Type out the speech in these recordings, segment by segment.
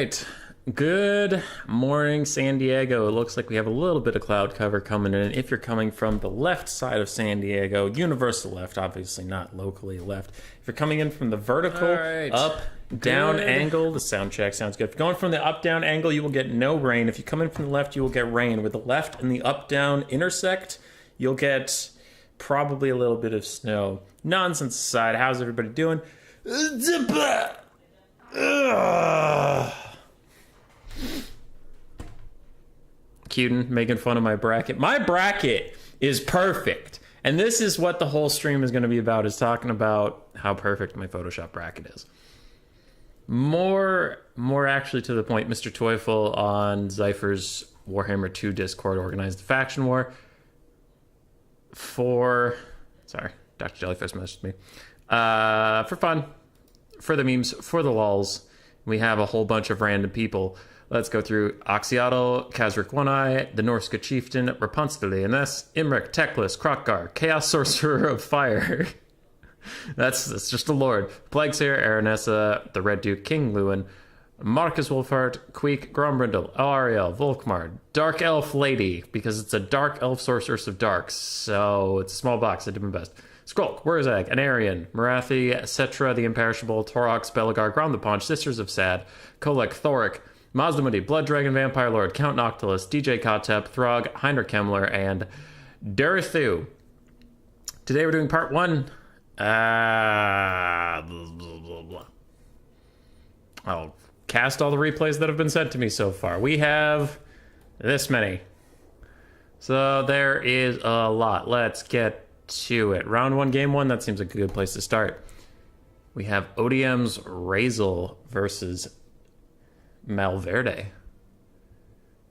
right. Good morning, San Diego. It looks like we have a little bit of cloud cover coming in. If you're coming from the left side of San Diego, universal left, obviously not locally left. If you're coming in from the vertical, up, down angle, the sound check sounds good. If you're going from the up-down angle, you will get no rain. If you come in from the left, you will get rain. Where the left and the up-down intersect, you'll get probably a little bit of snow. Nonsense aside, how's everybody doing? Cuden making fun of my bracket. My bracket is perfect. And this is what the whole stream is going to be about, is talking about how perfect my Photoshop bracket is. More actually to the point, Mr. Teufel on Zypher's Warhammer 2 Discord organized a faction war for... Sorry, Dr. Jellyfish messaged me. For fun, for the memes, for the lols. We have a whole bunch of random people. Let's go through Oxyotl, Kazrik One-Eye, the Norsca Chieftain, Rapunzel de Ereness, Imrik, Teclis, Krokgar, Chaos Sorcerer of Fire. that's just a lord. Plague Seer, Ereness, the Red Duke, King Lewin, Marcus Wolfhart, Queek, Grombrindle, Ariel, Volkmar, Dark Elf Lady, because it's a Dark Elf Sorceress of Darks, so it's a small box, I did my best. Skrulk, Warzag, Anarian, Marathi, Cetra, the Imperishable, Torox, Bellagar, Grom the Paunch, Sisters of Sad, Kolek, Thoric, Mazdamudi, Blood Dragon, Vampire Lord, Count Noctilus, DJ Kotep, Throg, Heinrich Kemmler, and Darithu. Today we're doing part 1. I'll cast all the replays that have been sent to me so far. We have this many. So there is a lot. Let's get to it. Round 1, game 1, that seems like a good place to start. We have ODM's Razel versus Malverde.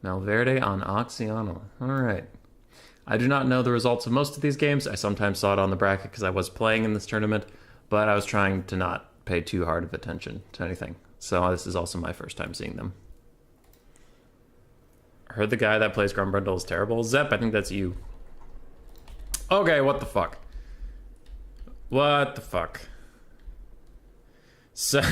Malverde on Oxyotl. Alright. I do not know the results of most of these games. I sometimes saw it on the bracket because I was playing in this tournament, but I was trying to not pay too hard of attention to anything. So this is also my first time seeing them. I heard the guy that plays Grombrindle is terrible. Zep, I think that's you. Okay, what the fuck? What the fuck? So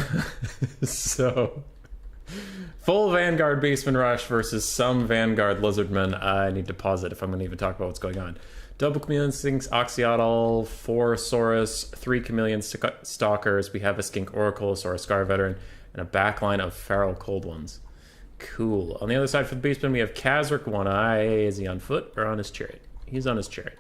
full Vanguard Beastmen Rush versus some Vanguard Lizardmen. I need to pause it if I'm going to even talk about what's going on. Double Chameleon Skinks, Oxyotl, 4 Saurus, 3 Chameleon Stalkers. We have a Skink Oracle, a Saurus Scar Veteran, and a backline of Feral Cold Ones. Cool. On the other side for the Beastmen, we have Kazrik One-Eye. Is he on foot or on his chariot? He's on his chariot.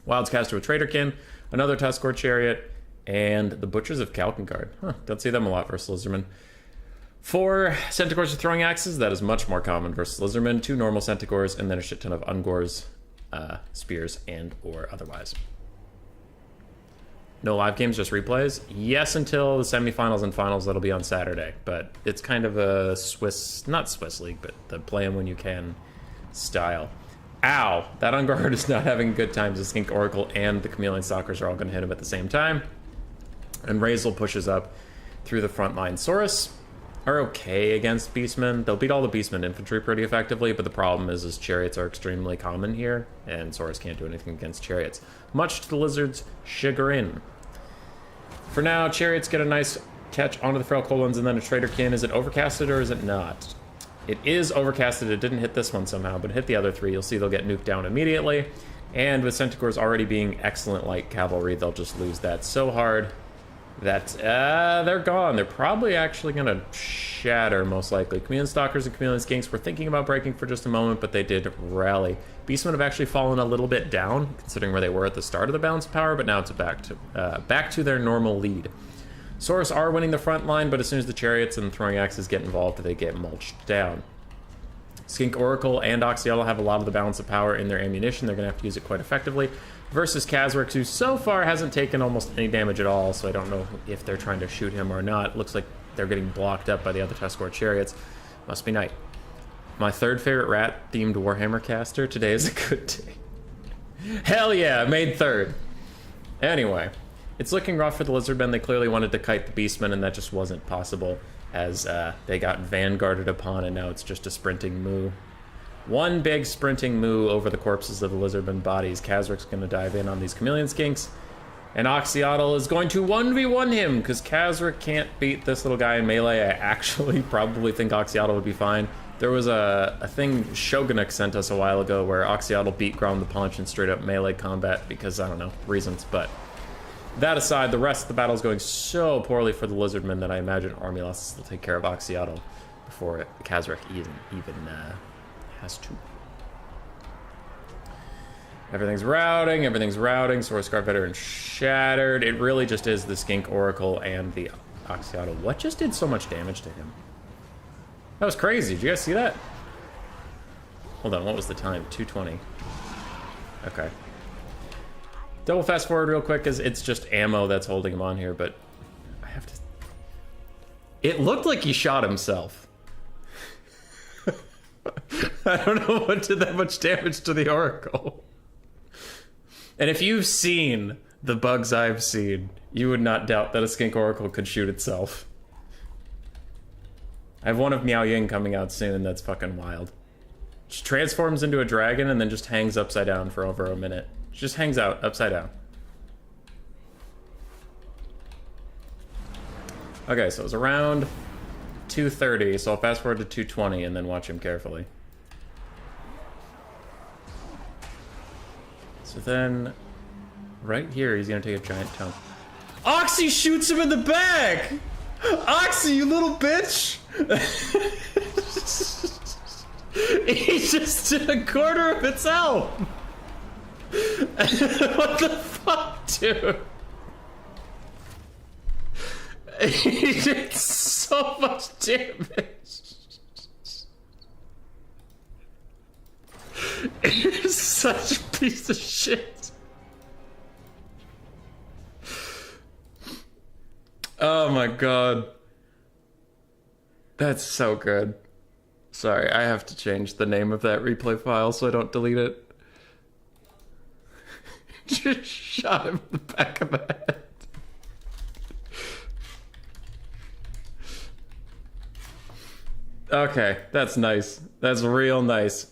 Wildscaster with Traderkin, another Tuskor Chariot, and the Butchers of Kalkengard. Don't see them a lot versus Lizardmen. 4 Centaurs with throwing axes. That is much more common versus Lizardmen. 2 normal Centaurs, and then a shit ton of Ungors, spears, and or otherwise. No live games, just replays? Yes, until the semifinals and finals. That'll be on Saturday. But it's kind of a Swiss, not Swiss league, but the play 'em when you can style. Ow! That Ungard is not having a good time. The Skink Oracle and the Chameleon Stalkers are all going to hit him at the same time. And Razel pushes up through the front line. Saurus are okay against Beastmen. They'll beat all the Beastmen infantry pretty effectively, but the problem is chariots are extremely common here, and Saurus can't do anything against chariots. Much to the Lizard's chagrin. For now, chariots get a nice catch onto the Feral Cold Ones, and then a Traderkin. Is it overcasted or is it not? It is overcasted. It didn't hit this one somehow, but hit the other 3. You'll see they'll get nuked down immediately. And with Centaurs already being excellent light cavalry, they'll just lose that so hard that they're gone. They're probably actually going to shatter, most likely. Chameleon Stalkers and Chameleon Skinks were thinking about breaking for just a moment, but they did rally. Beastmen have actually fallen a little bit down, considering where they were at the start of the balance of power, but now it's back to their normal lead. Saurus are winning the front line, but as soon as the chariots and the throwing axes get involved, they get mulched down. Skink Oracle and Oxyotl have a lot of the balance of power in their ammunition. They're going to have to use it quite effectively. Versus Kazrik, who so far hasn't taken almost any damage at all, so I don't know if they're trying to shoot him or not. It looks like they're getting blocked up by the other Tuskor chariots. Must be night. My 3rd favorite rat-themed Warhammer caster. Today is a good day. Hell yeah, made 3rd. Anyway. It's looking rough for the Lizardmen. They clearly wanted to kite the Beastmen, and that just wasn't possible as they got vanguarded upon, and now it's just a sprinting moo. One big sprinting moo over the corpses of the Lizardmen bodies. Kazrik's going to dive in on these Chameleon Skinks. And Oxyotl is going to 1v1 him, because Khazra can't beat this little guy in melee. I actually probably think Oxyotl would be fine. There was a thing Shogunuk sent us a while ago where Oxyotl beat Grom the Punch in straight up melee combat because, I don't know, reasons. But that aside, the rest of the battle is going so poorly for the Lizardmen that I imagine army losses will take care of Oxyotl before Khazra even has to. Everything's routing, Source Scarf Veteran shattered. It really just is the Skink Oracle and the Oxyotl. What just did so much damage to him? That was crazy. Did you guys see that? Hold on, what was the time? 2:20. Okay. Double fast forward real quick, because it's just ammo that's holding him on here, but I have to... It looked like he shot himself. I don't know what did that much damage to the Oracle. And if you've seen the bugs I've seen, you would not doubt that a Skink Oracle could shoot itself. I have one of Miao Ying coming out soon. That's fucking wild. She transforms into a dragon and then just hangs upside down for over a minute. She just hangs out upside down. Okay, so it was around 2:30, so I'll fast forward to 2:20 and then watch him carefully. So then, right here, he's gonna take a giant chunk. Oxy shoots him in the back! Oxy, you little bitch! He just did a quarter of its health! What the fuck, dude? He did so much damage. He's such a piece of shit. Oh my god. That's so good. Sorry, I have to change the name of that replay file so I don't delete it. Just shot him in the back of the head. Okay, that's nice. That's real nice.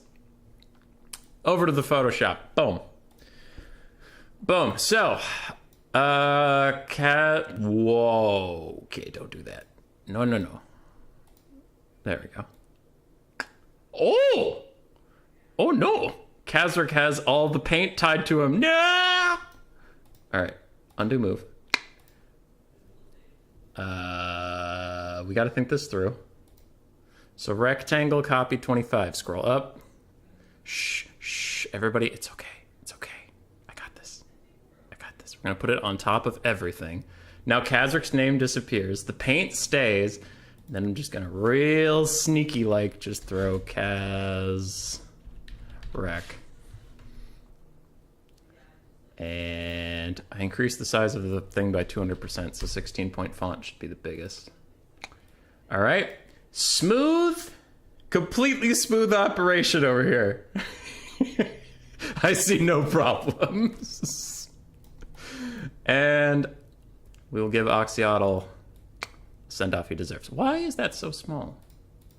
Over to the Photoshop. Boom. Boom. So, cat. Whoa. Okay, don't do that. No, no, no. There we go. Oh! Oh no! Khazra has all the paint tied to him. No! Alright. Undo move. We gotta think this through. So rectangle, copy 25. Scroll up. Shh, shh. Everybody, it's okay. It's okay. I got this. I got this. We're gonna put it on top of everything. Now Khazrak's name disappears. The paint stays. Then I'm just gonna real sneaky like just throw Khazrak. And I increased the size of the thing by 200%, so 16-point font should be the biggest. All right. Smooth, completely smooth operation over here. I see no problems. And we'll give Oxyotl send off he deserves. Why is that so small?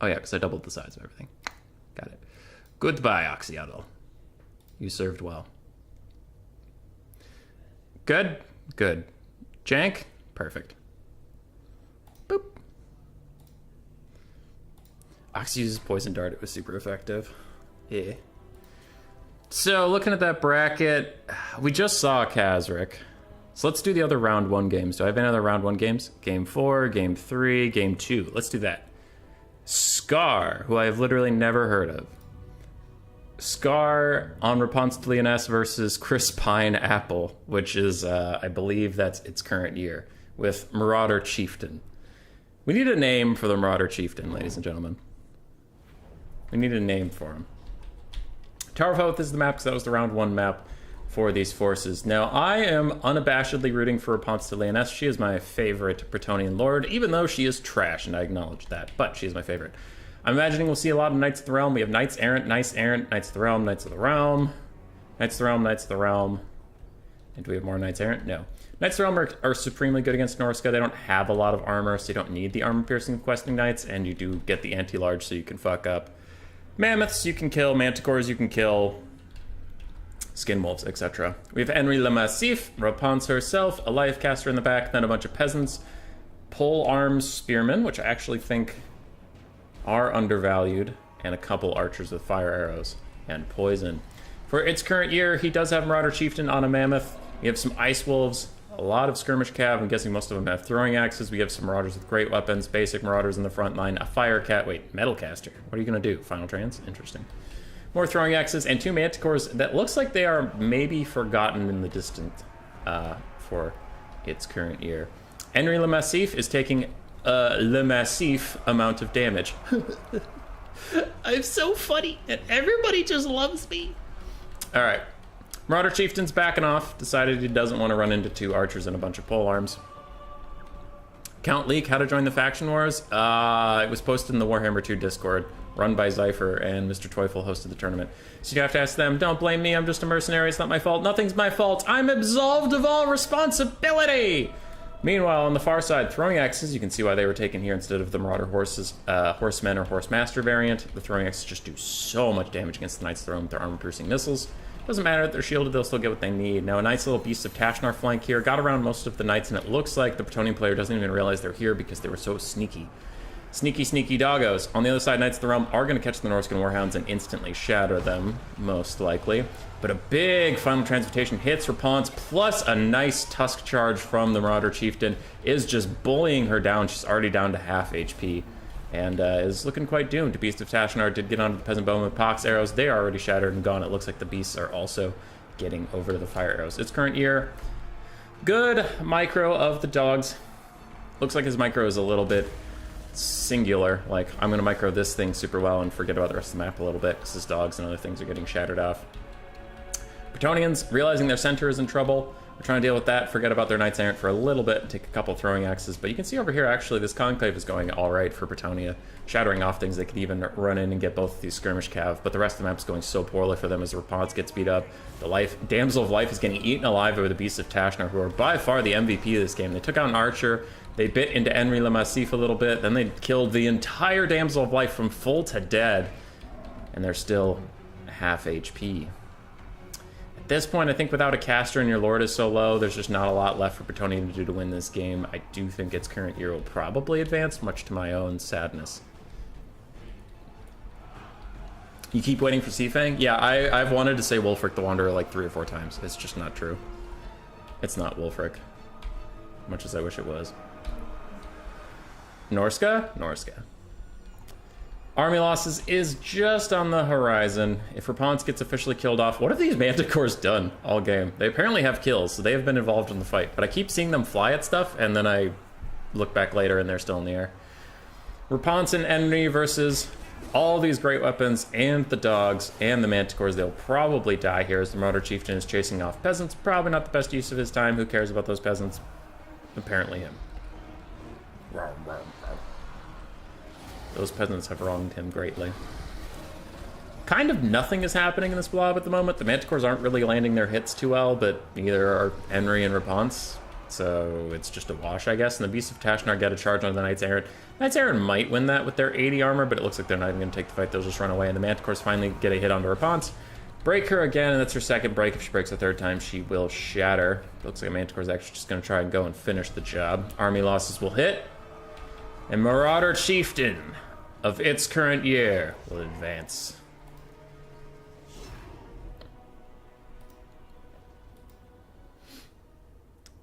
Oh yeah, because I doubled the size of everything. Got it. Goodbye, Oxyotl. You served well. Good? Good. Jank? Perfect. Boop. Oxy uses Poison Dart. It was super effective. Yeah. So, looking at that bracket, we just saw Khazrak. So let's do the other round 1 games. Do I have any other round 1 games? Game 4, Game 3, Game 2. Let's do that. Scar, who I have literally never heard of. Scar on Rapunzel Ereness versus Chris Pine Apple, which is, I believe that's its current year, with Marauder Chieftain. We need a name for the Marauder Chieftain, ladies and gentlemen. We need a name for him. Tower of Oath is the map, because that was the round 1 map for these forces. Now, I am unabashedly rooting for Rapunzel Ereness. She is my favorite Bretonnian lord, even though she is trash, and I acknowledge that, but she is my favorite. I'm imagining we'll see a lot of Knights of the Realm. We have Knights Errant, Knights Errant, Knights of the Realm, Knights of the Realm, Knights of the Realm, Knights of the Realm. And do we have more Knights Errant? No. Knights of the Realm are supremely good against Norsca. They don't have a lot of armor, so you don't need the armor-piercing questing Knights, and you do get the anti-large, so you can fuck up Mammoths you can kill, Manticores you can kill. Skin wolves, etc. We have Henry Le Massif, Rapunz herself, a life caster in the back, then a bunch of peasants, pole arms spearmen, which I actually think are undervalued, and a couple archers with fire arrows and poison. For its current year, he does have Marauder Chieftain on a mammoth. We have some ice wolves, a lot of skirmish cav. I'm guessing most of them have throwing axes. We have some marauders with great weapons, basic marauders in the front line, a fire cat. Wait, metal caster. What are you gonna do? Final trans? Interesting. More throwing axes and 2 manticores that looks like they are maybe forgotten in the distant for its current year. Henry Le Massif is taking a Le Massif amount of damage. I'm so funny and everybody just loves me. All right. Marauder Chieftain's backing off, decided he doesn't want to run into 2 archers and a bunch of pole arms. Count Leak, how to join the faction wars? It was posted in the Warhammer 2 Discord, run by Zypher, and Mr. Teufel hosted the tournament. So you have to ask them, don't blame me, I'm just a mercenary, it's not my fault, nothing's my fault, I'm absolved of all responsibility! Meanwhile, on the far side, throwing axes, you can see why they were taken here instead of the Marauder horses, Horsemen or Horsemaster variant. The throwing axes just do so much damage against the Knights Throne with their armor-piercing missiles. Doesn't matter that they're shielded, they'll still get what they need. Now, a nice little Beast of Tashnar flank here. Got around most of the Knights, and it looks like the Bretonnian player doesn't even realize they're here because they were so sneaky. Sneaky, sneaky doggos. On the other side, Knights of the Realm are going to catch the Norscan Warhounds and instantly shatter them, most likely. But a big Final Transmutation hits Rapunz, plus a nice Tusk charge from the Marauder Chieftain is just bullying her down. She's already down to half HP. And is looking quite doomed. Beast of Tashnar did get onto the Peasant Bowman with Pox arrows. They are already shattered and gone. It looks like the beasts are also getting over to the fire arrows. Its current year, good micro of the dogs. Looks like his micro is a little bit singular. Like, I'm going to micro this thing super well and forget about the rest of the map a little bit because his dogs and other things are getting shattered off. Bretonnians, realizing their center is in trouble, are trying to deal with that, forget about their Knights Errant for a little bit, and take a couple throwing axes. But you can see over here, actually, this Conclave is going all right for Bretonnia, shattering off things. They could even run in and get both of these skirmish cav, but the rest of the map is going so poorly for them as Rapunz gets beat up. The Damsel of Life is getting eaten alive by the Beasts of Tashnar, who are by far the MVP of this game. They took out an archer, they bit into Henry Le Massif a little bit, then they killed the entire Damsel of Life from full to dead, and they're still half HP. At this point, I think without a caster and your Lord is so low, there's just not a lot left for Bretonnia to do to win this game. I do think its current year will probably advance, much to my own sadness. You keep waiting for Seafang? Yeah, I've wanted to say Wolfric the Wanderer like 3 or 4 times. It's just not true. It's not Wolfric. Much as I wish it was. Norsca? Norsca. Army losses is just on the horizon. If Rapunz gets officially killed off, what have these Manticores done all game? They apparently have kills, so they have been involved in the fight. But I keep seeing them fly at stuff, and then I look back later and they're still in the air. Rapunz and Henry versus all these great weapons and the dogs and the Manticores. They'll probably die here as the Marauder Chieftain is chasing off peasants. Probably not the best use of his time. Who cares about those peasants? Apparently him. Those peasants have wronged him greatly. Kind of nothing is happening in this blob at the moment. The Manticores aren't really landing their hits too well, but neither are Henry and Rapunz. So it's just a wash, I guess. And the Beasts of Tashnar get a charge on the Knights Errant. Knights Errant might win that with their 80 armor, but it looks like they're not even going to take the fight. They'll just run away. And the Manticores finally get a hit onto Rapunz. Break her again, and that's her second break. If she breaks a third time, she will shatter. Looks like a Manticore's actually just going to try and go and finish the job. Army losses will hit. And Marauder Chieftain of its current year will advance.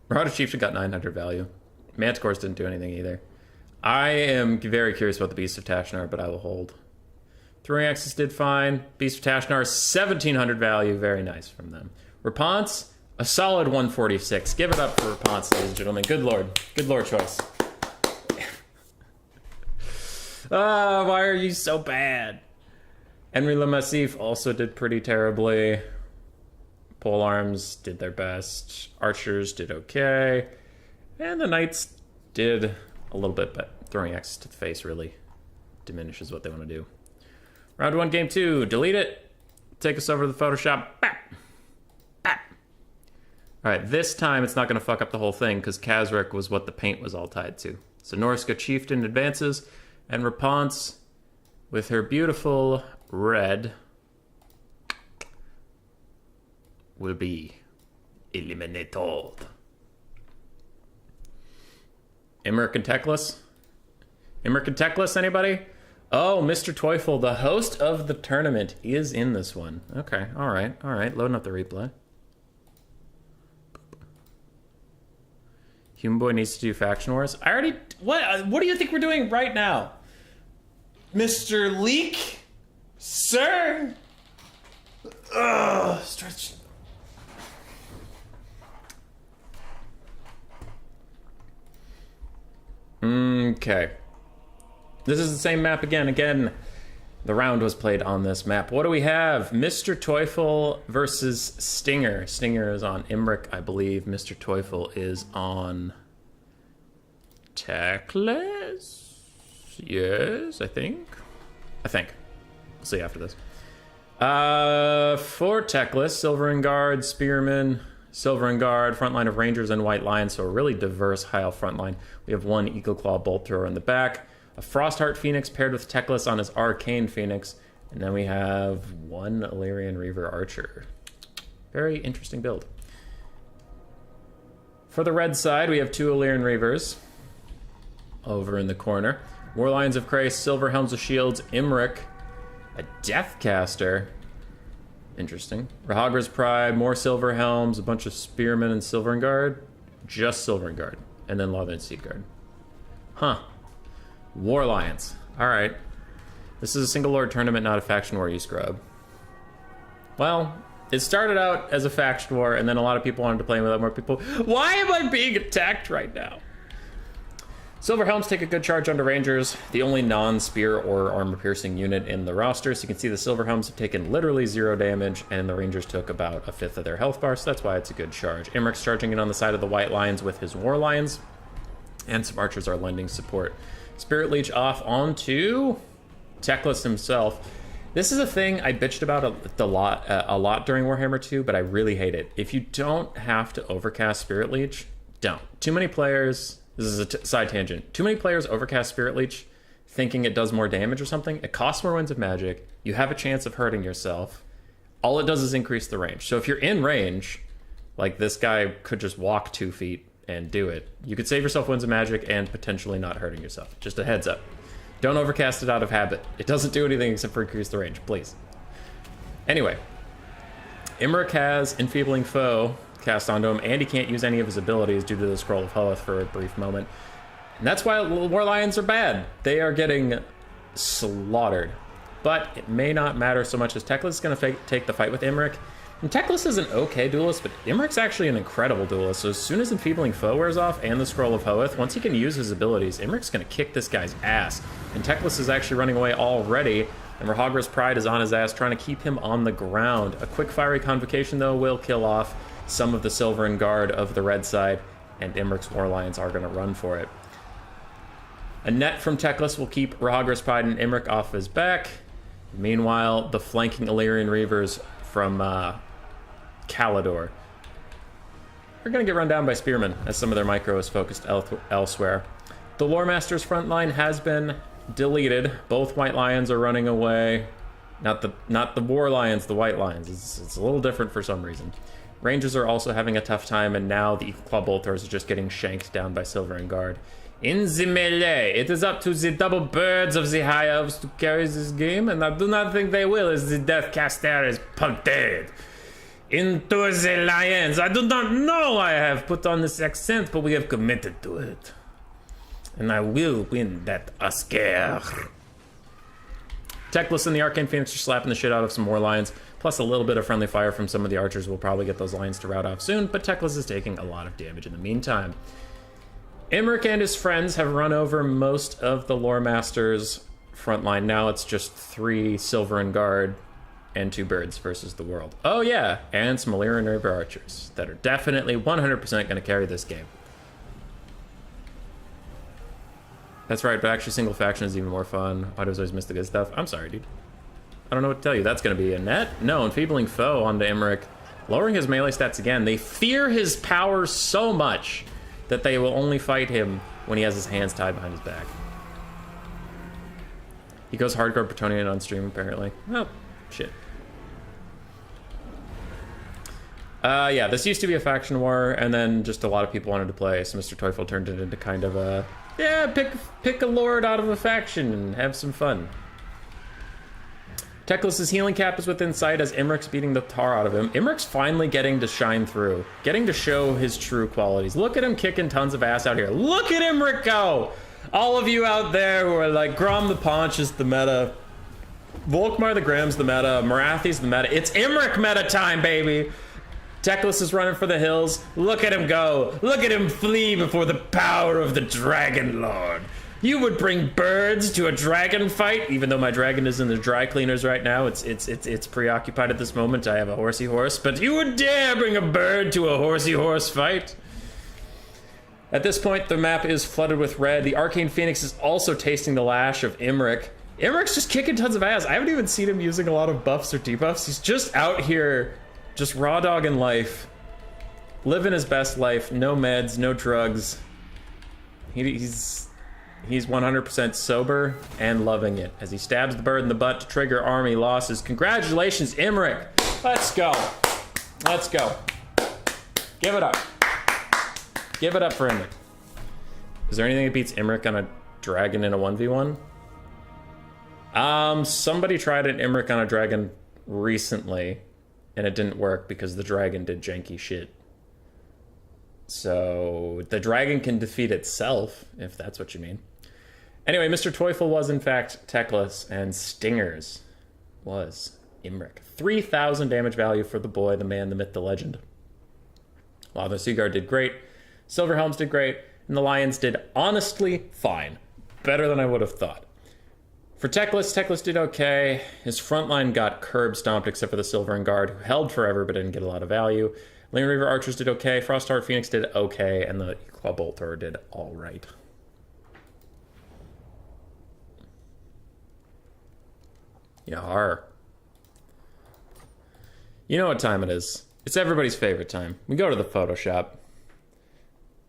Marauder Chieftain got 900 value. Manticores didn't do anything either. I am very curious about the Beast of Tashnar, but I will hold. Throwing axes did fine. Beast of Tashnar, 1700 value. Very nice from them. Rapunz, a solid 146. Give it up for Rapunz, ladies and gentlemen. Good lord. Good lord choice. Why are you so bad? Henry Le Massif also did pretty terribly. Pole arms did their best. Archers did okay. And the Knights did a little bit, but throwing axes to the face really diminishes what they want to do. Round 1, game 2. Delete it. Take us over to the Photoshop. Bap. Bap. Alright, this time it's not going to fuck up the whole thing because Kazrak was what the paint was all tied to. So Norsca Chieftain advances. And Rapunz, with her beautiful red, will be eliminated. Imric and Teclis? Imric and Teclis, anybody? Oh, Mr. Teufel, the host of the tournament, is in this one. Okay, all right. Loading up the replay. Human Boy needs to do Faction Wars. I already... What do you think we're doing right now? Mr. Leak? Sir? Ugh, stretch... Okay. This is the same map again. Again, the round was played on this map. What do we have? Mr. Teufel versus Stinger. Stinger is on Imric, I believe. Mr. Teufel is on Teclis? Yes, I think. We'll see after this. For Teclis, Silver and Guard, Spearman, Silver and Guard, front line of Rangers and White Lions, so a really diverse high front line. We have one Eagle Claw Bolt Thrower in the back, a Frostheart Phoenix paired with Teclis on his Arcane Phoenix, and then we have one Illyrian Reaver Archer. Very interesting build. For the red side, we have two Illyrian Reavers over in the corner. War Lions of Krace, Silver Helms of Shields, Imric, a Deathcaster. Interesting. Rahagra's Pride, more Silver Helms, a bunch of Spearmen and Silver and Guard. Just Silver and Guard. And then Lava and Seed Guard. Huh. War Lions. Alright. This is a single lord tournament, not a faction war, you scrub. Well, it started out as a faction war, and then a lot of people wanted to play with more people. Why am I being attacked right now? Silver Helms take a good charge onto Rangers, the only non-spear or armor-piercing unit in the roster. So you can see the Silver Helms have taken literally 0 damage, and the Rangers took about 1/5 of their health bar, so that's why it's a good charge. Imric's charging in on the side of the White Lions with his War Lions, and some archers are lending support. Spirit Leech off onto Teclis himself. This is a thing I bitched about a lot during Warhammer 2, but I really hate it. If you don't have to overcast Spirit Leech, don't. Too many players... This is a side tangent. Too many players overcast Spirit Leech thinking it does more damage or something. It costs more Winds of Magic. You have a chance of hurting yourself. All it does is increase the range. So if you're in range, like this guy could just walk 2 feet and do it. You could save yourself Winds of Magic and potentially not hurting yourself. Just a heads up. Don't overcast it out of habit. It doesn't do anything except for increase the range, please. Anyway, Imric has Enfeebling Foe cast onto him, and he can't use any of his abilities due to the Scroll of Hoeth for a brief moment. And that's why War Lions are bad. They are getting slaughtered. But it may not matter so much as Teclis is going to take the fight with Imric. And Teclis is an okay duelist, but Imric's actually an incredible duelist. So as soon as Enfeebling Foe wears off and the Scroll of Hoeth, once he can use his abilities, Imric's going to kick this guy's ass. And Teclis is actually running away already, and Rahagra's Pride is on his ass, trying to keep him on the ground. A quick fiery Convocation, though, will kill off some of the Silver and Guard of the red side, and Imric's War Lions are going to run for it. A net from Teclis will keep Rahagra's Pride and Imric off his back. Meanwhile, the flanking Illyrian Reavers from Kalidor are going to get run down by Spearmen, as some of their micro is focused elsewhere. The Lore Master's front line has been deleted. Both White Lions are running away. Not the War Lions, the White Lions. It's a little different for some reason. Rangers are also having a tough time, and now the Eagle Claw Bolt Throwers are just getting shanked down by Silver and Guard. In the melee, it is up to the double birds of the High Elves to carry this game, and I do not think they will, as the Deathcaster is punted into the Lions. I do not know I have put on this accent, but we have committed to it. And I will win that Oscar. Teclis and the Arcane Phoenix are slapping the shit out of some more Lions, plus a little bit of friendly fire from some of the archers will probably get those Lions to rout off soon, but Teclis is taking a lot of damage in the meantime. Imric and his friends have run over most of the Lore Master's front line. Now it's just 3 Silver and Guard and 2 birds versus the world. Oh yeah, and some Illyrian Reaver archers that are definitely 100% going to carry this game. That's right, but actually single faction is even more fun. Why do I always miss the good stuff? I'm sorry, dude. I don't know what to tell you. That's going to be a net? No, Enfeebling Foe onto Imric. Lowering his melee stats again. They fear his power so much that they will only fight him when he has his hands tied behind his back. He goes hardcore Bretonian on stream, apparently. Oh, shit. Yeah, this used to be a faction war, and then just a lot of people wanted to play, so Mr. Teufel turned it into kind of a, yeah, pick a lord out of a faction and have some fun. Teclis's healing cap is within sight as Imric's beating the tar out of him. Imric's finally getting to shine through, getting to show his true qualities. Look at him kicking tons of ass out here. Look at Imric go! All of you out there who are like, Grom the Paunch is the meta, Volkmar the Grim's the meta, Marathi's the meta. It's Imric meta time, baby! Teclis is running for the hills. Look at him go. Look at him flee before the power of the Dragon Lord. You would bring birds to a dragon fight, even though my dragon is in the dry cleaners right now. It's preoccupied at this moment. I have a horsey horse, but you would dare bring a bird to a horsey horse fight? At this point, the map is flooded with red. The Arcane Phoenix is also tasting the lash of Imric. Imric's just kicking tons of ass. I haven't even seen him using a lot of buffs or debuffs. He's just out here, just raw dogging life, living his best life. No meds, no drugs. He's 100% sober and loving it as he stabs the bird in the butt to trigger army losses. Congratulations, Imric. Let's go. Let's go. Give it up. Give it up for Imric. Is there anything that beats Imric on a dragon in a 1v1? Somebody tried an Imric on a dragon recently, and it didn't work because the dragon did janky shit. So the dragon can defeat itself, if that's what you mean. Anyway, Mr. Teufel was in fact Teclis, and Stingers was Imric. 3,000 damage value for the boy, the man, the myth, the legend. While the Seaguard did great, Silverhelms did great, and the Lions did honestly fine. Better than I would have thought. For Teclis, Teclis did okay. His front line got curb stomped except for the Silver Guard, who held forever but didn't get a lot of value. Lane Reaver Archers did okay, Frostheart Phoenix did okay, and the Claw Bolt Thrower did alright. Yar. You know what time it is. It's everybody's favorite time. We go to the Photoshop.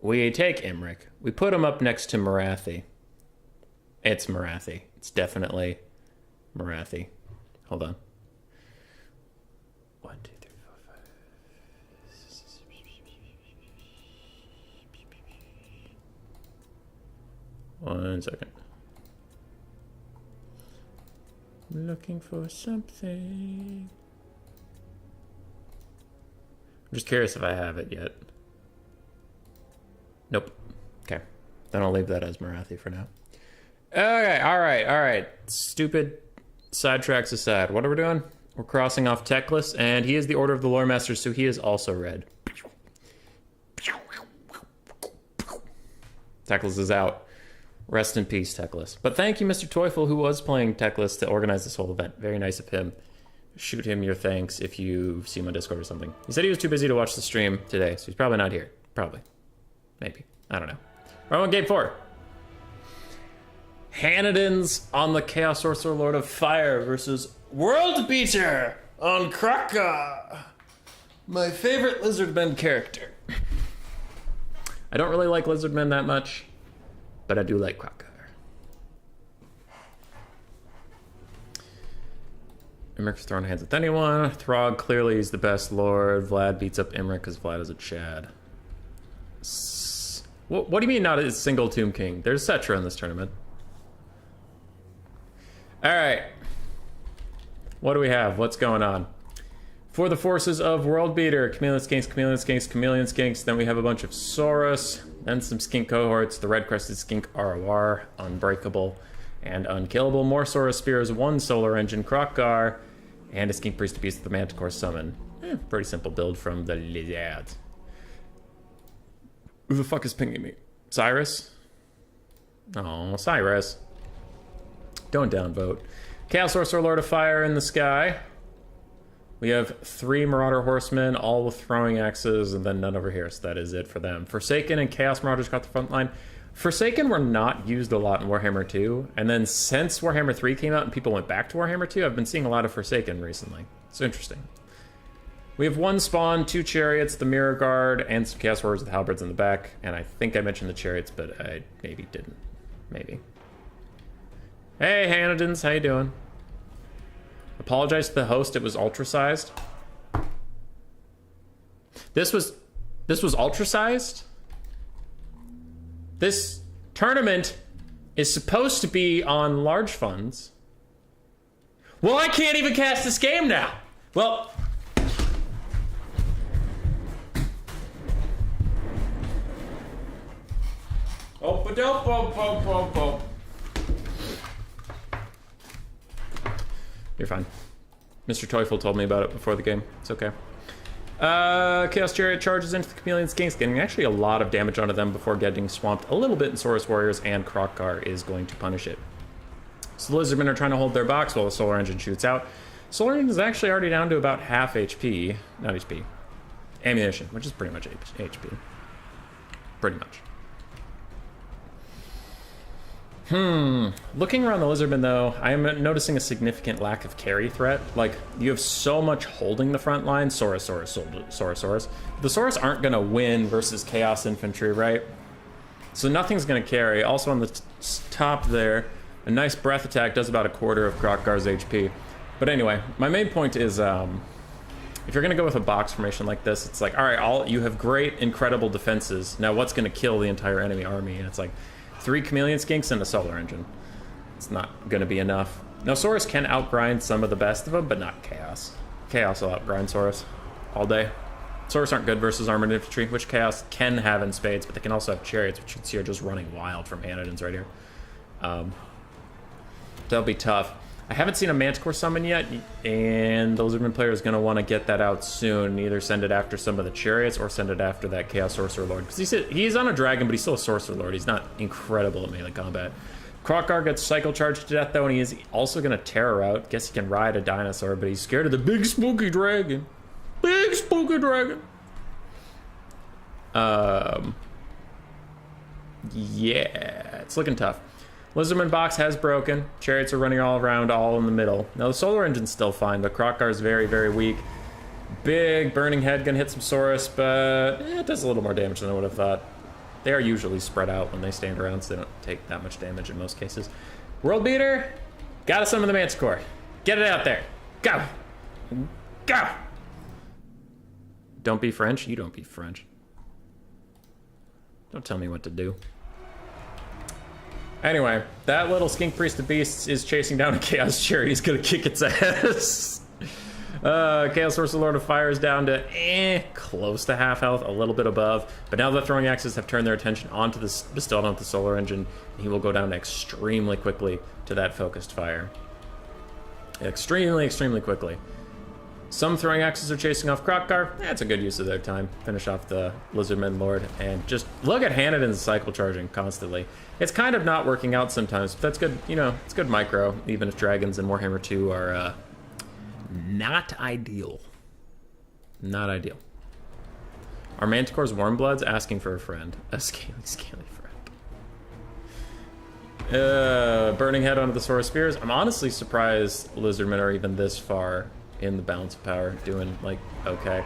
We take Imric. We put him up next to Marathi. It's Marathi. It's definitely Marathi. Hold on. 1, 2, 3, 4, 5. 1 second. I'm looking for something. I'm just curious if I have it yet. Nope. Okay. Then I'll leave that as Marathi for now. Okay, alright. Stupid sidetracks aside. What are we doing? We're crossing off Teclis, and he is the Order of the Lore Master, so he is also red. Teclis is out. Rest in peace, Teclis. But thank you, Mr. Teufel, who was playing Teclis, to organize this whole event. Very nice of him. Shoot him your thanks if you see him on Discord or something. He said he was too busy to watch the stream today, so he's probably not here. Probably. Maybe. I don't know. We're on game 4. Hannitan's on the Chaos Sorcerer Lord of Fire versus World Beater on Kraka. My favorite Lizardmen character. I don't really like Lizardmen that much, but I do like Kraka. Imric's throwing hands with anyone. Throg clearly is the best lord. Vlad beats up Imric because Vlad is a Chad. What do you mean not a single Tomb King? There's Cetra in this tournament. Alright. What do we have? What's going on? For the forces of World Beater, Chameleon Skinks, Chameleon Skinks, Chameleon Skinks. Then we have a bunch of Saurus, then some Skink cohorts. The Red Crested Skink ROR, Unbreakable and Unkillable. More Saurus Spears, 1 Solar Engine, Krokgar, and a Skink Priest to Beast of the Manticore summon. Pretty simple build from the Lizard. Who the fuck is pinging me? Cyrus? Oh, Cyrus. Don't downvote. Chaos Sorcerer Lord of Fire in the sky. We have 3 Marauder Horsemen, all with throwing axes, and then none over here, so that is it for them. Forsaken and Chaos Marauders got the front line. Forsaken were not used a lot in Warhammer 2, and then since Warhammer 3 came out and people went back to Warhammer 2, I've been seeing a lot of Forsaken recently. It's interesting. We have 1 spawn, 2 chariots, the Mirror Guard, and some Chaos Warriors with halberds in the back, and I think I mentioned the chariots, but I maybe didn't. Maybe. Hey, Hannitans, how you doing? Apologize to the host, it was ultra-sized. This was ultra-sized? This tournament is supposed to be on large funds. Well, I can't even cast this game now. Well... Oh. You're fine. Mr. Teufel told me about it before the game. It's okay. Chaos Chariot charges into the Chameleon Skinks, getting actually a lot of damage onto them before getting swamped a little bit in Saurus Warriors, and Krokkar is going to punish it. So the Lizardmen are trying to hold their box while the Solar Engine shoots out. Solar Engine is actually already down to about half HP. Not HP. Ammunition, which is pretty much HP. Pretty much. Looking around the Lizardmen, though, I am noticing a significant lack of carry threat. Like, you have so much holding the front line. Saurus. The Saurus aren't going to win versus Chaos Infantry, right? So nothing's going to carry. Also on the top there, a nice breath attack does about a quarter of Krokkar's HP. But anyway, my main point is, if you're going to go with a box formation like this, it's like, all right, you have great, incredible defenses. Now what's going to kill the entire enemy army? And it's like, 3 Chameleon Skinks and a Solar Engine. It's not going to be enough. Now, Saurus can outgrind some of the best of them, but not Chaos. Chaos will outgrind Saurus all day. Saurus aren't good versus Armored Infantry, which Chaos can have in spades, but they can also have Chariots, which you can see are just running wild from Hannitans right here. That'll be tough. I haven't seen a Manticore summon yet, and the Lizardman player is going to want to get that out soon. Either send it after some of the Chariots or send it after that Chaos Sorcerer Lord. Because he's on a dragon, but he's still a Sorcerer Lord. He's not incredible at melee combat. Krokkar gets Cycle Charged to death, though, and he is also going to Terror out. Guess he can ride a dinosaur, but he's scared of the big spooky dragon. Big spooky dragon. Yeah, it's looking tough. Lizardman box has broken. Chariots are running all around, all in the middle. Now the Solar Engine's still fine, but Krokkar is very, very weak. Big Burning Head gonna hit some Saurus, but it does a little more damage than I would have thought. They are usually spread out when they stand around, so they don't take that much damage in most cases. World Beater, gotta summon the Manticore. Get it out there. Go. Go. Don't be French. You don't be French. Don't tell me what to do. Anyway, that little Skink Priest of Beasts is chasing down a Chaos Chariot. He's gonna kick its ass. Chaos Sorcerer Lord of Fire is down to close to half health, a little bit above. But now the Throwing Axes have turned their attention onto the bestowed onto the Solar Engine, and he will go down extremely quickly to that focused fire. Extremely, extremely quickly. Some Throwing Axes are chasing off Krokkar. That's a good use of their time. Finish off the Lizardman Lord, and just look at Hannitan's cycle charging constantly. It's kind of not working out sometimes, but that's good, you know, it's good micro, even if Dragons and Warhammer 2 are not ideal. Not ideal. Are Manticore's Warmbloods asking for a friend? A scaly friend. Burning Head onto the Saurus Spears. I'm honestly surprised Lizardmen are even this far in the balance of power, doing, like, okay.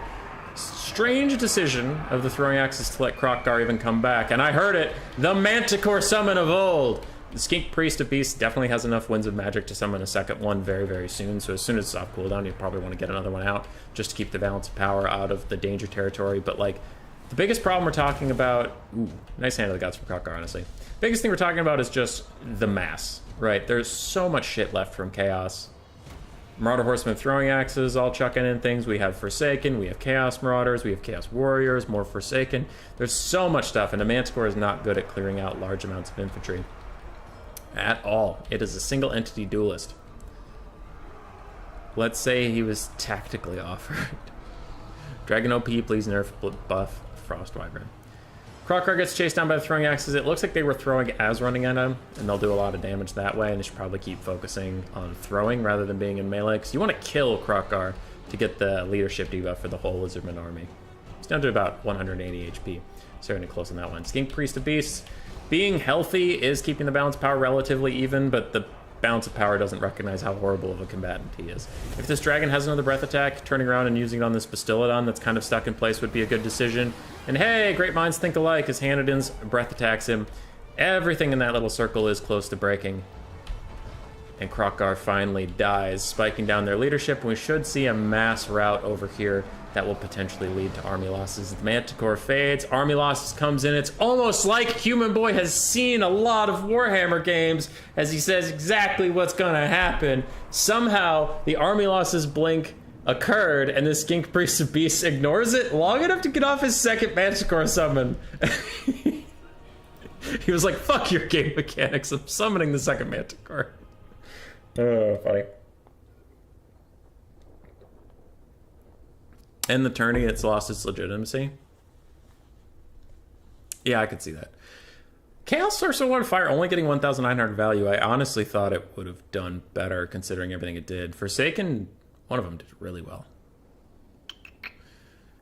Strange decision of the Throwing Axes to let Krokkar even come back, and I heard it! The Manticore summon of old! The Skink Priest of Beasts definitely has enough Winds of Magic to summon a second one very, very soon, so as soon as it's off cooldown, you probably want to get another one out, just to keep the balance of power out of the danger territory, but, like, the biggest problem we're talking about... Ooh, nice Hand of the Gods from Krokkar, honestly. Biggest thing we're talking about is just the mass, right? There's so much shit left from Chaos. Marauder Horsemen Throwing Axes all chucking in things. We have Forsaken, we have Chaos Marauders, we have Chaos Warriors, more Forsaken. There's so much stuff, and the Manticore is not good at clearing out large amounts of infantry. At all. It is a single entity duelist. Let's say he was tactically offered. Dragon OP, please nerf buff Frost Wyvern. Krokkar gets chased down by the Throwing Axes. It looks like they were throwing as running at him, and they'll do a lot of damage that way, and they should probably keep focusing on throwing rather than being in melee, because you want to kill Krokkar to get the leadership debuff for the whole Lizardman army. It's down to about 180 HP. Starting to close on that one. Skink Priest of Beasts. Being healthy is keeping the balance of power relatively even, but the balance of power doesn't recognize how horrible of a combatant he is. If this dragon has another breath attack, turning around and using it on this Bastillodon that's kind of stuck in place would be a good decision. And hey, great minds think alike as Hannitan's breath attacks him. Everything in that little circle is close to breaking. And Krokkar finally dies, spiking down their leadership, and we should see a mass rout over here that will potentially lead to army losses. The Manticore fades, army losses comes in. It's almost like Human Boy has seen a lot of Warhammer games as he says exactly what's gonna happen. Somehow, the army losses blink occurred, and this Skink Priest of Beasts ignores it long enough to get off his second Manticore summon. He was like, fuck your game mechanics, I'm summoning the second Manticore. Oh, funny. And the tourney, it's lost its legitimacy. Yeah, I could see that. Chaos Sorcerer Lord of Fire only getting 1,900 value. I honestly thought it would have done better considering everything it did. Forsaken, one of them did really well.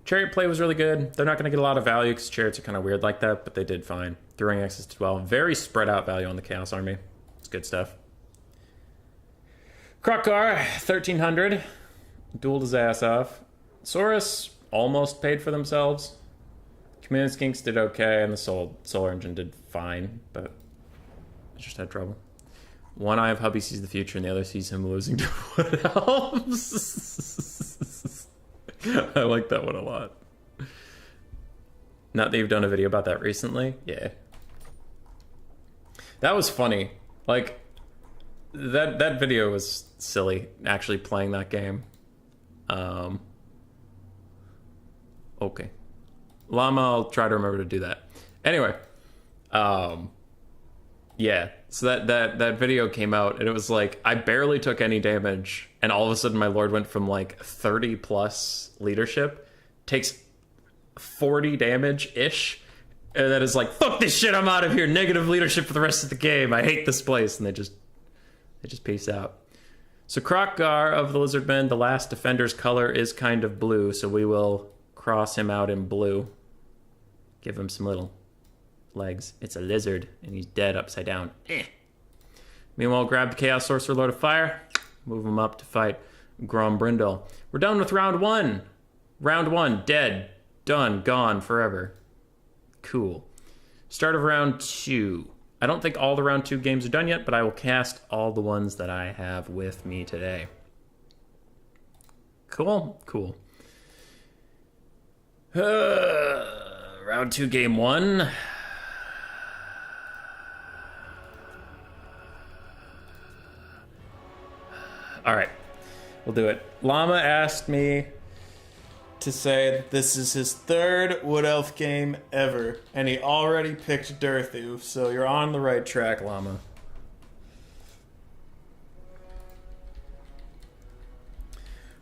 Chariot play was really good. They're not going to get a lot of value because chariots are kind of weird like that, but they did fine. Throwing access to 12. Very spread out value on the Chaos Army. It's good stuff. Krokgar, 1,300. Dueled his ass off. Saurus almost paid for themselves. Command Skinks did okay, and the Solar Engine did fine, but I just had trouble. One eye of Hubby sees the future, and the other sees him losing to Wood Elves. I like that one a lot. Not that you've done a video about that recently? Yeah. That was funny. Like, that video was silly, actually playing that game. Okay. Llama, I'll try to remember to do that. Anyway, yeah. So that video came out, and it was like, I barely took any damage, and all of a sudden my lord went from like 30 plus leadership, takes 40 damage-ish, and that is like, fuck this shit, I'm out of here, negative leadership for the rest of the game, I hate this place, and they just peace out. So Krokgar of the Lizardmen, the last defender's color is kind of blue, so we will cross him out in blue. Give him some little legs. It's a lizard, and he's dead upside down. Meanwhile, grab the Chaos Sorcerer Lord of Fire, move him up to fight Grom Brindle. We're done with round one. Round one, dead, done, gone, forever. Cool. Start of round two. I don't think all the round two games are done yet, but I will cast all the ones that I have with me today. Cool, cool. Round two, game one. All right, we'll do it. Llama asked me to say that this is his third Wood Elf game ever, and he already picked Durthu, so you're on the right track, Llama.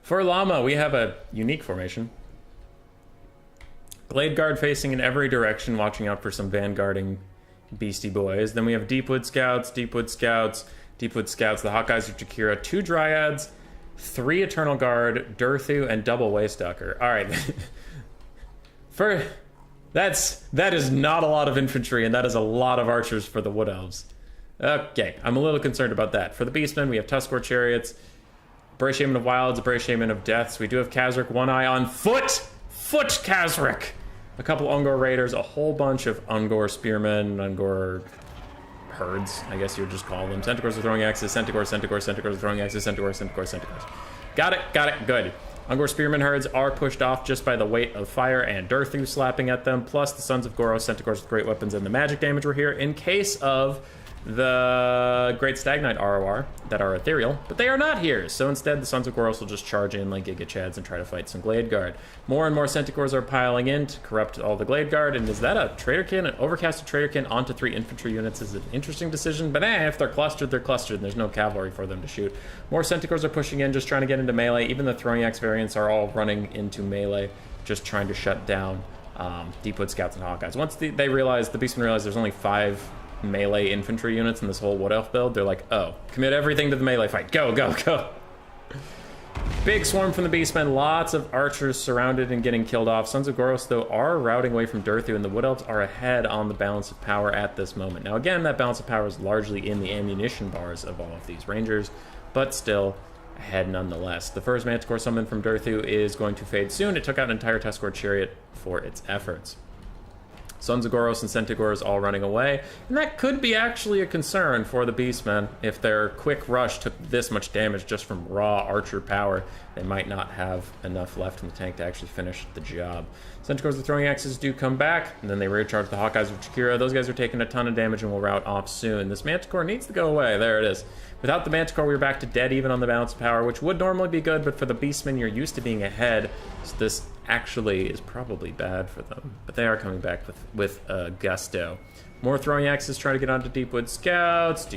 For Llama, we have a unique formation. Glade Guard facing in every direction, watching out for some vanguarding beastie boys. Then we have Deepwood Scouts, Deepwood Scouts, Deepwood Scouts, the Hawkeyes of Jakira, 2 Dryads, 3 Eternal Guard, Durthu, and double Waystalker. All right. That is not a lot of infantry, and that is a lot of archers for the Wood Elves. Okay, I'm a little concerned about that. For the Beastmen, we have Tuskor Chariots, Bray Shaman of Wilds, Bray Shaman of Deaths. We do have Kazrik, one eye on foot! Foot Kazrik! A couple Ungor Raiders, a whole bunch of Ungor Spearmen, Ungor herds, I guess you would just call them. Centaurs are throwing axes, Centaurs are throwing axes, Centaurs. Got it, good. Ungor Spearmen herds are pushed off just by the weight of fire and Durthu slapping at them, plus the Sons of Goros, Centaurs with great weapons, and the magic damage were here in case of the Great Stagnite ROR that are ethereal, but they are not here, so instead the Sons of Goros will just charge in like Giga Chads and try to fight some Glade Guard. More and more Centaurs are piling in to corrupt all the Glade Guard, and is that a Traderkin? An overcasted Traderkin onto 3 infantry units is an interesting decision, but if they're clustered, and there's no cavalry for them to shoot. More Centaurs are pushing in, just trying to get into melee. Even the Throwing Axe variants are all running into melee, just trying to shut down Deepwood Scouts and Hawkeyes. Once they realize, the Beastmen realize there's only 5 melee infantry units in this whole Wood Elf build, they're like, oh, commit everything to the melee fight. Go, go, go. Big swarm from the Beastmen, lots of archers surrounded and getting killed off. Sons of Goros, though, are routing away from Durthu, and the Wood Elves are ahead on the balance of power at this moment. Now, again, that balance of power is largely in the ammunition bars of all of these Rangers, but still ahead nonetheless. The first Manticore summon from Durthu is going to fade soon. It took out an entire Tuskor Chariot for its efforts. Sons of Goros and Centaurs all running away, and that could be actually a concern for the Beastmen. If their quick rush took this much damage just from raw archer power, they might not have enough left in the tank to actually finish the job. Centaurs with throwing axes do come back, and then they recharge the Hawkeyes with Curio. Those guys are taking a ton of damage and will rout off soon. This Manticore needs to go away. There it is. Without the Manticore, we're back to dead even on the balance of power, which would normally be good, but for the Beastmen, you're used to being ahead, so this actually is probably bad for them. But they are coming back with gusto. More throwing axes trying to get onto Deepwood Scouts.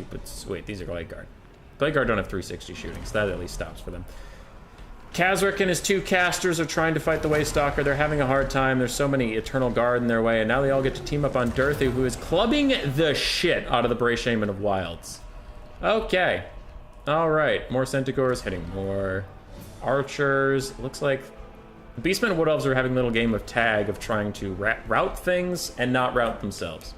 Wait, these are Blade Guard. Blade Guard don't have 360 shooting, so that at least stops for them. Kazric and his 2 casters are trying to fight the Waystalker. They're having a hard time. There's so many Eternal Guard in their way, and now they all get to team up on Durthu, who is clubbing the shit out of the Bray Shaman of Wilds. Okay. Alright, more Centaurs hitting more archers. Looks like the Beastmen and Wood Elves are having a little game of tag of trying to route things and not route themselves.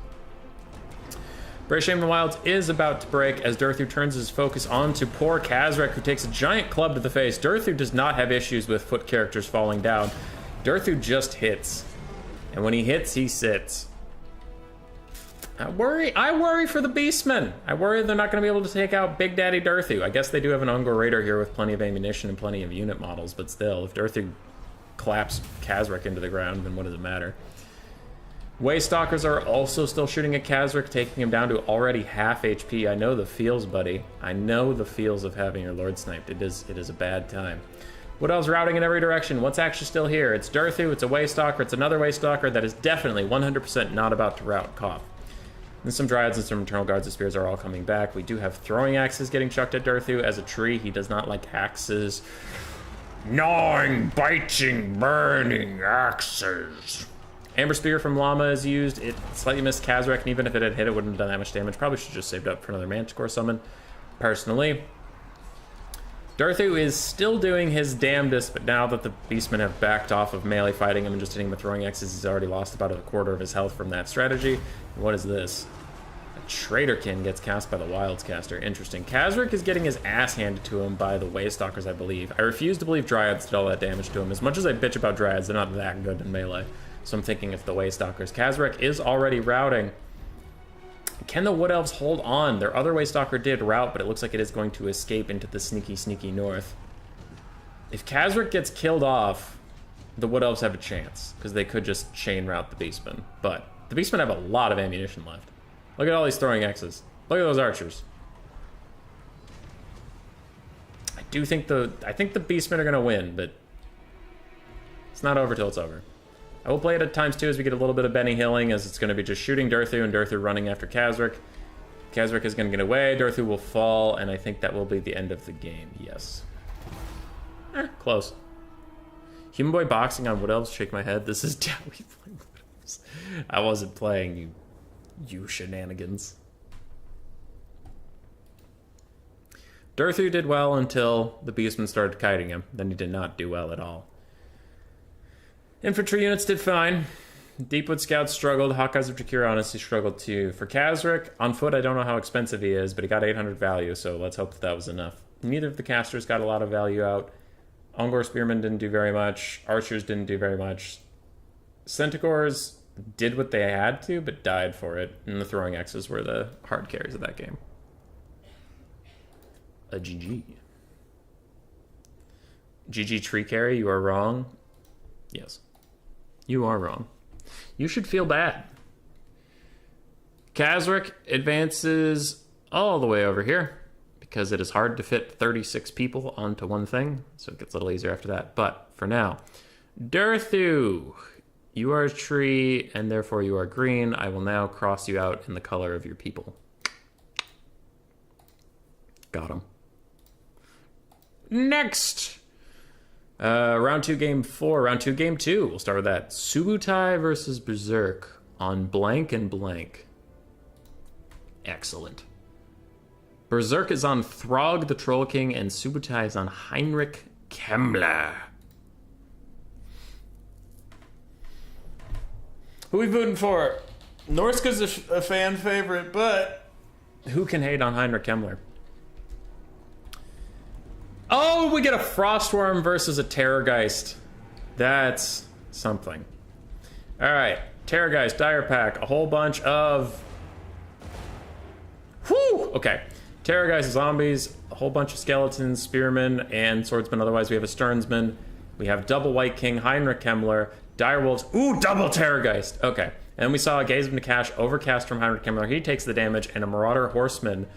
Bray Shaman of Wilds is about to break as Durthu turns his focus onto poor Kazric, who takes a giant club to the face. Durthu does not have issues with foot characters falling down. Durthu just hits. And when he hits, he sits. I worry for the Beastmen. I worry they're not going to be able to take out Big Daddy Durthu. I guess they do have an Ungor Raider here with plenty of ammunition and plenty of unit models, but still, if Durthu claps Kazric into the ground, then what does it matter? Waystalkers are also still shooting at Kazric, taking him down to already half HP. I know the feels, buddy. I know the feels of having your Lord sniped. It is a bad time. What else? Routing in every direction. What's actually still here? It's Durthu, it's a Waystalker, it's another Waystalker that is definitely 100% not about to rout. Cough. And some Dryads and some Eternal Guards and Spears are all coming back. We do have throwing axes getting chucked at Durthu. As a tree, he does not like axes. Gnawing, biting, burning axes. Amber Spear from Llama is used. It slightly missed Kazric, and even if it had hit, it wouldn't have done that much damage. Probably should have just saved up for another Manticore summon, personally. Durthu is still doing his damnedest, but now that the Beastmen have backed off of melee fighting him and just hitting him with throwing axes, he's already lost about a quarter of his health from that strategy. What is this? A Traitorkin gets cast by the Wilds caster. Interesting. Kazric is getting his ass handed to him by the Waystalkers, I believe. I refuse to believe Dryads did all that damage to him. As much as I bitch about Dryads, they're not that good in melee. So I'm thinking if the Waystalkers. Kazric is already routing. Can the Wood Elves hold on? Their other Waystalker did rout, but it looks like it is going to escape into the sneaky, sneaky north. If Kazric gets killed off, the Wood Elves have a chance, because they could just chain route the Beastmen. But the Beastmen have a lot of ammunition left. Look at all these throwing axes. Look at those archers. I think the Beastmen are going to win, but it's not over till it's over. I will play it at times too as we get a little bit of Benny Hilling, as it's going to be just shooting Durthu and Durthu running after Kazric. Kazric is going to get away, Durthu will fall, and I think that will be the end of the game. Yes. Close. Human Boy boxing on Wood Elves, shake my head. This is Dowie playing Wood Elves. I wasn't playing, you shenanigans. Durthu did well until the Beastmen started kiting him. Then he did not do well at all. Infantry units did fine. Deepwood Scouts struggled. Hawkeyes of Jakir honestly struggled too. For Kazric, on foot, I don't know how expensive he is, but he got 800 value, so let's hope that was enough. Neither of the casters got a lot of value out. Ungor Spearmen didn't do very much. Archers didn't do very much. Centaurs did what they had to, but died for it. And the throwing axes were the hard carries of that game. A GG. GG tree carry, you are wrong. Yes. You are wrong. You should feel bad. Kazric advances all the way over here because it is hard to fit 36 people onto one thing, so it gets a little easier after that. But for now, Durthu, you are a tree and therefore you are green. I will now cross you out in the color of your people. Got him. Next! Round 2, game 4. Round 2, game 2. We'll start with that. Subutai versus Berserk on blank and blank. Excellent. Berserk is on Throg the Troll King, and Subutai is on Heinrich Kemmler. Who we voting for? Norsca's a fan favorite, but who can hate on Heinrich Kemmler? Oh, we get a Frostworm versus a Terrorgeist. That's something. All right. Terrorgeist, Dire Pack, a whole bunch of... Whew! Okay. Terrorgeist, zombies, a whole bunch of skeletons, spearmen, and swordsmen. Otherwise, we have a Sternsman. We have double White King, Heinrich Kemmler, Direwolves. Ooh, double Terrorgeist! Okay. And we saw a Gaze of Nakash overcast from Heinrich Kemmler. He takes the damage, and a Marauder Horseman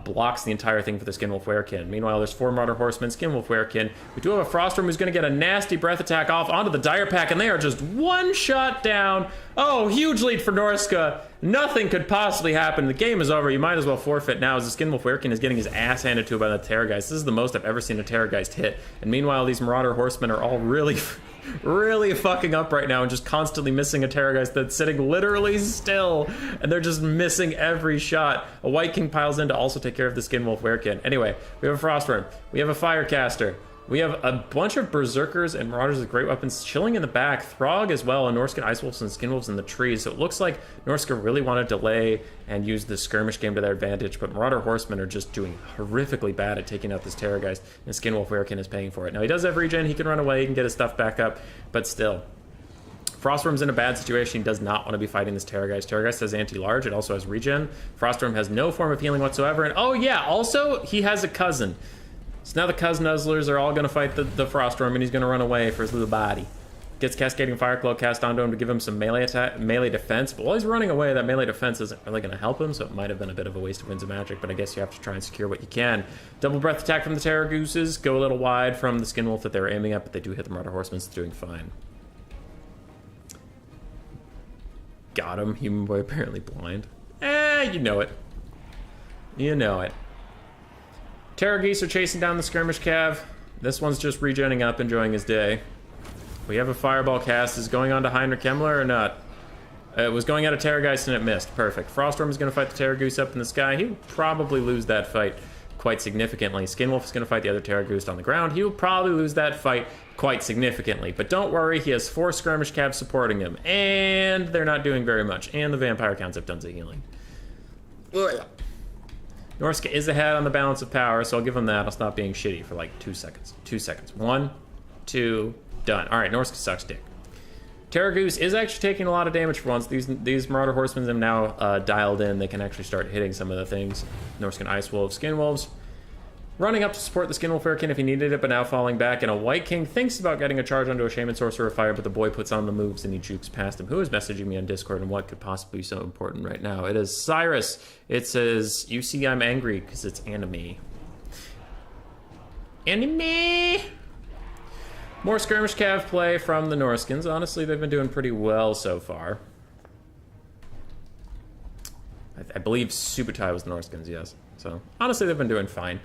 blocks the entire thing for the Skinwolf Werekin. Meanwhile, there's 4 Marauder Horsemen, Skinwolf Werekin. We do have a Frostworm who's going to get a nasty breath attack off onto the Dire Pack, and they are just one shot down. Oh, huge lead for Norsca. Nothing could possibly happen. The game is over. You might as well forfeit now as the Skinwolf Werekin is getting his ass handed to him by the Terrorgeist. This is the most I've ever seen a Terrorgeist hit. And meanwhile, these Marauder Horsemen are all really... really fucking up right now and just constantly missing a Terrorgeist that's sitting literally still, and they're just missing every shot. A White King piles in to also take care of the Skinwolf Werekin. Anyway, we have a Frostworm, we have a Firecaster, we have a bunch of Berserkers and Marauders with great weapons chilling in the back, Throg as well, and Norscan Ice Wolves and Skinwolves in the trees. So it looks like Norsca really wanted to delay and use the skirmish game to their advantage, but Marauder Horsemen are just doing horrifically bad at taking out this Terrorgeist, and Skinwolf Werekin is paying for it. Now, he does have regen, he can run away, he can get his stuff back up, but still. Frostworm's in a bad situation. He does not want to be fighting this Terrorgeist. Terrorgeist has anti-large, it also has regen. Frostworm has no form of healing whatsoever, and oh yeah, also, he has a cousin. So now the Cuz-Nuzzlers are all going to fight the Frostworm, and he's going to run away for his little body. Gets Cascading Fire Claw cast onto him to give him some melee defense, but while he's running away, that melee defense isn't really going to help him, so it might have been a bit of a waste of Winds of Magic, but I guess you have to try and secure what you can. Double Breath attack from the Terror Gooses, go a little wide from the Skinwolf that they were aiming at, but they do hit the Marauder Horsemen, so it's doing fine. Got him. Human Boy apparently blind. You know it. You know it. Terror Geese are chasing down the Skirmish Cav. This one's just regenning up, enjoying his day. We have a Fireball cast. Is going on to Heinrich Kemmler or not? It was going out of Terrorgeist and it missed. Perfect. Frostworm is going to fight the Terror Goose up in the sky. He'll probably lose that fight quite significantly. Skinwolf is going to fight the other Terror Goose on the ground. He'll probably lose that fight quite significantly. But don't worry, he has 4 Skirmish Cavs supporting him. And they're not doing very much. And the Vampire counts have tons of healing. Ugh. Norsca is ahead on the balance of power, so I'll give him that. I'll stop being shitty for like 2 seconds. 2 seconds. 1, 2, done. Alright, Norsca sucks dick. Terror Goose is actually taking a lot of damage for once. These Marauder Horsemen have now dialed in. They can actually start hitting some of the things. Norscan Ice Wolves, Skinwolves. Running up to support the Skinwolf Werekin if he needed it, but now falling back. And a White King thinks about getting a charge onto a Shaman Sorcerer of Fire, but the boy puts on the moves and he jukes past him. Who is messaging me on Discord and what could possibly be so important right now? It is Cyrus. It says, you see I'm angry because it's anime. Anime! More Skirmish Cav play from the Norskins. Honestly, they've been doing pretty well so far. I believe Subutai was the Norskins, yes. So, honestly, they've been doing fine.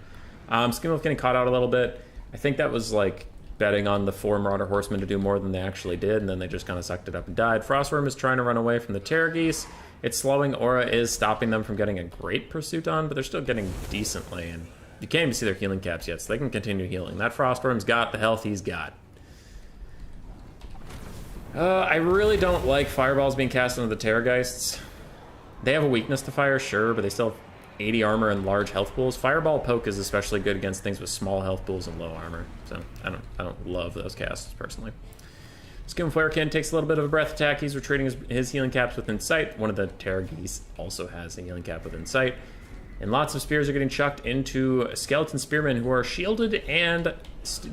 Skinwolf getting caught out a little bit. I think that was like betting on the 4 Marauder Horsemen to do more than they actually did, and then they just kind of sucked it up and died. Frostworm is trying to run away from the Terror Geese. Its slowing aura is stopping them from getting a great pursuit on, but they're still getting decently, and you can't even see their healing caps yet, so they can continue healing. That Frostworm's got the health he's got. I really don't like fireballs being cast into the Terrorgeists. They have a weakness to fire, sure, but they still have 80 armor and large health pools. Fireball Poke is especially good against things with small health pools and low armor. So I don't love those casts personally. Skinwolf Werekin takes a little bit of a breath attack. He's retreating his healing caps within sight. One of the Terror Geese also has a healing cap within sight. And lots of spears are getting chucked into skeleton spearmen who are shielded and,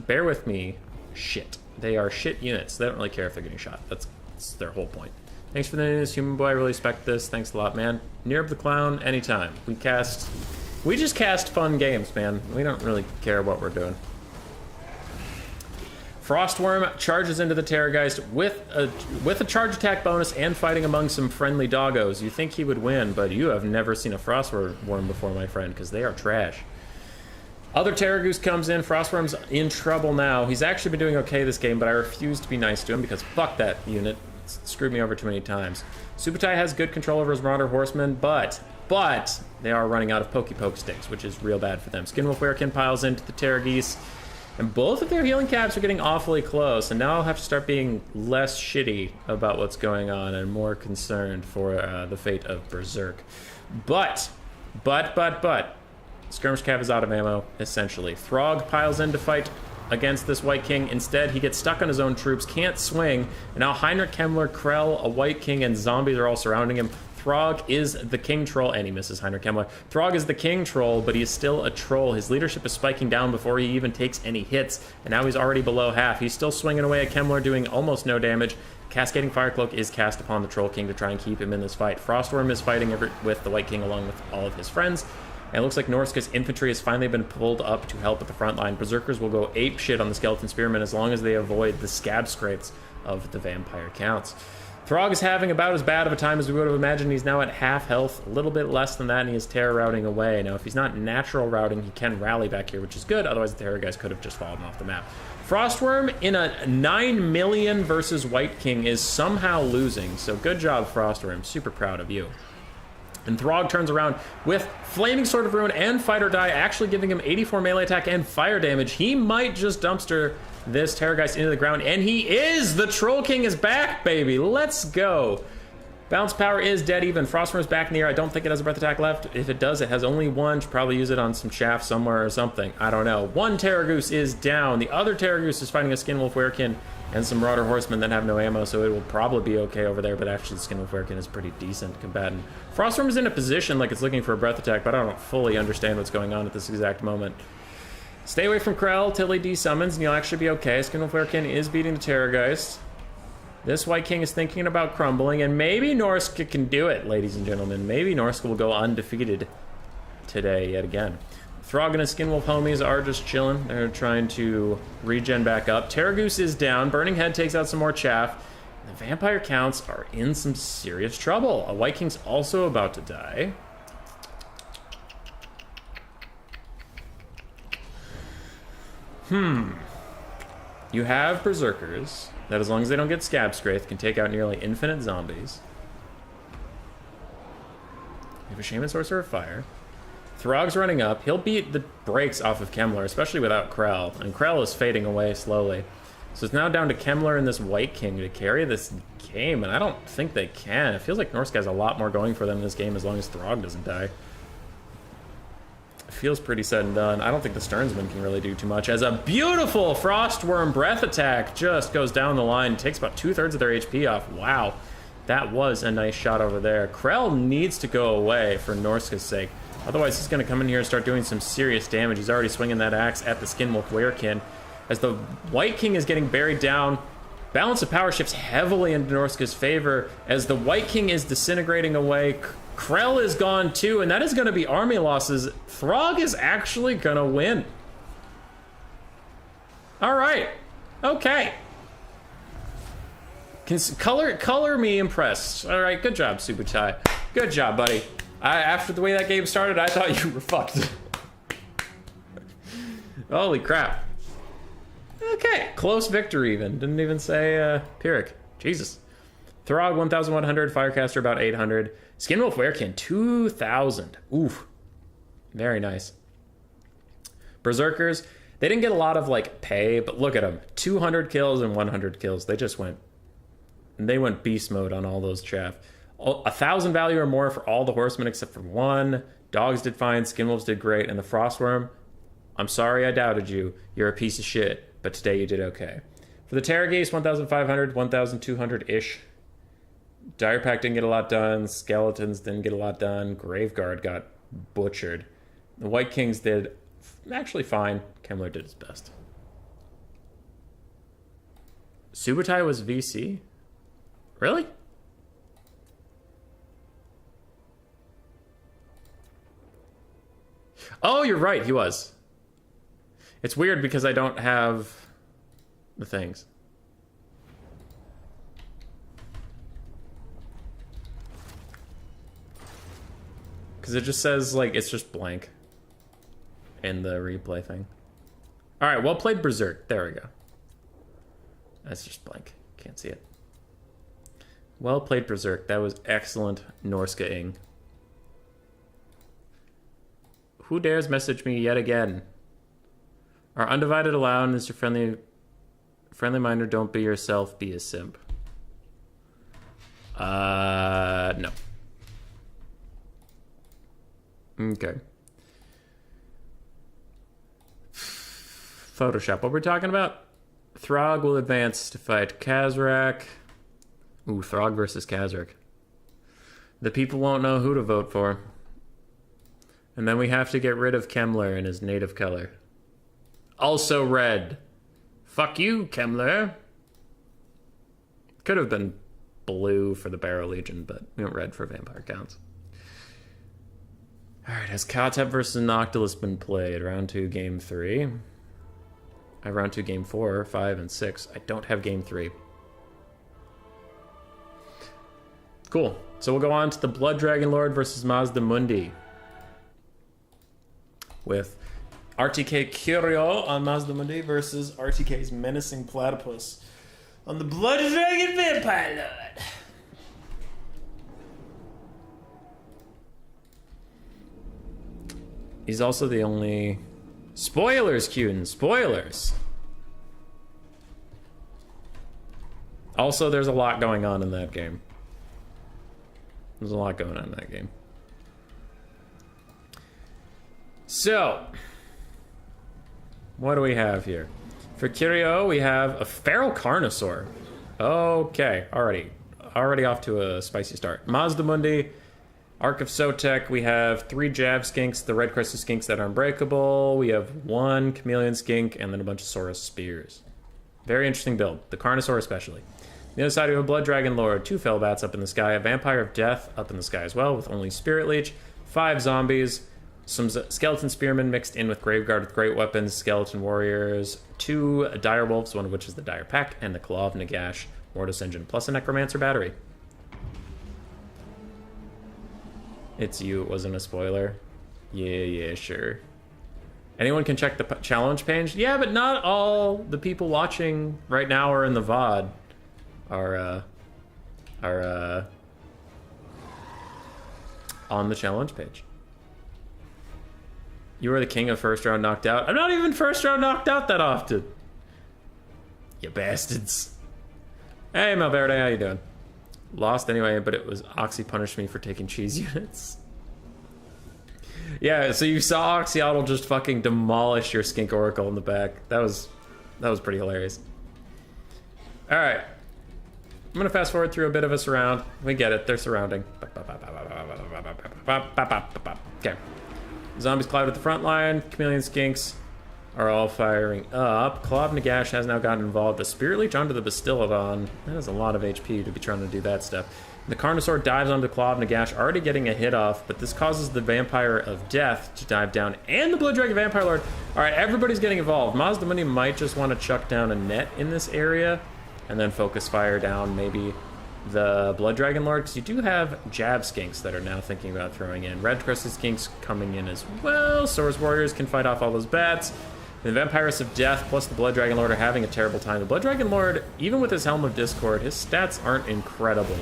bear with me, shit. They are shit units. They don't really care if they're getting shot. That's their whole point. Thanks for the news, Human Boy. I really respect this. Thanks a lot, man. Nearb the Clown, anytime. We just cast fun games, man. We don't really care what we're doing. Frostworm charges into the Terrorgeist with a charge attack bonus and fighting among some friendly doggos. You think he would win, but you have never seen a Frostworm before, my friend, because they are trash. Other Terror Goose comes in. Frostworm's in trouble now. He's actually been doing okay this game, but I refuse to be nice to him because fuck that unit. Screwed me over too many times. Subutai has good control over his Marauder Horsemen, but they are running out of Poke sticks, which is real bad for them. Skinwolf Werekin piles into the Terror Geese, and both of their healing caps are getting awfully close, and now I'll have to start being less shitty about what's going on and more concerned for the fate of Berserk. But, Skirmish Cav is out of ammo, essentially. Throg piles in to fight against this White King. Instead, he gets stuck on his own troops, can't swing, and now Heinrich, Kemmler, Krell, a White King, and zombies are all surrounding him. Throg is the king troll, and he misses Heinrich Kemmler. Throg is the king troll, but he is still a troll. His leadership is spiking down before he even takes any hits, and now he's already below half. He's still swinging away at Kemmler, doing almost no damage. Cascading Fire Cloak is cast upon the Troll King to try and keep him in this fight. Frostworm is fighting with the White King along with all of his friends. And it looks like Norsca's infantry has finally been pulled up to help at the front line. Berserkers will go ape shit on the Skeleton Spearmen as long as they avoid the scab scrapes of the Vampire Counts. Throg is having about as bad of a time as we would have imagined. He's now at half health, a little bit less than that, and he is terror routing away. Now, if he's not natural routing, he can rally back here, which is good. Otherwise, the terror guys could have just fallen off the map. Frostworm in a 9 million versus White King is somehow losing, so good job, Frostworm. Super proud of you. And Throg turns around with Flaming Sword of Ruin and Fight or Die, actually giving him 84 melee attack and fire damage. He might just dumpster this Terrorgeist into the ground, and he is! The Troll King is back, baby! Let's go! Bounce power is dead even. Frostworm's back in the air. I don't think it has a breath attack left. If it does, it has only one. Should probably use it on some chaff somewhere or something. I don't know. One Terragoose is down. The other Terragoose is fighting a Skinwolf Werekin and some Marauder Horsemen that have no ammo, so it will probably be okay over there, but actually the Skinwolf Werekin is pretty decent combatant. Frostworm is in a position like it's looking for a breath attack, but I don't fully understand what's going on at this exact moment. Stay away from Krell till he desummons, and you'll actually be okay. Skinwolf Werekin is beating the Terrorgeist. This White King is thinking about crumbling, and maybe Norsca can do it, ladies and gentlemen. Maybe Norsca will go undefeated today yet again. Throg and his Skinwolf homies are just chilling. They're trying to regen back up. Terragoose is down. Burning Head takes out some more chaff. The Vampire Counts are in some serious trouble. A White King's also about to die. You have Berserkers that, as long as they don't get Scab Scrape, can take out nearly infinite zombies. You have a Shaman Sorcerer of Fire. Throg's running up. He'll beat the brakes off of Kemmler, especially without Krell. And Krell is fading away slowly. So it's now down to Kemmler and this White King to carry this game, and I don't think they can. It feels like Norsca has a lot more going for them in this game as long as Throg doesn't die. It feels pretty said and done. I don't think the Sternsman can really do too much, as a beautiful Frostworm breath attack just goes down the line, takes about 2/3 of their HP off. Wow, that was a nice shot over there. Krell needs to go away for Norsca's sake. Otherwise, he's going to come in here and start doing some serious damage. He's already swinging that axe at the Skinwolf Werekin. As the White King is getting buried down, balance of power shifts heavily into Norsca's favor. As the White King is disintegrating away, Krell is gone too, and that is going to be army losses. Throg is actually going to win. All right. Okay. Color me impressed. All right, good job, Subutai. Good job, buddy. After the way that game started, I thought you were fucked. Holy crap. Okay, close victory even. Didn't even say Pyrrhic. Jesus. Throg 1,100, Firecaster about 800. Skinwolf Werekin 2,000. Oof. Very nice. Berserkers, they didn't get a lot of like pay, but look at them. 200 kills and 100 kills. They went beast mode on all those chaff. 1,000 value or more for all the horsemen except for one. Dogs did fine, Skinwolves did great, and the Frostworm, I'm sorry I doubted you. You're a piece of shit, but today you did okay. For the Terrorgeist, 1,500, 1,200-ish. Dire Pack didn't get a lot done. Skeletons didn't get a lot done. Graveguard got butchered. The White Kings did actually fine. Kemmler did his best. Subutai was VC? Really? Oh, you're right, he was. It's weird because I don't have the things. Because it just says, like, it's just blank in the replay thing. All right, well played, Berserk. There we go. That's just blank. Can't see it. Well played, Berserk. That was excellent Norsca-ing. Who dares message me yet again? Our undivided allowed is your friendly minder. Don't be yourself. Be a simp. No. Okay. Photoshop. What we're talking about? Throg will advance to fight Kazrak. Ooh, Throg versus Kazrak. The people won't know who to vote for. And then we have to get rid of Kemmler in his native color. Also red. Fuck you, Kemmler. Could have been blue for the Barrow Legion, but we went red for Vampire Counts. Alright, has Kotep versus Noctilus been played? Round 2, Game 3. I have Round 2, Game 4, 5, and 6. I don't have Game 3. Cool. So we'll go on to the Blood Dragon Lord versus Mazda Mundi. With RTK Curio on Mazda Mundi versus RTK's Menacing Platypus on the Blood Dragon Vampire Lord. He's also the only... Spoilers, Cuden, spoilers! Also, there's a lot going on in that game. There's a lot going on in that game. So, what do we have here? For Curio, we have a Feral Carnosaur. Okay, already off to a spicy start. Mazda Mundi, Ark of Sotek, we have 3 Jav Skinks, the Red Crested Skinks that are unbreakable. We have 1 Chameleon Skink, and then a bunch of Saurus Spears. Very interesting build, the Carnosaur especially. On the other side, we have a Blood Dragon Lord, 2 Felbats up in the sky, a Vampire of Death up in the sky as well, with only Spirit Leech, 5 Zombies, some Skeleton Spearmen mixed in with Graveguard with great weapons, Skeleton Warriors, 2 Dire Wolves, one of which is the Dire Pack, and the Claw of Nagash Mortis Engine, plus a Necromancer Battery. It's you, it wasn't a spoiler. Yeah, sure. Anyone can check the challenge page? Yeah, but not all the people watching right now or in the VOD are on the challenge page. You are the king of first round knocked out. I'm not even first round knocked out that often. You bastards. Hey, Malverde, how you doing? Lost anyway, but it was Oxy punished me for taking cheese units. Yeah, so you saw Oxyotl just fucking demolish your Skink Oracle in the back. That was pretty hilarious. Alright. I'm gonna fast forward through a bit of a surround. We get it, they're surrounding. Okay. Zombies collide with the front line. Chameleon Skinks are all firing up. Claw of Nagash has now gotten involved. The Spirit Leech onto the Bastiladon. That is a lot of HP to be trying to do that stuff. The Carnosaur dives onto the Claw of Nagash, already getting a hit off, but this causes the Vampire of Death to dive down, and the Blood Dragon Vampire Lord. Alright, everybody's getting involved. Mazda Mundi might just want to chuck down a net in this area, and then focus fire down maybe the Blood Dragon Lord, because you do have Jab Skinks that are now thinking about throwing in. Red Crested Skinks coming in as well. Saurus Warriors can fight off all those bats. The Vampirus of Death plus the Blood Dragon Lord are having a terrible time. The Blood Dragon Lord, even with his Helm of Discord, his stats aren't incredible,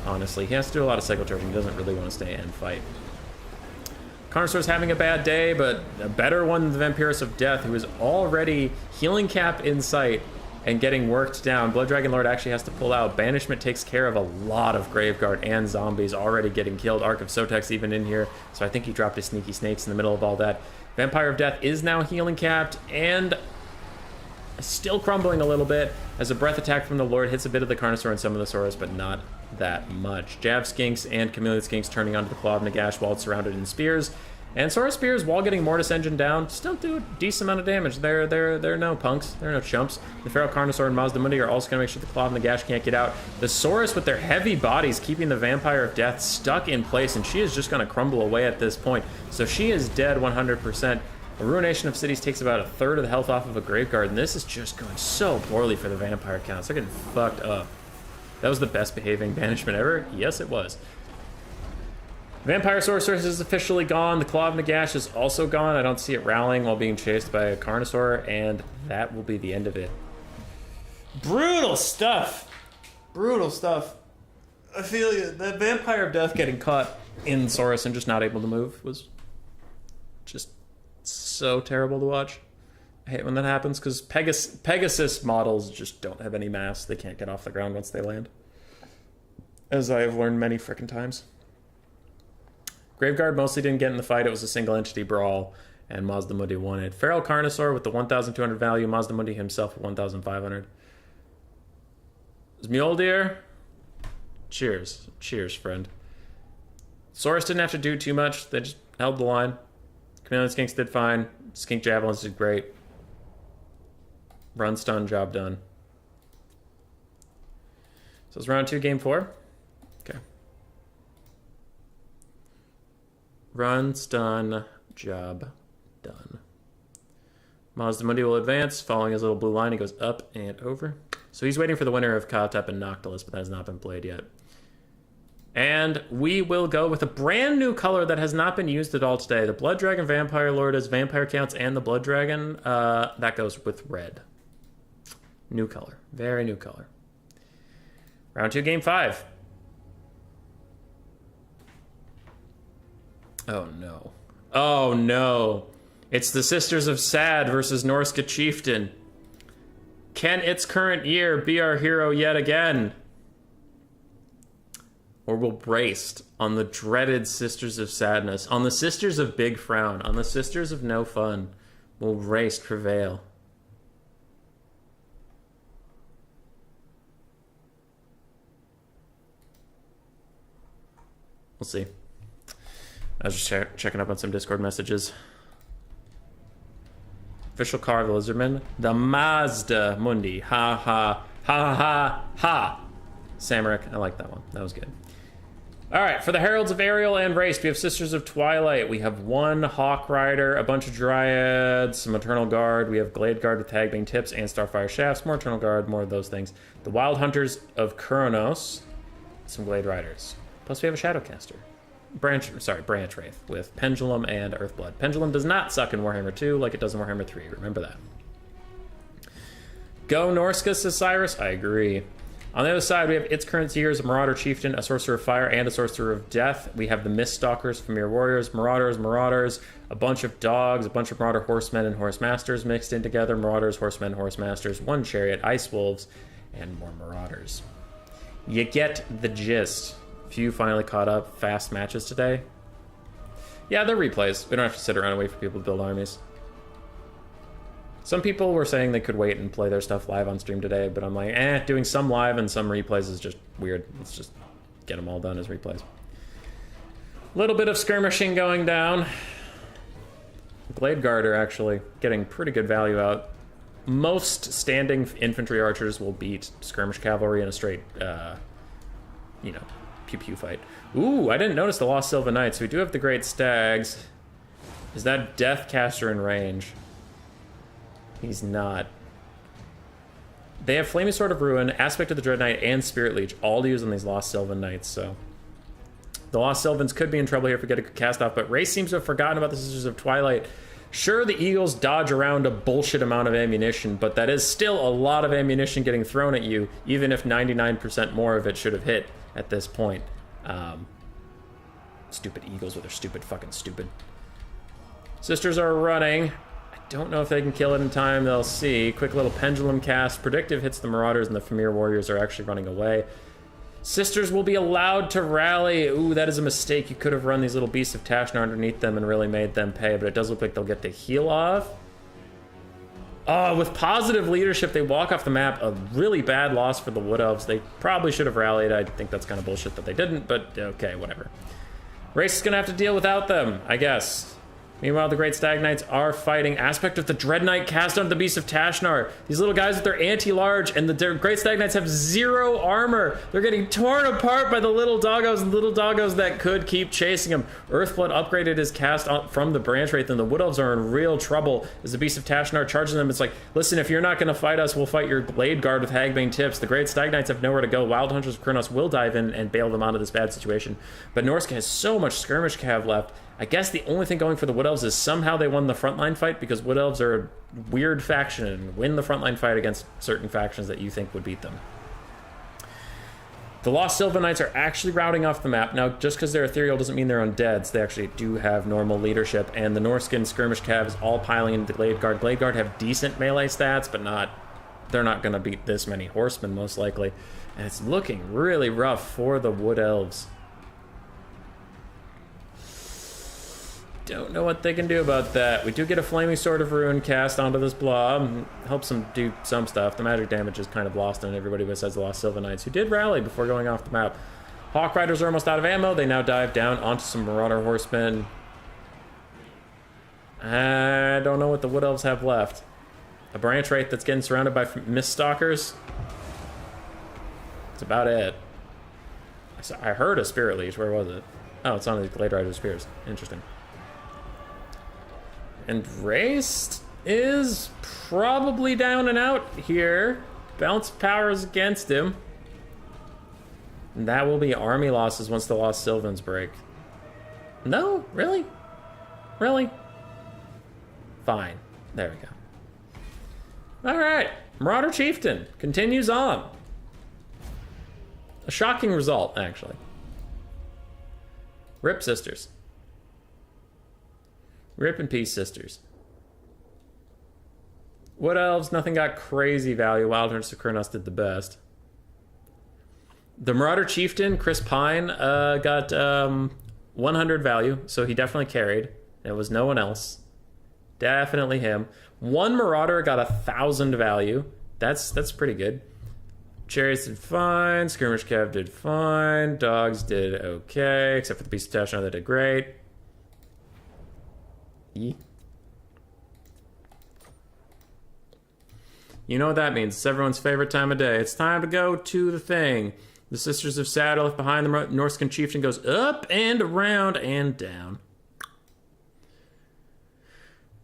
honestly. He has to do a lot of cycle charging. He doesn't really want to stay and fight. Carnosaur's having a bad day, but a better one than the Vampirus of Death, who is already healing cap in sight and getting worked down. Blood Dragon Lord actually has to pull out. Banishment takes care of a lot of Graveguard and zombies already getting killed. Ark of Sotek's even in here, so I think he dropped his Sneaky Snakes in the middle of all that. Vampire of Death is now healing capped and still crumbling a little bit as a breath attack from the Lord hits a bit of the Carnosaur and some of the Saurus, but not that much. Jab Skinks and Chameleon Skinks turning onto the Claw of Nagash while it's surrounded in spears. And Saurus Spears, while getting Mortis Engine down, still do a decent amount of damage. They're no punks. They're no chumps. The Feral Carnosaur and Mazda Mundi are also going to make sure the Claw of Nagash can't get out. The Saurus, with their heavy bodies, keeping the Vampire of Death stuck in place, and she is just going to crumble away at this point. So she is dead 100%. A Ruination of Cities takes about a third of the health off of a Graveguard, and this is just going so poorly for the Vampire counts. They're getting fucked up. That was the best behaving banishment ever? Yes, it was. Vampire Sorceress is officially gone. The Claw of Nagash is also gone. I don't see it rallying while being chased by a Carnosaur, and that will be the end of it. Brutal stuff. Brutal stuff. I feel you. The Vampire of Death getting caught in Saurus and just not able to move was just so terrible to watch. I hate when that happens because Pegasus models just don't have any mass. They can't get off the ground once they land, as I have learned many frickin' times. Graveguard mostly didn't get in the fight. It was a single entity brawl, and Mazdamundi wanted. Feral Carnosaur with the 1,200 value, Mazdamundi himself at 1,500. Mjolnir, cheers. Cheers, friend. Saurus didn't have to do too much. They just held the line. Chameleon Skinks did fine. Skink Javelins did great. Run stun, job done. So it's round 2, game 4. Okay. Run, stun, job done. Mazdamundi will advance. Following his little blue line, he goes up and over. So he's waiting for the winner of Kotep and Noctilus, but that has not been played yet. And we will go with a brand new color that has not been used at all today. The Blood Dragon Vampire Lord is vampire counts, and the Blood Dragon, that goes with red. New color. Very new color. Round 2, game 5. Oh, no. Oh, no. It's the Sisters of Sad versus Norsca Chieftain. Can its current year be our hero yet again? Or will Braced on the dreaded Sisters of Sadness, on the Sisters of Big Frown, on the Sisters of No Fun, will Braced prevail? We'll see. I was just checking up on some Discord messages. Official car of the Lizardman. The Mazda Mundi. Ha ha. Ha ha ha. Samaric. I like that one. That was good. Alright, for the Heralds of Ariel and Race, we have Sisters of Twilight. We have one Hawk Rider, a bunch of Dryads, some Eternal Guard. We have Glade Guard with Tagbane Tips and Starfire Shafts. More Eternal Guard, more of those things. The Wild Hunters of Kuronos. Some Glade Riders. Plus we have a Shadowcaster. Branch Wraith with Pendulum and Earthblood. Pendulum does not suck in Warhammer 2 like it does in Warhammer 3. Remember that. Go Norsca, says Cyrus. I agree. On the other side, we have its current years, a Marauder Chieftain, a Sorcerer of Fire, and a Sorcerer of Death. We have the Miststalkers, Familiar Warriors, Marauders, a bunch of dogs, a bunch of Marauder Horsemen and Horse Masters mixed in together. Marauders, Horsemen, Horse Masters, one Chariot, Ice Wolves, and more Marauders. You get the gist. Few finally caught up. Fast matches today. Yeah, they're replays. We don't have to sit around and wait for people to build armies. Some people were saying they could wait and play their stuff live on stream today, but I'm like, doing some live and some replays is just weird. Let's just get them all done as replays. Little bit of skirmishing going down. Glade Guard are actually getting pretty good value out. Most standing infantry archers will beat skirmish cavalry in a straight, pew-pew fight. Ooh, I didn't notice the Lost Sylvan Knights. We do have the Great Stags. Is that Deathcaster in range? He's not. They have Flaming Sword of Ruin, Aspect of the Dread Knight, and Spirit Leech, all to use on these Lost Sylvan Knights, so... The Lost Sylvans could be in trouble here if we get a cast off, but Race seems to have forgotten about the Sisters of Twilight. Sure, the Eagles dodge around a bullshit amount of ammunition, but that is still a lot of ammunition getting thrown at you, even if 99% more of it should have hit at this point. Stupid Eagles with their stupid. Sisters are running. I don't know if they can kill it in time. They'll see. Quick little pendulum cast. Predictive hits the Marauders, and the Familiar Warriors are actually running away. Sisters will be allowed to rally. Ooh, that is a mistake. You could have run these little Beasts of Tashnar underneath them and really made them pay, but it does look like they'll get to heal off. Oh, with positive leadership, they walk off the map. A really bad loss for the Wood Elves. They probably should have rallied. I think that's kind of bullshit that they didn't, but okay, whatever. Race is going to have to deal without them, I guess. Meanwhile, the Great Stag Knights are fighting. Aspect of the Dread Knight cast onto the Beast of Tashnar. These little guys with their anti-large, and the Great Stag Knights have 0 armor. They're getting torn apart by the little doggos that could keep chasing them. Earthblood upgraded his cast from the Branch Wraith, and the Wood Elves are in real trouble as the Beast of Tashnar charges them. It's like, listen, if you're not going to fight us, we'll fight your Blade Guard with Hagbane Tips. The Great Stag Knights have nowhere to go. Wild Hunters of Kronos will dive in and bail them out of this bad situation. But Norsca has so much skirmish cav left. I guess the only thing going for the Wood Elves is somehow they won the frontline fight, because Wood Elves are a weird faction and win the frontline fight against certain factions that you think would beat them. The Lost Sylvan Knights are actually routing off the map. Now, just because they're ethereal doesn't mean they're undeads. They actually do have normal leadership, and the Norscan skirmish calves all piling into the Glade Guard. Glade Guard have decent melee stats, but they're not going to beat this many horsemen, most likely. And it's looking really rough for the Wood Elves. don't know what they can do about that. We do get a Flaming Sword of Ruin cast onto this blob. Helps them do some stuff. The magic damage is kind of lost on everybody besides the Lost Sylvan Knights, who did rally before going off the map. Hawk Riders are almost out of ammo. They now dive down onto some Marauder Horsemen. I don't know what the Wood Elves have left. A Branch Wraith that's getting surrounded by Mist Stalkers. That's about it. I heard a Spirit Leech. Where was it? Oh, it's on the Glade Rider Spears. Interesting. And Raced is probably down and out here. Bounce power is against him. And that will be army losses once the Lost Sylvans break. No? Really? Really? Fine. There we go. Alright. Marauder Chieftain continues on. A shocking result, actually. Rip sisters. Rip in peace, sisters. Wood Elves, nothing got crazy value. Wild Hearts of Kurnos did the best. The Marauder Chieftain, Chris Pine, got 100 value, so he definitely carried. It was no one else. Definitely him. One Marauder got 1,000 value. That's pretty good. Chariots did fine. Skirmish Cav did fine. Dogs did okay, except for the Beast of Tashna, that did great. You know what that means. It's everyone's favorite time of day. It's time to go to the thing. The Sisters of Sad are left behind. The Norscan Chieftain goes up and around and down.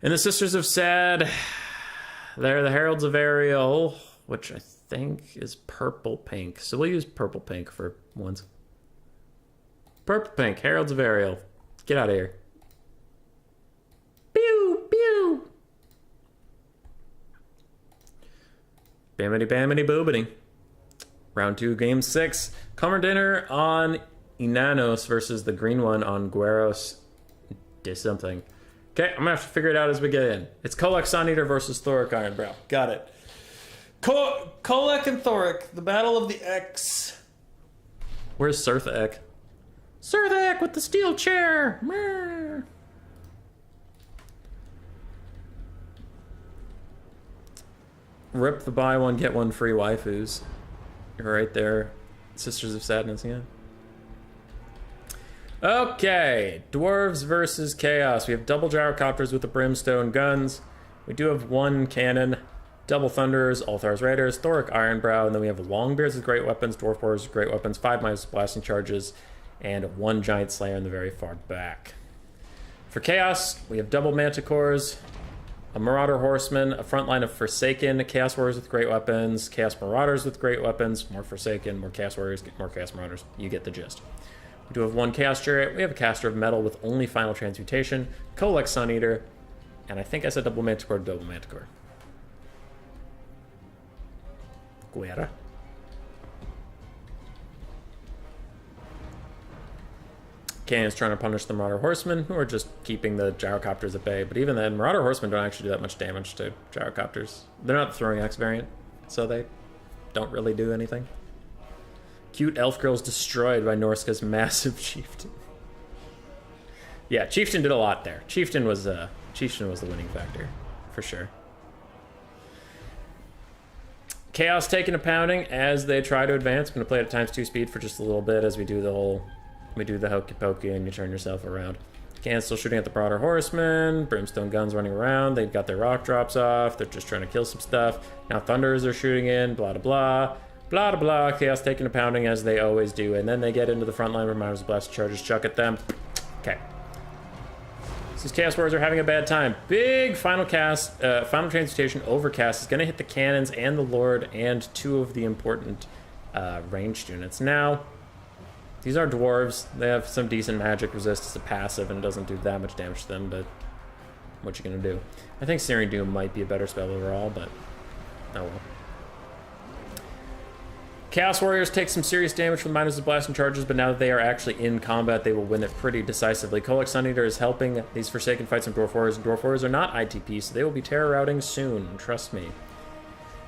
And the Sisters of Sad, they're the Heralds of Ariel, which I think is purple-pink. So we'll use purple-pink for once. Purple-pink, Heralds of Ariel. Get out of here. Pew, pew. Bamity, bamity, boobity. Round 2, game 6. Cummer dinner on Inanos versus the green one on Gueros de something. Okay, I'm gonna have to figure it out as we get in. It's Kolek Sun Eater versus Thoric Ironbrow. Got it. Kolek and Thoric, the battle of the X. Where's Surthek? Surthek with the steel chair! Meh. Rip the buy one, get one free waifus. You're right there. Sisters of Sadness, yeah. Okay, Dwarves versus Chaos. We have double Gyrocopters with the Brimstone guns. We do have one cannon, double Thunderers, Althar's Raiders, Thoric Ironbrow, and then we have Longbeards with great weapons, Dwarf Warriors with great weapons, 5 minus blasting charges, and one Giant Slayer in the very far back. For Chaos, we have double Manticores, a Marauder Horseman, a front line of Forsaken, Chaos Warriors with great weapons, Chaos Marauders with great weapons, more Forsaken, more Chaos Warriors, more Chaos Marauders. You get the gist. We do have one Chaos Chariot. We have a Caster of Metal with only Final Transmutation, Kolek Sun Eater, and I think I said double Manticore, double Manticore. Guerra. Cannon's trying to punish the Marauder Horsemen, who are just keeping the Gyrocopters at bay. But even then, Marauder Horsemen don't actually do that much damage to Gyrocopters. They're not the Throwing Axe variant, so they don't really do anything. Cute elf girl's destroyed by Norsca's massive Chieftain. Yeah, Chieftain did a lot there. Chieftain was the winning factor, for sure. Chaos taking a pounding as they try to advance. I'm going to play it at ×2 speed for just a little bit as we do the hokey pokey and you turn yourself around. Cannon's still shooting at the Marauder Horsemen. Brimstone guns running around. They've got their rock drops off. They're just trying to kill some stuff. Now Thunderers are shooting in. Blah, blah, blah. Blah, blah, blah. Chaos taking a pounding as they always do. And then they get into the front line. Reminders of blast charges. Chuck at them. Okay. These Chaos Warriors are having a bad time. Big final transmutation overcast is going to hit the cannons and the Lord and 2 of the important ranged units. Now, these are dwarves. They have some decent magic resist as a passive, and it doesn't do that much damage to them, but what you gonna do? I think Searing Doom might be a better spell overall, but oh well. Chaos Warriors take some serious damage from minus the blasting charges, but now that they are actually in combat, they will win it pretty decisively. Kolek Sun Eater is helping these Forsaken fight some Dwarf Warriors. Dwarf Warriors are not ITP, so they will be terror routing soon, trust me.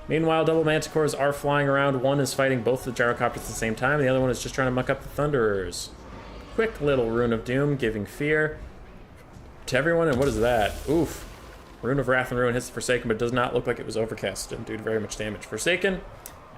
Meanwhile, double Manticores are flying around. One is fighting both the Gyrocopters at the same time, and the other one is just trying to muck up the Thunderers. Quick little Rune of Doom, giving fear. to everyone, and what is that? Oof. Rune of Wrath and Ruin hits the Forsaken, but it does not look like it was overcast. Didn't do very much damage. Forsaken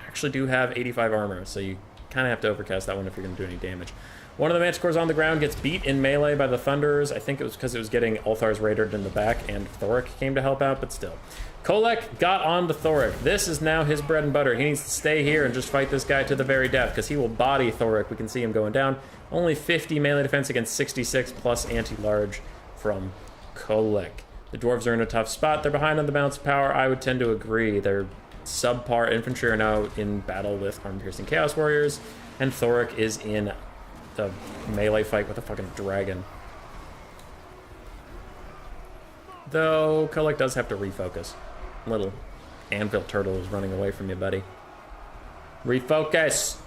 actually do have 85 armor, so you kind of have to overcast that one if you're going to do any damage. One of the Manticores on the ground gets beat in melee by the Thunderers. I think it was because it was getting Ulthar's Raidered in the back, and Thoric came to help out, but still. Kolek got on to Thoric. This is now his bread and butter. He needs to stay here and just fight this guy to the very death, because he will body Thoric. We can see him going down. Only 50 melee defense against 66, plus anti-large from Kolek. The dwarves are in a tough spot. They're behind on the balance of power. I would tend to agree. Their subpar infantry are now in battle with armor-piercing Chaos Warriors, and Thoric is in the melee fight with a fucking dragon. Though, Kolek does have to refocus. Little anvil turtle is running away from you, buddy. Refocus!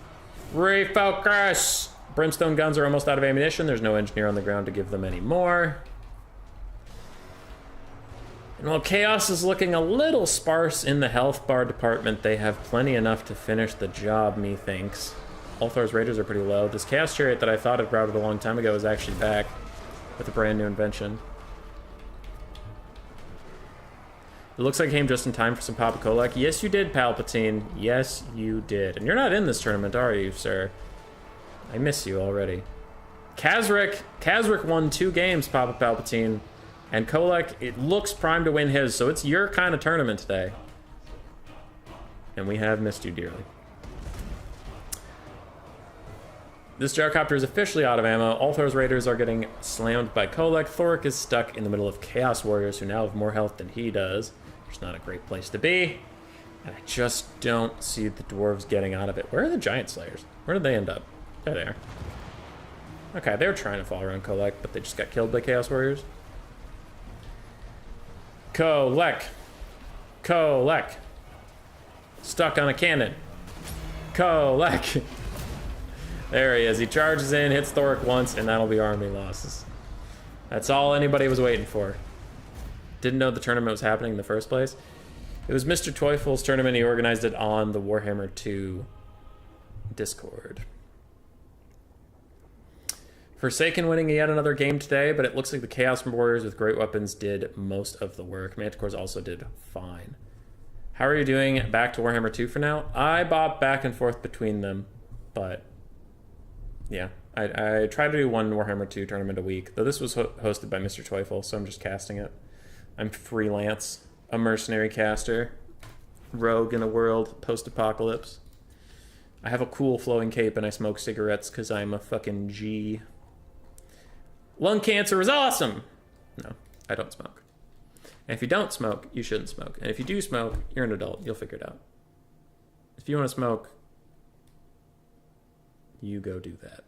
Refocus! Brimstone guns are almost out of ammunition. There's no engineer on the ground to give them any more. And while Chaos is looking a little sparse in the health bar department, they have plenty enough to finish the job, methinks. Ulthar's Raiders are pretty low. This Chaos Chariot that I thought had routed a long time ago is actually back with a brand new invention. It looks like it came just in time for some Papa Kolek. Yes, you did, Palpatine. Yes, you did. And you're not in this tournament, are you, sir? I miss you already. Kazric won 2 games, Papa Palpatine. And Kolek, it looks primed to win his, so it's your kind of tournament today. And we have missed you dearly. This gyrocopter is officially out of ammo. All Thor's Raiders are getting slammed by Kolek. Thoric is stuck in the middle of Chaos Warriors, who now have more health than he does. Which is not a great place to be. And I just don't see the dwarves getting out of it. Where are the Giant Slayers? Where did they end up? There they are. Okay, they were trying to fall around Kolek, but they just got killed by Chaos Warriors. Kolek. Kolek. Stuck on a cannon. Kolek. There he is. He charges in, hits Thoric once, and that'll be army losses. That's all anybody was waiting for. Didn't know the tournament was happening in the first place. It was Mr. Teufl's tournament. He organized it on the Warhammer 2 Discord. Forsaken winning yet another game today, but it looks like the Chaos Warriors with great weapons did most of the work. Manticores also did fine. How are you doing back to Warhammer 2 for now? I bop back and forth between them, but yeah, I try to do one Warhammer 2 tournament a week, though this was hosted by Mr. Teufel, so I'm just casting it. I'm freelance, a mercenary caster, rogue in a world, post-apocalypse. I have a cool flowing cape and I smoke cigarettes because I'm a fucking G. Lung cancer is awesome! No, I don't smoke. And if you don't smoke, you shouldn't smoke. And if you do smoke, you're an adult. You'll figure it out. If you want to smoke, you go do that.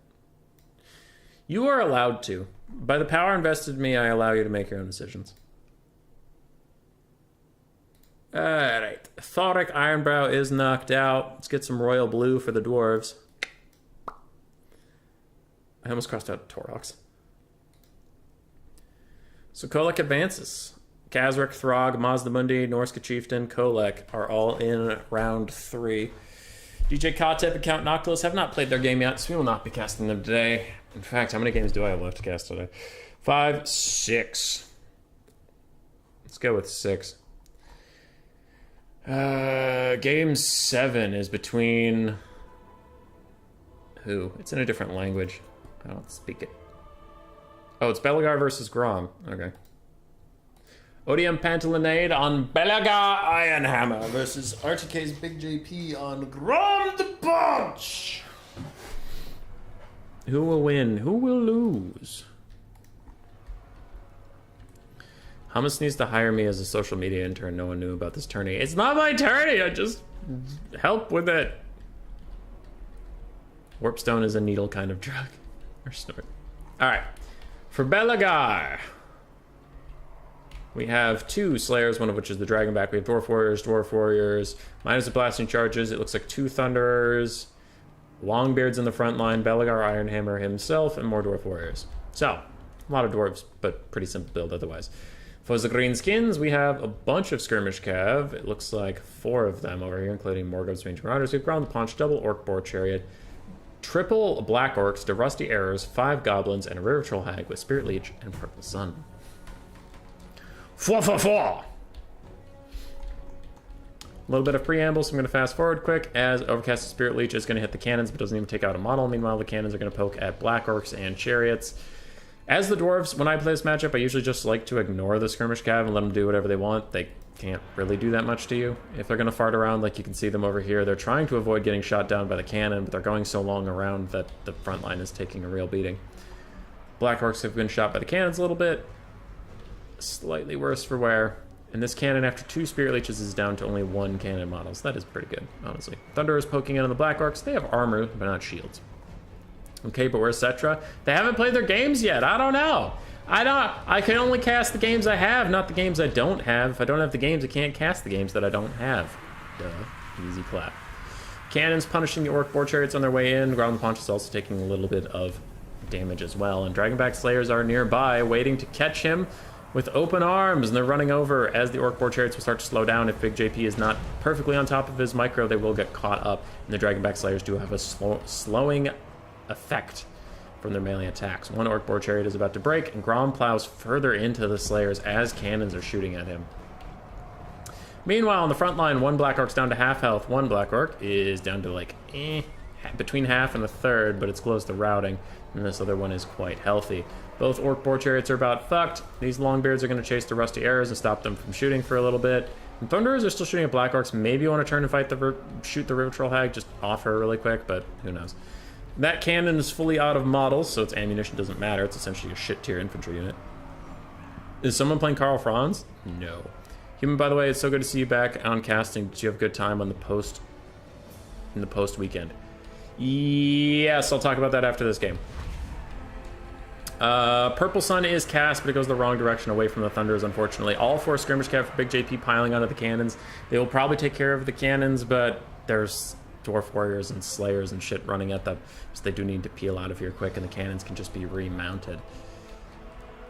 You are allowed to. By the power invested in me, I allow you to make your own decisions. Alright. Thoric Ironbrow is knocked out. Let's get some royal blue for the dwarves. I almost crossed out Torox. So Kolek advances. Kazric, Throg, Mazdamundi, Norsca Chieftain, Kolek are all in round 3. DJ Kotep and Count Noctilus have not played their game yet, so we will not be casting them today. In fact, how many games do I have left to cast today? 5, 6. Let's go with 6. Game 7 is between... who? It's in a different language. I don't speak it. Oh, it's Bellagar versus Grom. Okay. Odium Pantalinade on Bellagar Ironhammer versus RTK's Big JP on Grom the Punch. Who will win? Who will lose? Hummus needs to hire me as a social media intern. No one knew about this tourney. It's not my tourney. I just help with it. Warpstone is a needle kind of drug. Or snort. Alright. For Bellagar, we have 2 Slayers, one of which is the Dragonback. We have Dwarf Warriors, minus the blasting charges. It looks like 2 Thunderers, Longbeards in the front line, Bellagar Ironhammer himself, and more Dwarf Warriors. So, a lot of dwarves, but pretty simple build otherwise. For the Greenskins, we have a bunch of Skirmish Cav. It looks like 4 of them over here, including Morgoth's Range Marauders. We've Ground the Paunch, double Orc Boar Chariot, triple Black Orcs, the Rusty Arrows, 5 Goblins, and a River Troll Hag with Spirit Leech and Purple Sun. A little bit of preamble, so I'm going to fast forward quick as Overcast Spirit Leech is going to hit the cannons, but doesn't even take out a model. Meanwhile, the cannons are going to poke at Black Orcs and Chariots. As the Dwarves, when I play this matchup, I usually just like to ignore the Skirmish Cav and let them do whatever they want. They can't really do that much to you. If they're going to fart around, like you can see them over here, they're trying to avoid getting shot down by the cannon, but they're going so long around that the front line is taking a real beating. Black Orcs have been shot by the cannons a little bit. Slightly worse for wear. And this cannon, after 2 Spirit Leeches, is down to only 1 cannon model. So that is pretty good, honestly. Thunder is poking in on the Black Orcs. They have armor, but not shields. Okay, but where's Cetra? They haven't played their games yet. I don't know. I can only cast the games I have, not the games I don't have. If I don't have the games, I can't cast the games that I don't have. Duh. Easy clap. Cannons punishing the Orc Boar Chariots on their way in. Ground the Paunch is also taking a little bit of damage as well. And Dragonback Slayers are nearby, waiting to catch him with open arms, and they're running over as the Orc Boar Chariots will start to slow down. If Big JP is not perfectly on top of his micro, they will get caught up, and the Dragonback Slayers do have a slowing effect from their melee attacks. 1 Orc Boar Chariot is about to break, and Grom plows further into the Slayers as cannons are shooting at him. Meanwhile, on the front line, 1 Black Orc's down to half health. 1 Black Orc is down to like, between half and a third, but it's close to routing, and this other one is quite healthy. Both Orc Boar Chariots are about fucked. These Longbeards are going to chase the Rusty Arrows and stop them from shooting for a little bit. And Thunderers are still shooting at Black Orcs. Maybe you want to turn and fight shoot the River Troll Hag just off her really quick, but who knows. That cannon is fully out of models, so its ammunition doesn't matter. It's essentially a shit tier infantry unit. Is someone playing Karl Franz? No. Human, by the way, it's so good to see you back on casting. Did you have a good time on the post weekend? Yes, I'll talk about that after this game. Purple Sun is cast, but it goes the wrong direction away from the Thunderers, unfortunately. All 4 Skirmish Cav for Big JP piling onto the cannons. They will probably take care of the cannons, but there's Dwarf Warriors and Slayers and shit running at them, so they do need to peel out of here quick, and the cannons can just be remounted.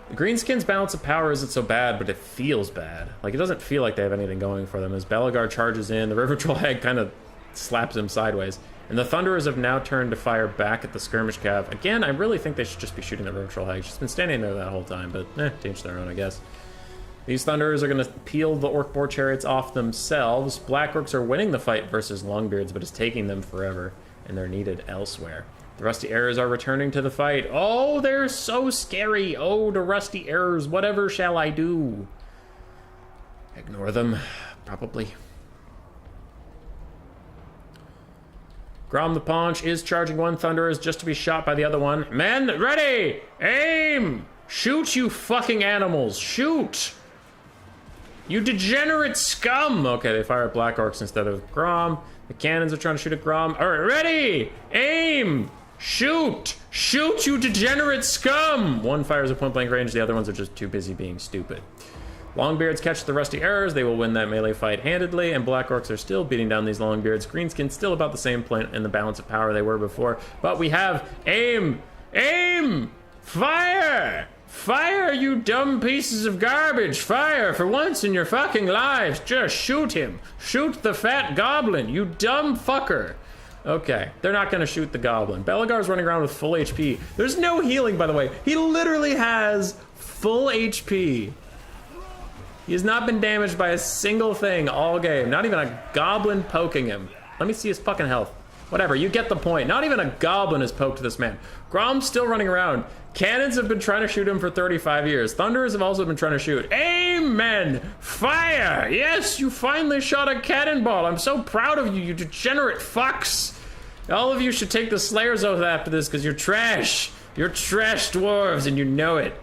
The Greenskins' balance of power isn't so bad, but it feels bad. Like, it doesn't feel like they have anything going for them. As Bellagar charges in, the River Troll Hag kind of slaps him sideways. And the Thunderers have now turned to fire back at the Skirmish Cav. Again, I really think they should just be shooting the River Troll Hag. She's been standing there that whole time, but to each their own, I guess. These Thunderers are going to peel the Orc Boar Chariots off themselves. Black Orcs are winning the fight versus Longbeards, but it's taking them forever, and they're needed elsewhere. The Rusty Arrows are returning to the fight. Oh, they're so scary. Oh, the Rusty Arrows. Whatever shall I do? Ignore them, probably. Grom the Paunch is charging 1 Thunderers just to be shot by the other one. Men, ready! Aim! Shoot, you fucking animals! Shoot! You degenerate scum! Okay, they fire at Black Orcs instead of Grom. The cannons are trying to shoot at Grom. All right, ready! Aim! Shoot! Shoot, you degenerate scum! 1 fires at point-blank range, the other ones are just too busy being stupid. Longbeards catch the Rusty Arrows. They will win that melee fight handedly, and Black Orcs are still beating down these Longbeards. Greenskins still about the same point in the balance of power they were before, but we have aim! Aim! Fire! Fire, you dumb pieces of garbage! Fire for once in your fucking lives! Just shoot him! Shoot the fat goblin, you dumb fucker! Okay, they're not gonna shoot the goblin. Bellagar's running around with full HP. There's no healing, by the way. He literally has full HP. He has not been damaged by a single thing all game. Not even a goblin poking him. Let me see his fucking health. Whatever, you get the point. Not even a goblin has poked this man. Grom's still running around. Cannons have been trying to shoot him for 35 years. Thunderers have also been trying to shoot. Amen! Fire! Yes, you finally shot a cannonball. I'm so proud of you, you degenerate fucks. All of you should take the Slayer's Oath after this, because you're trash. You're trash dwarves, and you know it.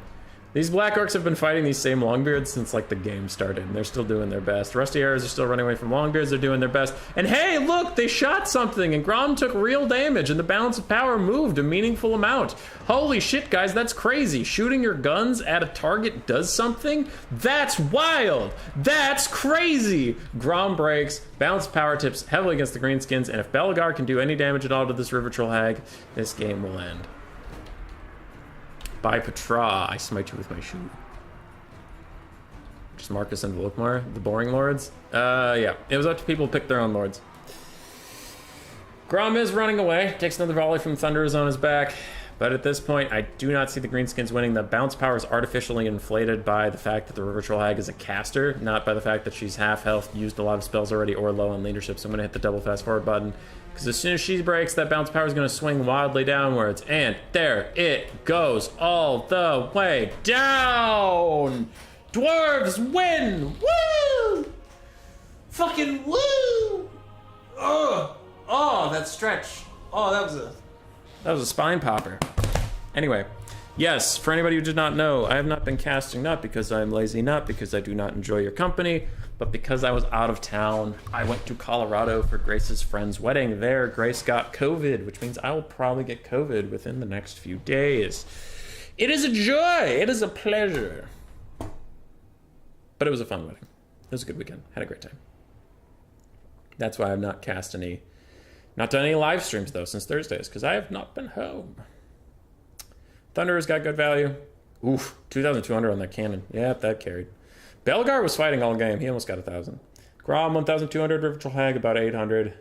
These Black Orcs have been fighting these same Longbeards since, like, the game started, and they're still doing their best. Rusty Arrows are still running away from Longbeards. They're doing their best. And hey, look, they shot something, and Grom took real damage, and the balance of power moved a meaningful amount. Holy shit, guys, that's crazy. Shooting your guns at a target does something? That's wild. That's crazy. Grom breaks. Balance of power tips heavily against the Greenskins, and if Bellagar can do any damage at all to this River Troll Hag, this game will end. By Petra, I smite you with my shoe. Just Marcus and Volkmar, the boring lords. Yeah, it was up to people to pick their own lords. Grom is running away. Takes another volley from Thunderers on his back. But at this point, I do not see the Greenskins winning. The bounce power is artificially inflated by the fact that the Virtual Hag is a caster, not by the fact that she's half health, used a lot of spells already, or low on leadership. So I'm going to hit the double fast forward button. Because as soon as she breaks, that bounce power is going to swing wildly downwards. And there it goes all the way down! Dwarves win! Woo! Fucking woo! Oh, that stretch. Oh, that was a spine popper. Anyway, yes, for anybody who did not know, I have not been casting, not because I'm lazy, not because I do not enjoy your company, but because I was out of town. I went to Colorado for Grace's friend's wedding. There, Grace got COVID, which means I will probably get COVID within the next few days. It is a joy. It is a pleasure. But it was a fun wedding. It was a good weekend. Had a great time. That's why I've not done any live streams, though, since Thursdays, because I have not been home. Thunderer's got good value. Oof, 2,200 on that cannon. Yep, that carried. Bellagar was fighting all game. He almost got 1,000. Grom, 1,200. Virtual Hag, about 800.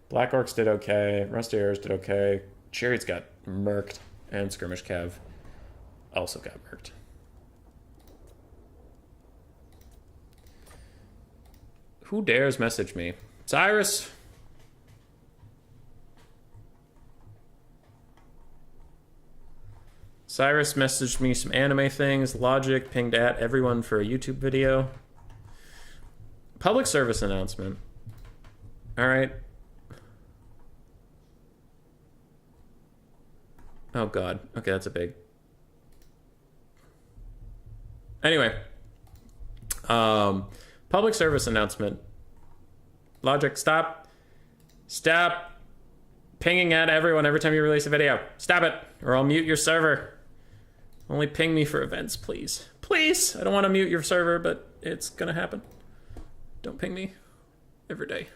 Black Orcs did okay. Rusty Arrows did okay. Chariots got murked. And Skirmish Cav also got murked. Who dares message me? Cyrus? Cyrus messaged me some anime things. Logic pinged at everyone for a YouTube video. Public service announcement. All right. Oh, God. Okay, that's a big... Anyway. Public service announcement. Logic, stop. Stop pinging at everyone every time you release a video. Stop it, or I'll mute your server. Only ping me for events, please. Please! I don't want to mute your server, but it's gonna happen. Don't ping me every day.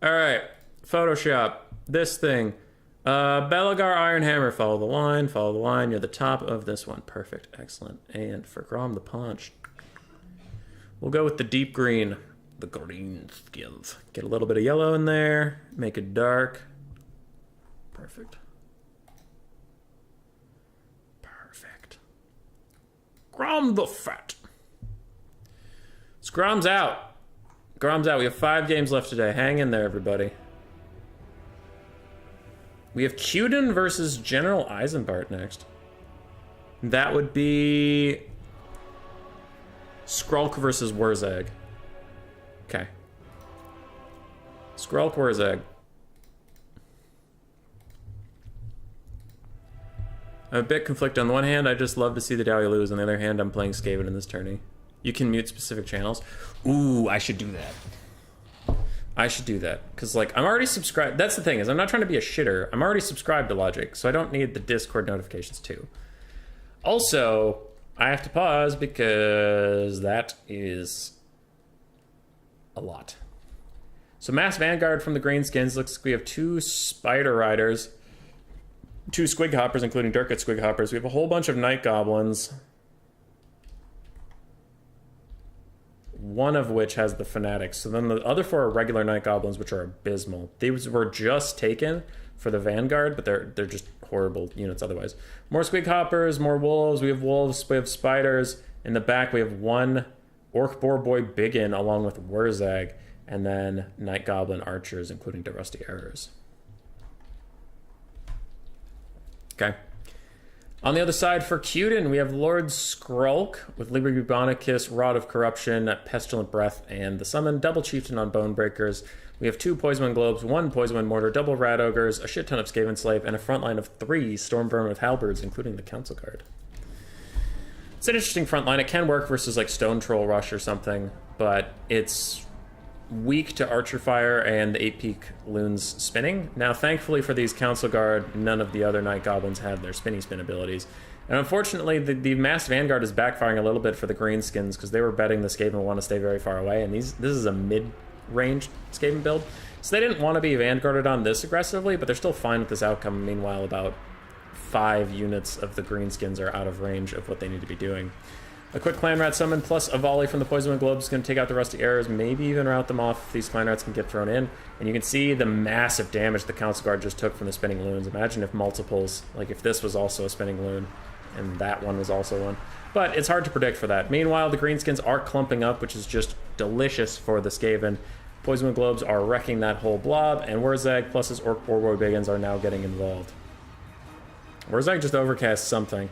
Alright, Photoshop. This thing. Bellagar Iron Hammer. Follow the line, follow the line. You're the top of this one. Perfect, excellent. And for Grom the Punch, we'll go with the deep green. The green skins. Get a little bit of yellow in there. Make it dark. Perfect. Perfect. Grom the Fat. Grom's out. Grom's out. We have 5 games left today. Hang in there, everybody. We have Cuden versus General Eisenbart next. That would be Skrulk versus Warzag. Okay. Skrulk, Warzag. I'm a bit conflicted. On the one hand, I just love to see the Dahlia lose. On the other hand, I'm playing Skaven in this tourney. You can mute specific channels. Ooh, I should do that. I should do that. Because, like, I'm already subscribed. That's the thing, is I'm not trying to be a shitter. I'm already subscribed to Logic, so I don't need the Discord notifications, too. Also, I have to pause because that is a lot. So Mass Vanguard from the Greenskins. Looks like we have 2 Spider Riders, 2 Squig Hoppers, including Durkat Squig Hoppers. We have a whole bunch of Night Goblins, one of which has the Fanatics. So then the other 4 are regular Night Goblins, which are abysmal. These were just taken for the Vanguard, but they're just horrible units otherwise. More Squig Hoppers, more Wolves. We have Wolves, we have Spiders. In the back, we have 1 Orc Boar Boy Biggin along with Warzag, and then Night Goblin Archers, including the Rusty Arrows. Okay. On the other side for Cuden, we have Lord Skrulk with Libri Bubonicus, Rod of Corruption, Pestilent Breath, and the Summon. Double Chieftain on Bonebreakers. We have 2 Poisonwind Globes, 1 Poisonwind Mortar, double Rat Ogres, a shit ton of Skaven Slave, and a front line of 3 Stormvermin with Halberds, including the Council Guard. It's an interesting front line. It can work versus like Stone Troll Rush or something, but it's weak to Archer Fire and the 8-peak Loons spinning. Now, thankfully for these Council Guard, none of the other Night Goblins had their spinny spin abilities. And unfortunately, the Masked Vanguard is backfiring a little bit for the Greenskins because they were betting the Skaven will want to stay very far away, and this is a mid-range Skaven build. So they didn't want to be Vanguarded on this aggressively, but they're still fine with this outcome. Meanwhile, about 5 units of the Greenskins are out of range of what they need to be doing. A quick clan rat summon plus a volley from the poison wind globes is going to take out the rusty arrows, maybe even rout them off if these clan rats can get thrown in. And you can see the massive damage the council guard just took from the spinning loons. Imagine if multiples, like if this was also a spinning loon and that one was also one. But it's hard to predict for that. Meanwhile, the greenskins are clumping up, which is just delicious for the Skaven. Poison wind globes are wrecking that whole blob, and Warzag plus his Orc Boar Biggins are now getting involved. Warzag just overcast something.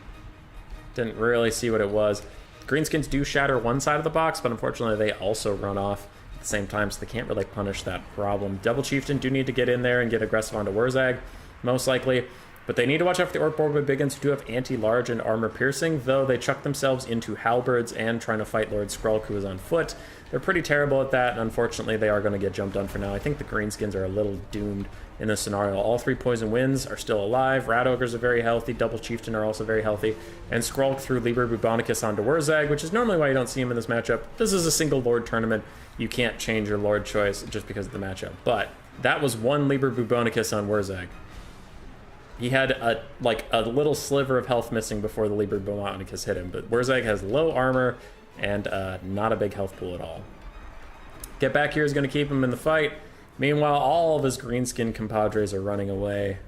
Didn't really see what it was. Greenskins do shatter one side of the box, but unfortunately they also run off at the same time, so they can't really punish that problem. Double Chieftain do need to get in there and get aggressive onto Warzag, most likely. But they need to watch out for the Orc Boar Biggins, who do have anti-large and armor piercing, though they chuck themselves into halberds and trying to fight Lord Skrulk, who is on foot. They're pretty terrible at that, and unfortunately they are going to get jumped on for now. I think the greenskins are a little doomed in this scenario. All three poison winds are still alive. Rat ogres are very healthy. Double chieftain are also very healthy. And Skrulk threw Liber Bubonicus onto Warzag, which is normally why you don't see him in this matchup. This is a single lord tournament. You can't change your lord choice just because of the matchup. But that was one Liber Bubonicus on Warzag. He had a little sliver of health missing before the Liber Bubonicus hit him. But Warzag has low armor and not a big health pool at all. Get back here is going to keep him in the fight. Meanwhile, all of his greenskin compadres are running away.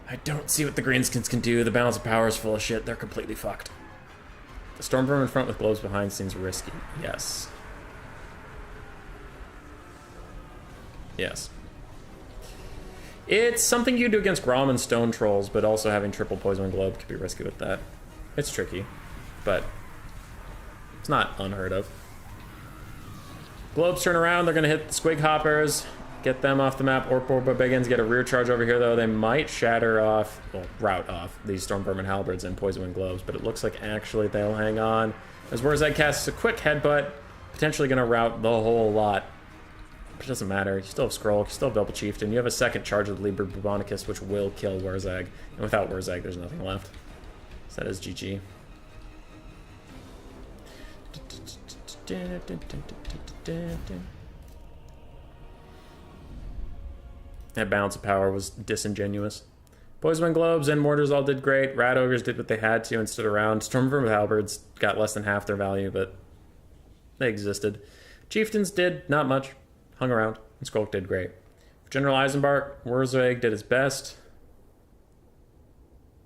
I don't see what the greenskins can do. The balance of power is full of shit. They're completely fucked. The Stormvermin in front with globes behind seems risky. Yes. Yes. It's something you do against Grom and Stone Trolls, but also having triple Poison Globe could be risky with that. It's tricky, but it's not unheard of. Globes turn around, they're going to hit the Squig Hoppers, get them off the map. Orc Boar Biggins get a rear charge over here, though. They might shatter off, well, rout off these Stormvermin Halberds and Poison Wind Globes, but it looks like actually they'll hang on. As Warzag casts a quick headbutt, potentially going to rout the whole lot. But it doesn't matter. You still have Skrulk, you still have Double Chieftain, you have a second charge of Liber Bubonicus, which will kill Warzag. And without Warzag, there's nothing left. So that is GG. That balance of power was disingenuous. Poison Wind Globes and Mortars all did great. Rat Ogres did what they had to and stood around. Stormvermin Halberds got less than half their value, but they existed. Chieftains did not much. Hung around. And Skrulk did great. For General Eisenbark, Warzag did his best.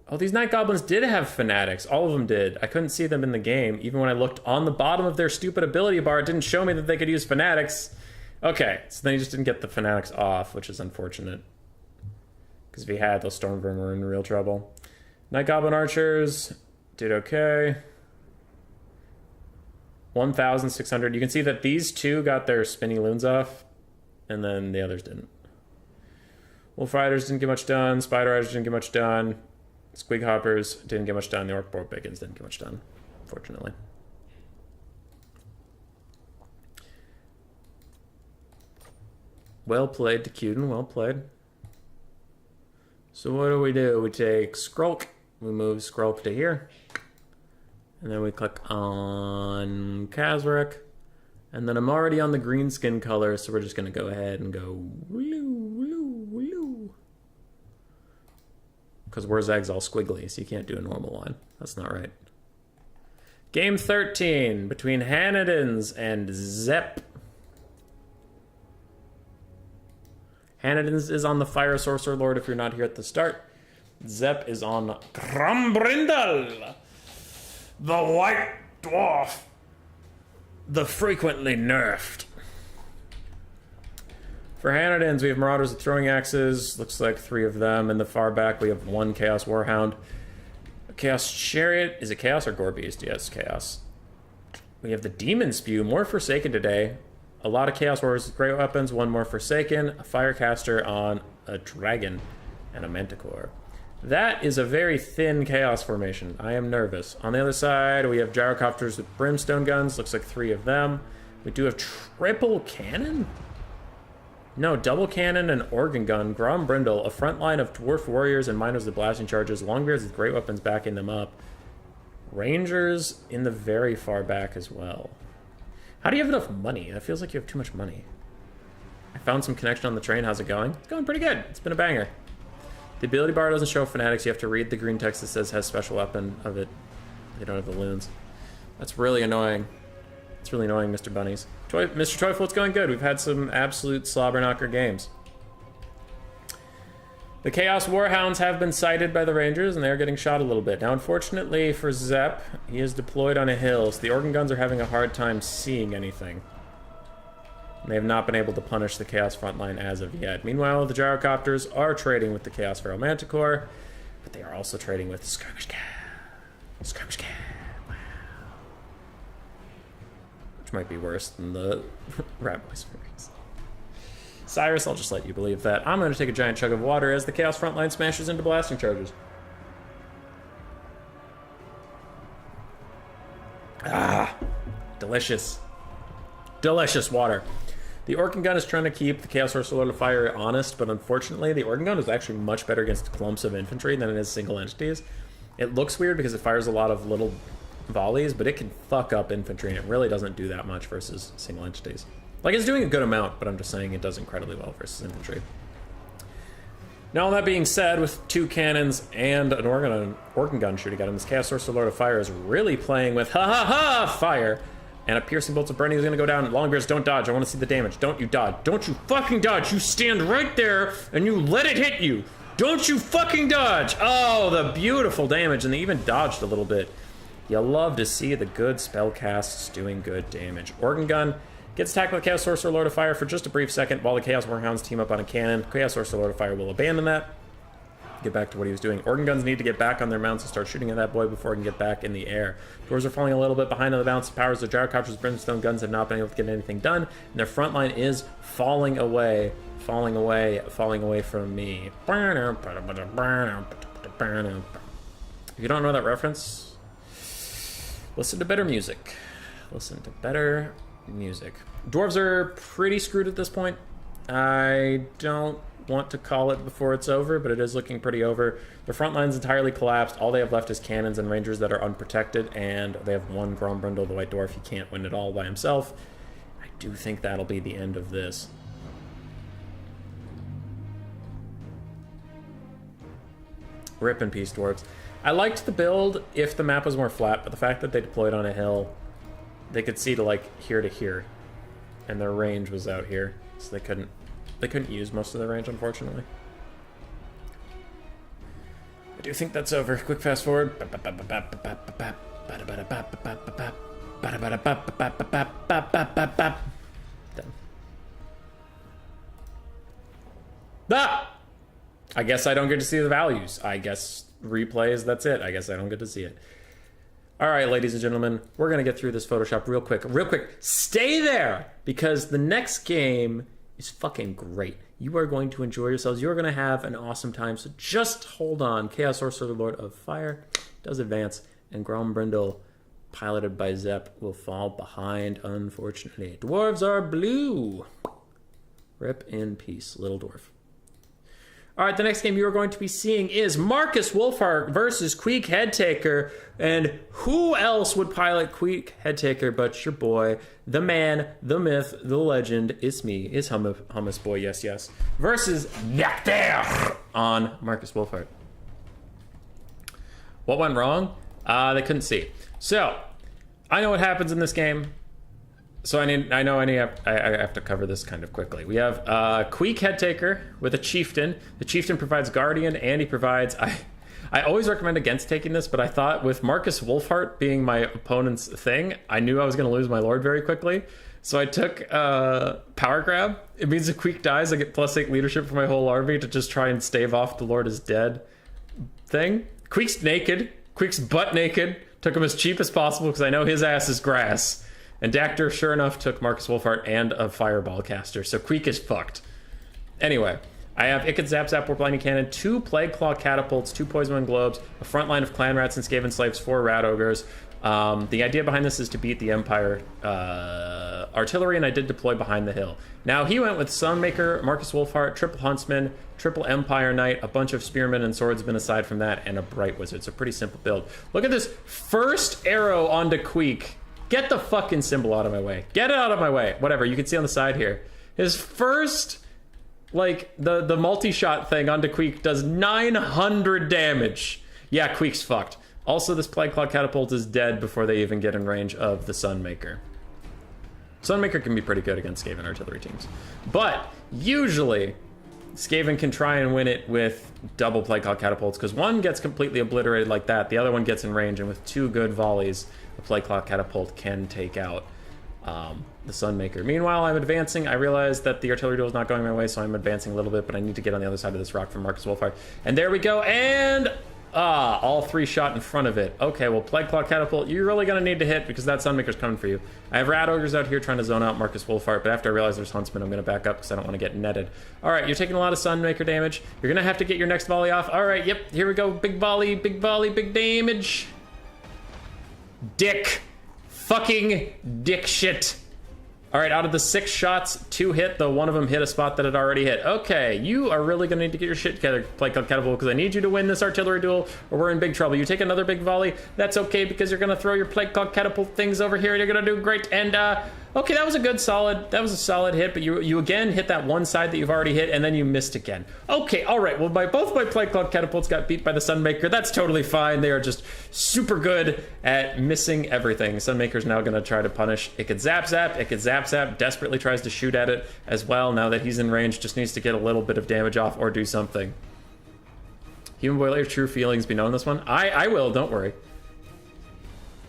Oh, these Night Goblins did have Fanatics. All of them did. I couldn't see them in the game. Even when I looked on the bottom of their stupid ability bar, it didn't show me that they could use Fanatics. Okay, so then he just didn't get the Fanatics off, which is unfortunate. Because if he had, those Stormvermin were in real trouble. Night Goblin Archers did okay. 1,600. You can see that these two got their spinny loons off, and then the others didn't. Wolf Riders didn't get much done. Spider Riders didn't get much done. Squig Hoppers didn't get much done. The Orc Boar Biggins didn't get much done, unfortunately. Well played, Decuden. Well played. So what do? We take Skrulk. We move Skrulk to here. And then we click on Kazarek. And then I'm already on the green skin color, so we're just going to go ahead and go woo. Because Warzag's all squiggly, so you can't do a normal line. That's not right. Game 13 between Hannitans and Zep. Hannitans is on the Fire Sorcerer Lord if you're not here at the start. Zep is on Grombrindal, the White Dwarf, the frequently nerfed. For Hannitans, we have Marauders with throwing axes. Looks like 3 of them. In the far back, we have 1 Chaos Warhound. A Chaos Chariot. Is it Chaos or Gore Beast? Yes, Chaos. We have the Demon Spew. More Forsaken today. A lot of Chaos Warriors with great weapons. 1 more Forsaken. A Firecaster on a Dragon. And a Manticore. That is a very thin Chaos formation. I am nervous. On the other side, we have Gyrocopters with Brimstone Guns. Looks like 3 of them. We do have Triple Cannon? No, Double Cannon and Organ Gun. Grom Brindle, a front line of Dwarf Warriors and Miners with Blasting Charges. Longbeards with great weapons backing them up. Rangers in the very far back as well. How do you have enough money? That feels like you have too much money. I found some connection on the train. How's it going? It's going pretty good. It's been a banger. The ability bar doesn't show Fanatics. You have to read the green text that says has special weapon of it. You don't have the loons. That's really annoying. It's really annoying, Mr. Bunnies. Mr. Teufel, it's going good. We've had some absolute slobber-knocker games. The Chaos Warhounds have been sighted by the Rangers, and they are getting shot a little bit. Now, unfortunately for Zepp, he is deployed on a hill, so the organ guns are having a hard time seeing anything. They have not been able to punish the Chaos frontline as of yet. Meanwhile, the Gyrocopters are trading with the Chaos Feral Manticore, but they are also trading with Skirmish Cat. Skirmish Cat. Wow. Which might be worse than the Rat Boys series. Cyrus, I'll just let you believe that. I'm going to take a giant chug of water as the Chaos frontline smashes into blasting charges. Ah, delicious. Delicious water. The Organ Gun is trying to keep the Chaos Source Lord of Fire honest, but unfortunately, the Organ Gun is actually much better against clumps of infantry than it is single entities. It looks weird because it fires a lot of little volleys, but it can fuck up infantry, and it really doesn't do that much versus single entities. Like, it's doing a good amount, but I'm just saying it does incredibly well versus infantry. Now, all that being said, with 2 cannons and an organ gun shooting at him, this Chaos Sorcerer Lord of Fire is really playing with ha-ha-ha fire, and a piercing bolt of burning is going to go down. Longbeards, don't dodge. I want to see the damage. Don't you dodge. Don't you fucking dodge. You stand right there, and you let it hit you. Don't you fucking dodge. Oh, the beautiful damage, and they even dodged a little bit. You love to see the good spellcasts doing good damage. Organ gun gets attacked by the Chaos Sorcerer Lord of Fire for just a brief second while the Chaos Warhounds team up on a cannon. Chaos Sorcerer Lord of Fire will abandon that. Get back to what he was doing. Organ guns need to get back on their mounts and start shooting at that boy before he can get back in the air. Dwarves are falling a little bit behind on the balance of powers. The Gyrocopters, Brimstone guns have not been able to get anything done, and their front line is falling away from me. If you don't know that reference, listen to better music. Listen to better music. Dwarves are pretty screwed at this point. I don't want to call it before it's over, but it is looking pretty over. Their front line's entirely collapsed. All they have left is cannons and rangers that are unprotected, and they have one Grom Brindle, the White Dwarf. He can't win it all by himself. I do think that'll be the end of this. Rip in peace, dwarves. I liked the build if the map was more flat, but the fact that they deployed on a hill, they could see to like here to here, and their range was out here, so they couldn't use most of their range, unfortunately. I do think that's over. Quick fast forward. Done. Ah! I guess I don't get to see the values. I guess replays, that's it. I guess I don't get to see it. All right, ladies and gentlemen, we're going to get through this Photoshop real quick. Real quick. Stay there, because the next game is fucking great. You are going to enjoy yourselves. You're going to have an awesome time. So just hold on. Chaos Sorcerer Lord of Fire does advance, and Grom Brindle, piloted by Zepp, will fall behind, unfortunately. Dwarves are blue. Rip in peace, little dwarf. All right, the next game you are going to be seeing is Marcus Wolfhart versus Queek Headtaker. And who else would pilot Queek Headtaker but your boy, the man, the myth, the legend? It's me, it's Hummus Boy, yes, yes. Versus Nectar on Marcus Wolfhart. What went wrong? They couldn't see. So, I know what happens in this game. So I have to cover this kind of quickly. We have Queek Headtaker with a Chieftain. The Chieftain provides Guardian, and he provides... I always recommend against taking this, but I thought with Marcus Wolfhart being my opponent's thing, I knew I was going to lose my Lord very quickly. So I took Power Grab. It means if Queek dies, I get +8 leadership for my whole army to just try and stave off the Lord is dead thing. Queek's naked. Queek's butt naked. Took him as cheap as possible because I know his ass is grass. And Dactyr, sure enough, took Marcus Wolfhart and a Fireball caster, so Queek is fucked. Anyway, I have Ikid Zap Zap Warp Lightning Cannon, 2 Plague Claw Catapults, 2 Poison Wind Globes, a front line of Clan Rats and Skaven Slaves, 4 Rat Ogres. The idea behind this is to beat the Empire artillery, and I did deploy behind the hill. Now, he went with Sunmaker, Marcus Wolfhart, triple Huntsman, triple Empire Knight, a bunch of Spearmen and Swordsmen aside from that, and a Bright Wizard. So pretty simple build. Look at this first arrow onto Queek. Get the fucking symbol out of my way. Get it out of my way. Whatever, you can see on the side here. His first, like, the multi-shot thing onto Queek does 900 damage. Yeah, Queek's fucked. Also, this Plague Claw Catapult is dead before they even get in range of the Sunmaker. Sunmaker can be pretty good against Skaven artillery teams. But usually, Skaven can try and win it with double Plague Claw Catapults, because one gets completely obliterated like that, the other one gets in range, and with 2 good volleys, a Plague Claw Catapult can take out the Sunmaker. Meanwhile, I'm advancing. I realize that the artillery duel is not going my way, so I'm advancing a little bit, but I need to get on the other side of this rock from Marcus Wolfhart. And there we go, and... all 3 shot in front of it. Okay, well, Plague Claw Catapult, you're really going to need to hit because that Sunmaker's coming for you. I have Rat Ogres out here trying to zone out Marcus Wolfhart, but after I realize there's Huntsmen, I'm going to back up because I don't want to get netted. All right, you're taking a lot of Sunmaker damage. You're going to have to get your next volley off. All right, yep, here we go. Big volley, big damage. Dick. Fucking dick shit. All right, out of the 6 shots, 2 hit, though one of them hit a spot that had already hit. Okay, you are really going to need to get your shit together, Plague Claw Catapult, because I need you to win this artillery duel, or we're in big trouble. You take another big volley, that's okay, because you're going to throw your Plague Claw Catapult things over here, and you're going to do great. And, okay, that was a solid hit, but you again hit that one side that you've already hit, and then you missed again. Okay, all right, well, both my Plague Claw Catapults got beat by the Sunmaker. That's totally fine. They are just super good at missing everything. Sunmaker's now going to try to punish. It could zap, desperately tries to shoot at it as well. Now that he's in range, just needs to get a little bit of damage off or do something. Human boy, let your true feelings be known in this one. I will, don't worry.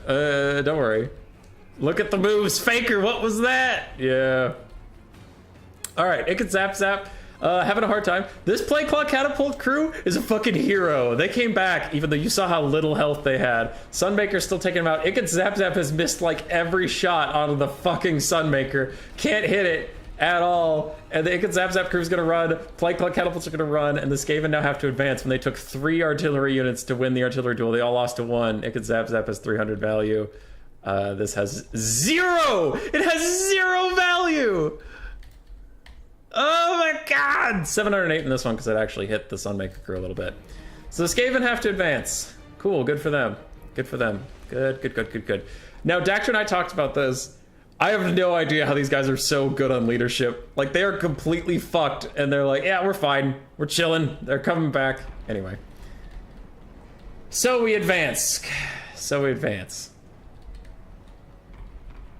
Don't worry. Look at the moves, Faker, what was that? Yeah. All right, it could zap. Having a hard time. This Plague Claw Catapult crew is a fucking hero. They came back, even though you saw how little health they had. Sunmaker's still taking them out. It could zap has missed like every shot out of the fucking Sunmaker. Can't hit it at all. And the It could zap crew's gonna run. Plague Claw Catapults are gonna run, and the Skaven now have to advance. When they took 3 artillery units to win the artillery duel, they all lost to 1. It could zap has 300 value. This has 0! It has 0 value! Oh my god! 708 in this one because it actually hit the Sunmaker crew a little bit. So the Skaven have to advance. Cool, good for them. Good for them. Good. Now, Dactor and I talked about this. I have no idea how these guys are so good on leadership. Like, they are completely fucked, and they're like, yeah, we're fine. We're chilling. They're coming back. Anyway. So we advance.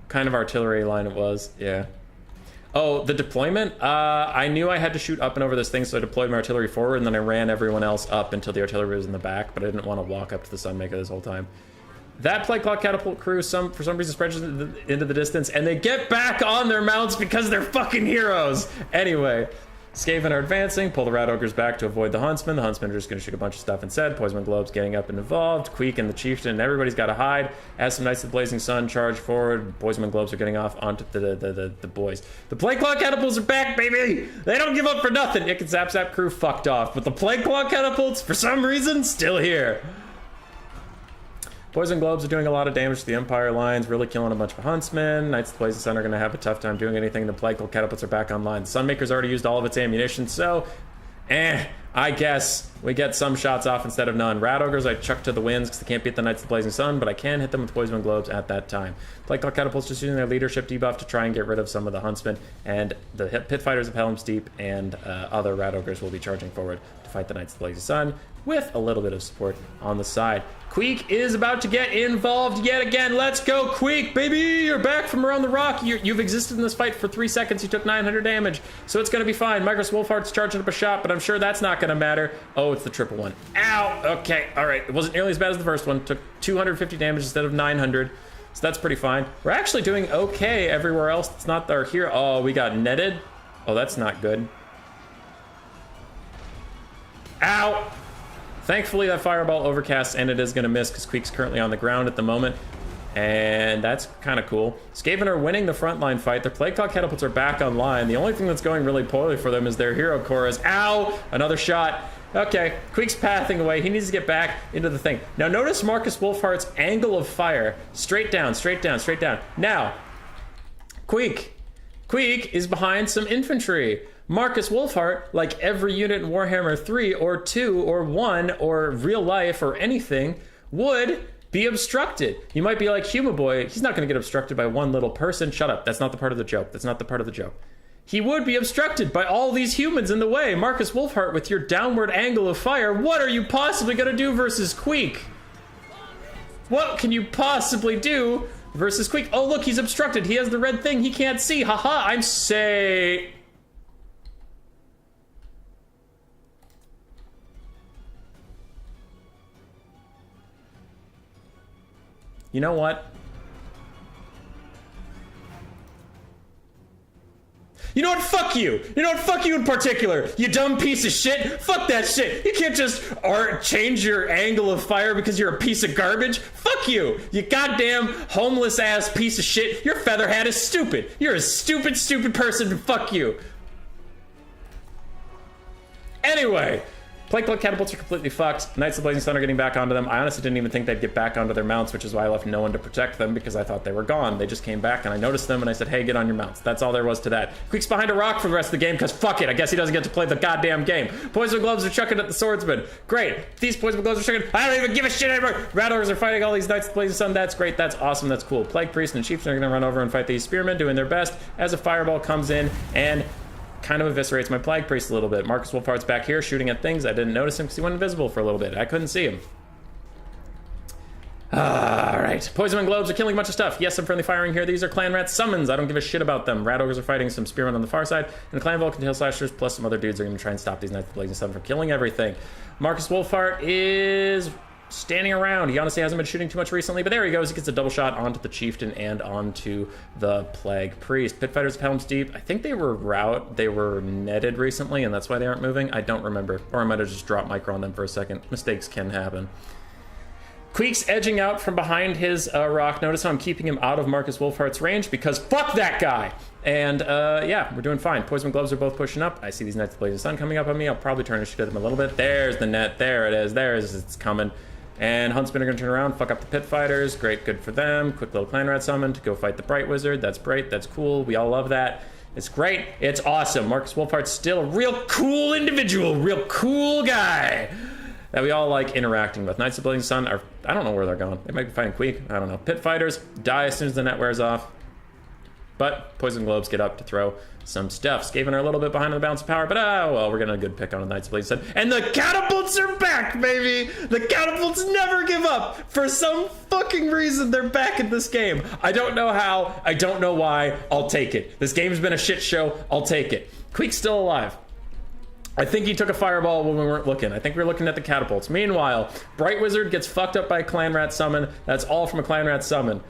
Kind of artillery line it was, yeah. Oh, the deployment? I knew I had to shoot up and over this thing, so I deployed my artillery forward, and then I ran everyone else up until the artillery was in the back, but I didn't want to walk up to the Sunmaker this whole time. That Plague Claw Catapult crew, for some reason, spreads into the distance, and they get back on their mounts because they're fucking heroes! Anyway, Skaven are advancing, pull the Rat Ogres back to avoid the Huntsmen. The Huntsmen are just going to shoot a bunch of stuff instead. Poison Globes getting up and involved. Queek and the Chieftain, everybody's got to hide. As some Knights of the Blazing Sun charge forward, Poison Globes are getting off onto the boys. The Plague Claw Catapults are back, baby! They don't give up for nothing! It can zap crew fucked off, but the Plague Claw Catapults, for some reason, still here. Poison Globes are doing a lot of damage to the Empire lines, really killing a bunch of Huntsmen. Knights of the Blazing Sun are going to have a tough time doing anything. The Plague Claw Catapults are back online. The Sunmaker's already used all of its ammunition, so... I guess we get some shots off instead of none. Rat Ogres I chuck to the winds because they can't beat the Knights of the Blazing Sun, but I can hit them with Poison Globes at that time. Plague Claw Catapults just using their leadership debuff to try and get rid of some of the Huntsmen, and the Pit Fighters of Helm's Deep and other Rat Ogres will be charging forward to fight the Knights of the Blazing Sun with a little bit of support on the side. Queek is about to get involved yet again. Let's go, Queek, baby! You're back from around the rock. You've existed in this fight for 3 seconds. You took 900 damage, so it's going to be fine. Marcus Wolfhart's charging up a shot, but I'm sure that's not going to matter. Oh, it's the triple one. Ow! Okay, all right. It wasn't nearly as bad as the first one. Took 250 damage instead of 900, so that's pretty fine. We're actually doing okay everywhere else. It's not our hero. Oh, we got netted. Oh, that's not good. Ow! Thankfully, that fireball overcasts, and it is going to miss because Queek's currently on the ground at the moment. And that's kind of cool. Skaven are winning the frontline fight. Their Plague Claw Catapults are back online. The only thing that's going really poorly for them is their hero chorus. Ow! Another shot. Okay, Queek's pathing away. He needs to get back into the thing. Now, notice Marcus Wolfhart's angle of fire. Straight down, straight down, straight down. Now, Queek is behind some infantry. Marcus Wolfhart, like every unit in Warhammer 3 or 2 or 1 or real life or anything, would be obstructed. You might be like, Huma Boy, he's not going to get obstructed by one little person. Shut up. That's not the part of the joke. That's not the part of the joke. He would be obstructed by all these humans in the way. Marcus Wolfhart, with your downward angle of fire, what are you possibly going to do versus Queek? What can you possibly do versus Queek? Oh, look, he's obstructed. He has the red thing he can't see. Haha, I'm safe. You know what? You know what? Fuck you. You know what? Fuck you in particular. You dumb piece of shit. Fuck that shit. You can't just change your angle of fire because you're a piece of garbage. Fuck you. You goddamn homeless ass piece of shit. Your feather hat is stupid. You're a stupid, stupid person. Fuck you. Anyway. Plague Blood catapults are completely fucked. Knights of the Blazing Sun are getting back onto them. I honestly didn't even think they'd get back onto their mounts, which is why I left no one to protect them, because I thought they were gone. They just came back and I noticed them and I said, hey, get on your mounts. That's all there was to that. Queek's behind a rock for the rest of the game, because fuck it. I guess he doesn't get to play the goddamn game. Poison gloves are chucking at the swordsman. Great. These poison gloves are chucking. I don't even give a shit anymore. Rattlers are fighting all these Knights of the Blazing Sun. That's great. That's awesome. That's cool. Plague Priest and Chieftain are going to run over and fight these spearmen, doing their best as a fireball comes in and kind of eviscerates my Plague Priest a little bit. Marcus Wolfhart's back here shooting at things. I didn't notice him because he went invisible for a little bit. I couldn't see him. Alright. Poisonman globes are killing a bunch of stuff. Yes, I'm friendly firing here. These are clan rat summons. I don't give a shit about them. Rat ogres are fighting some spearmen on the far side. And the clan Vulcan tail slashers plus some other dudes are going to try and stop these Knights of the Blazing Sun from killing everything. Marcus Wolfhart is standing around. He honestly hasn't been shooting too much recently, but there he goes. He gets a double shot onto the Chieftain and onto the Plague Priest. Pit Fighters of Helm's Deep. I think they were netted recently, and that's why they aren't moving. I don't remember. Or I might have just dropped micro on them for a second. Mistakes can happen. Queek's edging out from behind his rock. Notice how I'm keeping him out of Marcus Wolfhart's range, because fuck that guy! And yeah, we're doing fine. Poison gloves are both pushing up. I see these Knights of the Blazing Sun coming up on me. I'll probably turn and shoot at them a little bit. There's the net. There it is. It's coming. And Huntsmen are going to turn around, fuck up the Pit Fighters. Great, good for them. Quick little Clan Rat summon to go fight the Bright Wizard. That's great, that's cool. We all love that. It's great, it's awesome. Marcus Wolfhart's still a real cool individual, real cool guy that we all like interacting with. Knights of the Blazing Sun are, I don't know where they're going. They might be fighting Queek, I don't know. Pit Fighters die as soon as the net wears off. But Poison Globes get up to throw some stuff. Skaven are a little bit behind on the balance of power, but well, we're getting a good pick on the Knights of the Blazing Sun. And the catapults are back, baby! The catapults never give up! For some fucking reason, they're back in this game. I don't know how, I don't know why, I'll take it. This game's been a shit show, I'll take it. Queek's still alive. I think he took a fireball when we weren't looking. I think we were looking at the catapults. Meanwhile, Bright Wizard gets fucked up by a Clan Rat summon. That's all from a Clan Rat summon.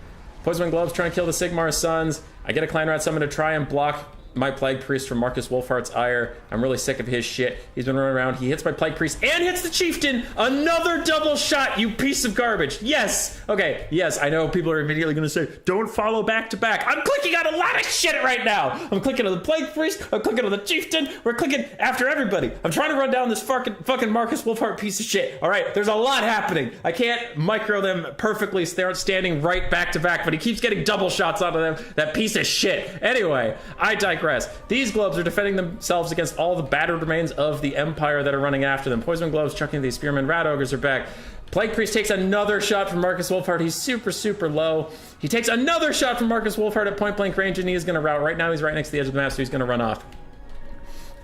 Poisonman Gloves trying to kill the Sigmar Sons. I get a Clan Rat summon to try and block my Plague Priest from Marcus Wolfhart's ire. I'm really sick of his shit. He's been running around. He hits my Plague Priest and hits the Chieftain. Another double shot, you piece of garbage. Yes. Okay, yes, I know people are immediately going to say, don't follow back to back. I'm clicking on a lot of shit right now. I'm clicking on the Plague Priest. I'm clicking on the Chieftain. We're clicking after everybody. I'm trying to run down this fucking Marcus Wolfhart piece of shit. All right, there's a lot happening. I can't micro them perfectly. They're standing right back to back, but he keeps getting double shots onto them. That piece of shit. Anyway, I digress. These globes are defending themselves against all the battered remains of the Empire that are running after them. Poison globes chucking these spearmen. Rat ogres are back. Plague Priest takes another shot from Marcus Wolfhart. He's super, super low. He takes another shot from Marcus Wolfhart at point blank range, and he is going to rout. Right now, he's right next to the edge of the map, so he's going to run off.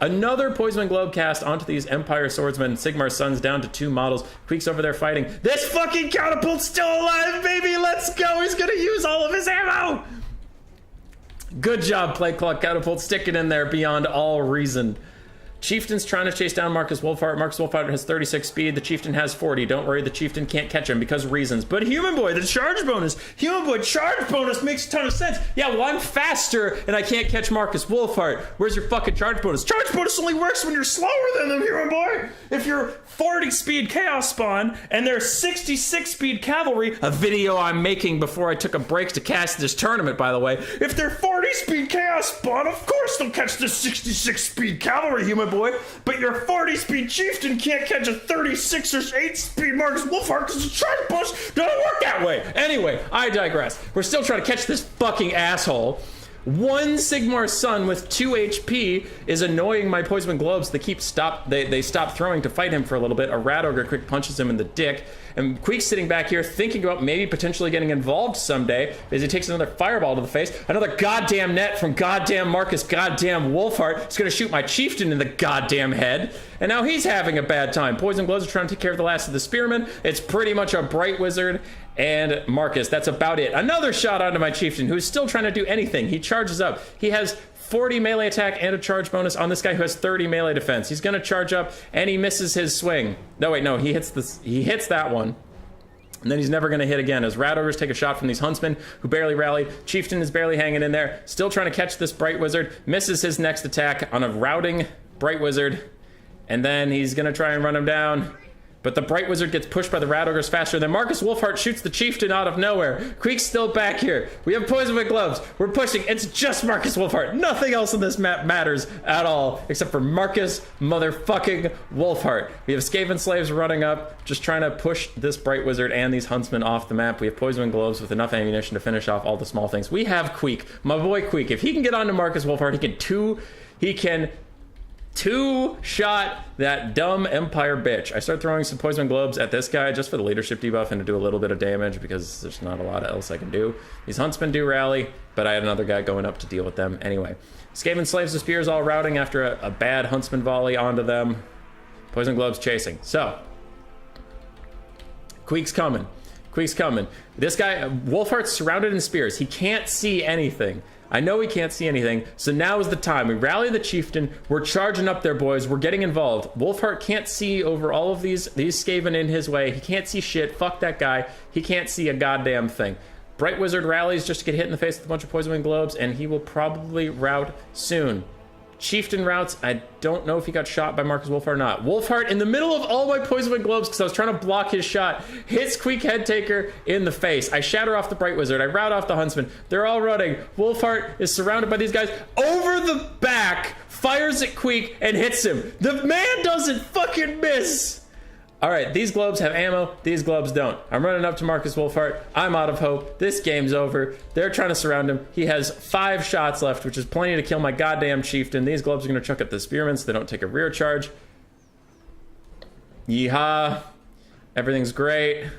Another Poisonman Globe cast onto these Empire Swordsmen. Sigmar's Sons down to 2 models. Queek's over there fighting. This fucking catapult's still alive, baby! Let's go! He's going to use all of his ammo! Good job, Plague Clock Catapult, sticking in there beyond all reason. Chieftain's trying to chase down Marcus Wolfhart. Marcus Wolfhart has 36 speed. The Chieftain has 40. Don't worry, the Chieftain can't catch him because of reasons. But Human Boy, the charge bonus. Human Boy charge bonus makes a ton of sense. Yeah, well, I'm faster and I can't catch Marcus Wolfhart. Where's your fucking charge bonus? Charge bonus only works when you're slower than them, Human Boy. If you're 40 speed Chaos Spawn and they're 66 speed Cavalry, a video I'm making before I took a break to cast this tournament, by the way. If they're 40 speed Chaos Spawn, of course they'll catch the 66 speed Cavalry, Human Boy, but your 40 speed Chieftain can't catch a 36 or 8 speed Marcus Wolfhart because the charge bonus doesn't work that way. Anyway, I digress. We're still trying to catch this fucking asshole. One Sigmar Sun with 2 HP is annoying my Poisonman Globes. They stop throwing to fight him for a little bit. A Rat Ogre quick punches him in the dick. And Queek's sitting back here thinking about maybe potentially getting involved someday as he takes another fireball to the face. Another goddamn net from goddamn Marcus goddamn Wolfhart. He's gonna shoot my chieftain in the goddamn head. And now he's having a bad time. Poison Gloves are trying to take care of the last of the spearmen. It's pretty much a Bright Wizard and Marcus. That's about it. Another shot onto my chieftain, who's still trying to do anything. He charges up. He has 40 melee attack and a charge bonus on this guy who has 30 melee defense. He's gonna charge up and he misses his swing. No, wait, no, he hits that one. And then he's never gonna hit again as Rat Ogres take a shot from these huntsmen who barely rallied. Chieftain is barely hanging in there, still trying to catch this Bright Wizard, misses his next attack on a routing Bright Wizard. And then he's gonna try and run him down. But the Bright Wizard gets pushed by the Rat Ogres faster than Marcus Wolfhart shoots the Chieftain out of nowhere. Queek's still back here. We have Poison with Gloves. We're pushing. It's just Marcus Wolfhart. Nothing else in this map matters at all except for Marcus motherfucking Wolfhart. We have Skaven Slaves running up, just trying to push this Bright Wizard and these Huntsmen off the map. We have Poison with Gloves with enough ammunition to finish off all the small things. We have Queek, my boy Queek. If he can get onto Marcus Wolfhart, he can two-shot that dumb Empire bitch. I start throwing some Poison Globes at this guy just for the leadership debuff and to do a little bit of damage because there's not a lot else I can do. These Huntsmen do rally, but I had another guy going up to deal with them anyway. Skaven Slaves of Spears all routing after a bad Huntsman volley onto them. Poison Globes chasing. So, Queek's coming. Queek's coming. This guy, Wolfhart's surrounded in spears. He can't see anything. I know he can't see anything, so now is the time. We rally the Chieftain. We're charging up there, boys. We're getting involved. Wolfhart can't see over all of these Skaven in his way. He can't see shit. Fuck that guy. He can't see a goddamn thing. Bright Wizard rallies just to get hit in the face with a bunch of Poison Wind Globes, and he will probably rout soon. Chieftain routes. I don't know if he got shot by Marcus Wolfhart or not. Wolfhart, in the middle of all my Poison Wind Globes, because I was trying to block his shot, hits Queek Headtaker in the face. I shatter off the Bright Wizard. I rout off the Huntsman. They're all running. Wolfhart is surrounded by these guys. Over the back, fires at Queek and hits him. The man doesn't fucking miss. All right, these globes have ammo. These globes don't. I'm running up to Marcus Wolfhart. I'm out of hope. This game's over. They're trying to surround him. He has 5 shots left, which is plenty to kill my goddamn chieftain. These globes are going to chuck at the spearmen so they don't take a rear charge. Yeehaw. Everything's great.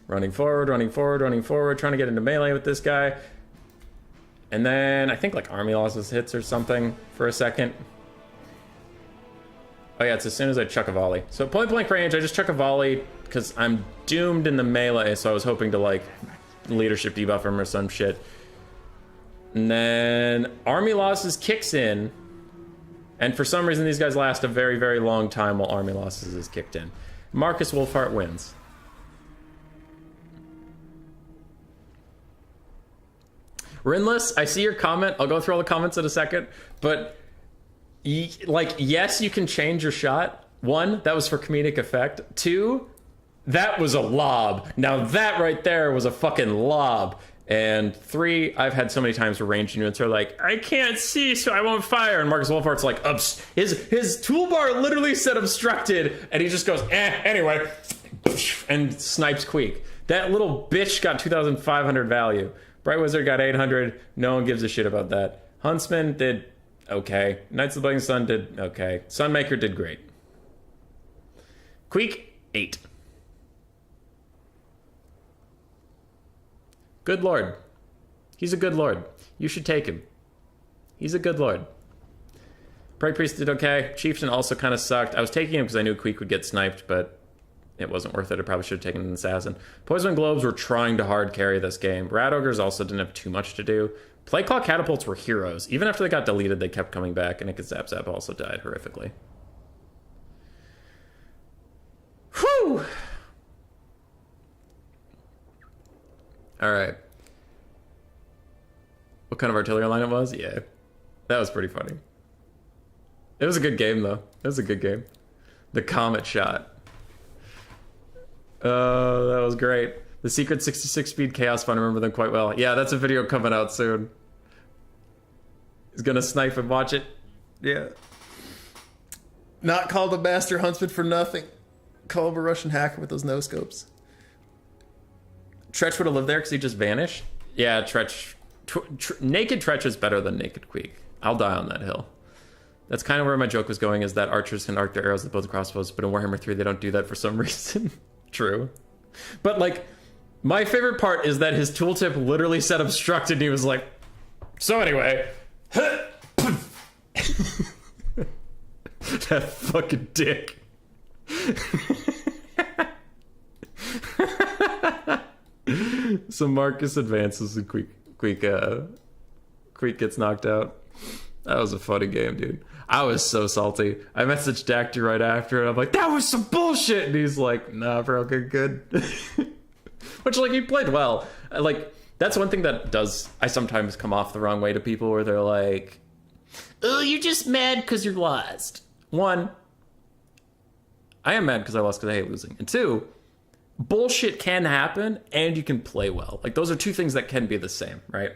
Running forward, running forward, running forward. Trying to get into melee with this guy. And then I think like army losses hits or something for a second. Oh yeah, it's as soon as I chuck a volley. So point blank range, I just chuck a volley because I'm doomed in the melee, so I was hoping to like leadership debuff him or some shit. And then army losses kicks in, and for some reason these guys last a very, very long time while army losses is kicked in. Marcus Wolfhart wins. Rinless, I see your comment. I'll go through all the comments in a second, but like, yes, you can change your shot. 1, that was for comedic effect. 2, that was a lob. Now that right there was a fucking lob. And 3, I've had so many times where ranged units are like, I can't see, so I won't fire. And Marcus Wolfhart's like, his toolbar literally said obstructed, and he just goes, anyway, and snipes Queek. That little bitch got 2,500 value. Bright Wizard got 800. No one gives a shit about that. Huntsman did okay. Knights of the Blazing Sun did okay. Sunmaker did great. Queek, 8. Good lord. He's a good lord. You should take him. He's a good lord. Bright Priest did okay. Chieftain also kind of sucked. I was taking him because I knew Queek would get sniped, but it wasn't worth it. I probably should have taken an assassin. Poison Globes were trying to hard carry this game. Rat Ogres also didn't have too much to do. Playclaw Catapults were heroes. Even after they got deleted, they kept coming back, and Zap Zap also died horrifically. Whew! Alright. What kind of artillery line it was? Yeah. That was pretty funny. It was a good game, though. It was a good game. The Comet Shot. Oh, that was great. The Secret 66 Speed Chaos Fun, I remember them quite well. Yeah, that's a video coming out soon. He's gonna snipe and watch it. Yeah. Not called a Master Huntsman for nothing. Called a Russian hacker with those no-scopes. Tretch would have lived there because he just vanished? Yeah, Tretch... Naked Tretch is better than Naked Queek. I'll die on that hill. That's kind of where my joke was going, is that archers can arc their arrows with both crossbows, but in Warhammer 3 they don't do that for some reason. True. But, like, my favorite part is that his tooltip literally said obstructed, and he was like, so anyway. That fucking dick. So Marcus advances and Queek gets knocked out. That was a funny game, dude. I was so salty. I messaged Dacty right after, and I'm like, that was some bullshit! And he's like, nah, bro, good. Which, like, he played well. Like, that's one thing that I sometimes come off the wrong way to people, where they're like, oh, you're just mad because you're lost. One, I am mad because I lost because I hate losing. And two, bullshit can happen and you can play well. Like, those are two things that can be the same, right?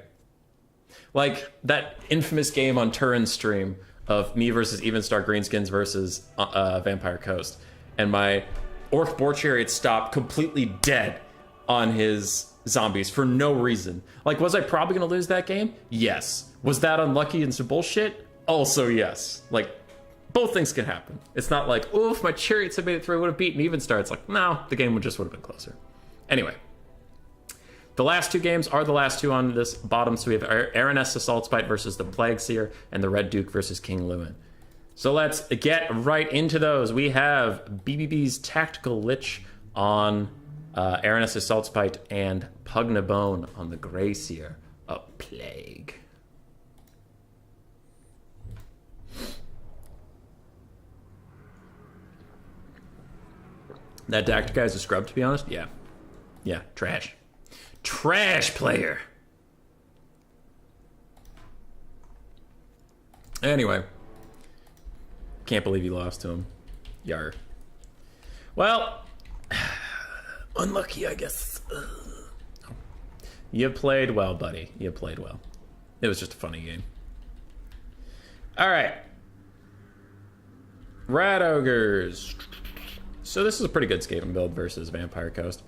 Like that infamous game on Turin's stream of me versus Evenstar Greenskins versus Vampire Coast. And my Orc Boar Chariot stopped completely dead on his zombies for no reason. Like, was I probably going to lose that game? Yes. Was that unlucky and some bullshit? Also yes. Like, both things can happen. It's not like, oh, if my chariots had made it through, I would have beaten Evenstar. It's like, no, the game would have been closer. Anyway, the last two games are the last two on this bottom. So we have Ereness Assault Spite versus the Plague Seer and the Red Duke versus King Lewin. So let's get right into those. We have BBB's Tactical Lich on Ereness Assault Spite and Pugnabone on the Grey Seer, a Plague. That Dactyr guy's a scrub, to be honest. Yeah. Yeah, trash. Trash player. Anyway. Can't believe you lost to him. Yar. Well, unlucky, I guess. You played well, buddy. You played well. It was just a funny game. All right. Rat Ogres. So this is a pretty good Skaven build versus Vampire Coast.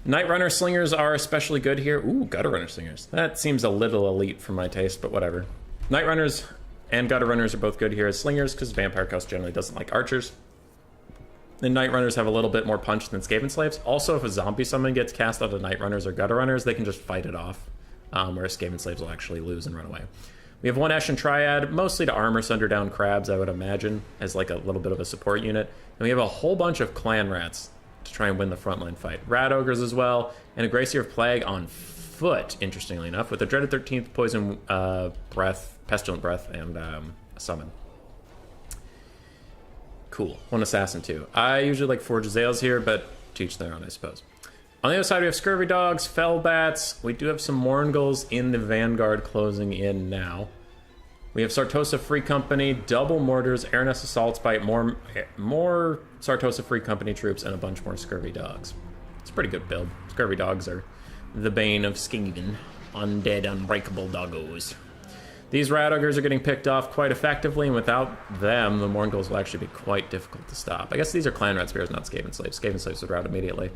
Night Runner Slingers are especially good here. Ooh, Gutter Runner Slingers. That seems a little elite for my taste, but whatever. Night Runners and Gutter Runners are both good here as Slingers, because Vampire Coast generally doesn't like archers. And Night Runners have a little bit more punch than Skaven Slaves. Also, if a zombie summon gets cast out of Night Runners or Gutter Runners, they can just fight it off, whereas Skaven Slaves will actually lose and run away. We have one Ashen Triad, mostly to armor Sunderdown Crabs, I would imagine, as like a little bit of a support unit. And we have a whole bunch of Clan Rats to try and win the frontline fight. Rat Ogres as well, and a Grey Seer of Plague on foot, interestingly enough, with a Dreaded 13th, Poison Breath, Pestilent Breath, and a Summon. Cool. One Assassin too. I usually like 4 Jezzails here, but teach their own, I suppose. On the other side, we have Scurvy Dogs, Fell Bats. We do have some Mourngulls in the Vanguard closing in now. We have Sartosa Free Company, double Mortars, Ereness Assault Spite, more Sartosa Free Company troops, and a bunch more Scurvy Dogs. It's a pretty good build. Scurvy Dogs are the bane of Skaven. Undead, unbreakable doggos. These Rat Ogres are getting picked off quite effectively, and without them, the Mourngulls will actually be quite difficult to stop. I guess these are Clan Rat Spears, not Skaven Slaves. Skaven Slaves would rout immediately.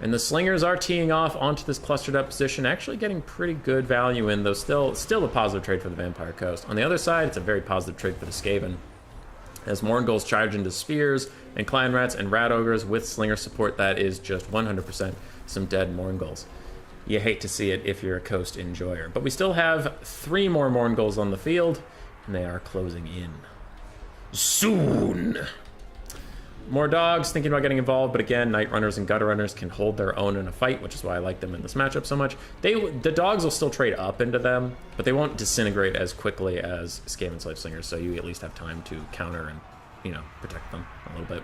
And the Slingers are teeing off onto this clustered up position, actually getting pretty good value in, though still a positive trade for the Vampire Coast. On the other side, it's a very positive trade for the Skaven, as Mourngulls charge into Spears, and Clan Rats and Rat Ogres with Slinger support. That is just 100% some dead Mourngulls. You hate to see it if you're a Coast enjoyer. But we still have 3 more Mourngulls on the field, and they are closing in. Soon! More dogs, thinking about getting involved, but again, Night Runners and Gutter Runners can hold their own in a fight, which is why I like them in this matchup so much. The dogs will still trade up into them, but they won't disintegrate as quickly as Skaven Slave Slingers, so you at least have time to counter and, you know, protect them a little bit.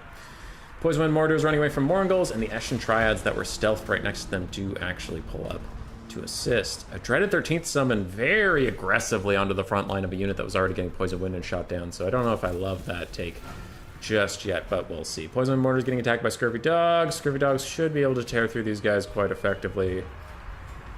Poison Wind Mortars running away from Mourngulls, and the Eshin Triads that were stealthed right next to them do actually pull up to assist. A Dreaded 13th summon very aggressively onto the front line of a unit that was already getting Poison Wind and shot down, so I don't know if I love that take just yet, but we'll see. Poison Wind Mortars getting attacked by Scurvy Dogs. Scurvy Dogs should be able to tear through these guys quite effectively,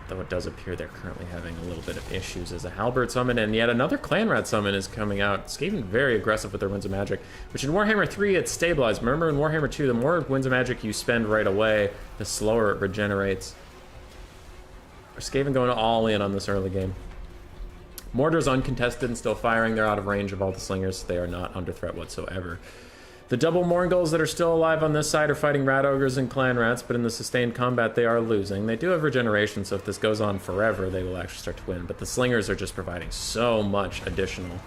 though it does appear they're currently having a little bit of issues as a Halberd summon, and yet another Clan Rat summon is coming out. Skaven very aggressive with their Winds of Magic, which in Warhammer 3 it's stabilized. Remember in Warhammer 2, the more Winds of Magic you spend right away, the slower it regenerates. Are Skaven going all in on this early game? Mortar's uncontested and still firing. They're out of range of all the slingers. They are not under threat whatsoever. The double Morgulls that are still alive on this side are fighting Rat Ogres and Clan Rats, but in the sustained combat they are losing. They do have regeneration, so if this goes on forever, they will actually start to win. But the slingers are just providing so much additional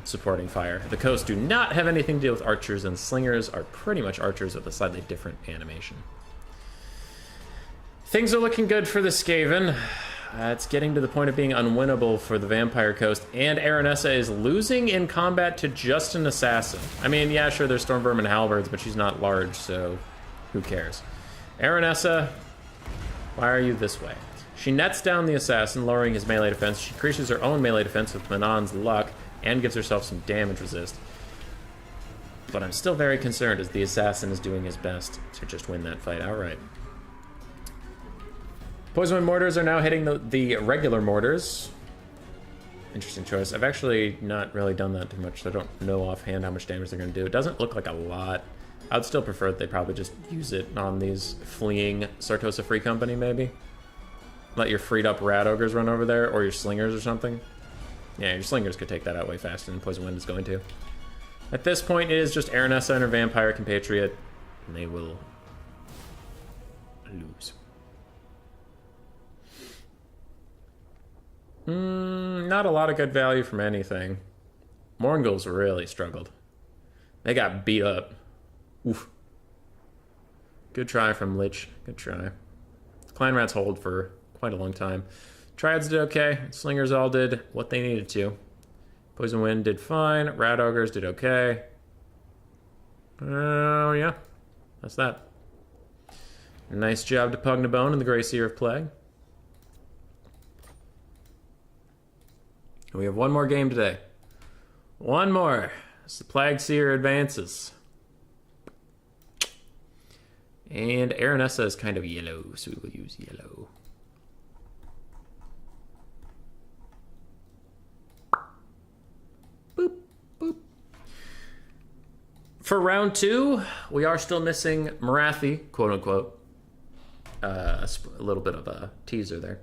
supporting fire. The coast do not have anything to do with archers, and slingers are pretty much archers with a slightly different animation. Things are looking good for the Skaven. It's getting to the point of being unwinnable for the Vampire Coast, and Ereness is losing in combat to just an assassin. I mean, yeah, sure, there's Stormvermin and Halberds, but she's not large, so who cares? Ereness, why are you this way? She nets down the assassin, lowering his melee defense. She increases her own melee defense with Manon's luck, and gives herself some damage resist. But I'm still very concerned as the assassin is doing his best to just win that fight outright. Poison Wind mortars are now hitting the regular mortars. Interesting choice. I've actually not really done that too much, so I don't know offhand how much damage they're going to do. It doesn't look like a lot. I would still prefer that they probably just use it on these fleeing Sartosa Free Company, maybe. Let your freed up Rat Ogres run over there, or your Slingers or something. Yeah, your Slingers could take that out way faster than Poison Wind is going to. At this point, it is just Ereness and her Vampire Compatriot, and they will lose. Not a lot of good value from anything. Morgulls really struggled. They got beat up. Oof. Good try from Lich. Good try. Clan Rats hold for quite a long time. Triads did okay. Slingers all did what they needed to. Poison Wind did fine. Rat Ogres did okay. Oh, yeah. That's that. Nice job to Pugnabone and the Grey Seer of Plague. We have one more game today. One more. As the Plague Seer advances. And Ereness is kind of yellow, so we will use yellow. Boop, boop. For round 2, we are still missing Marathi, quote unquote. A little bit of a teaser there.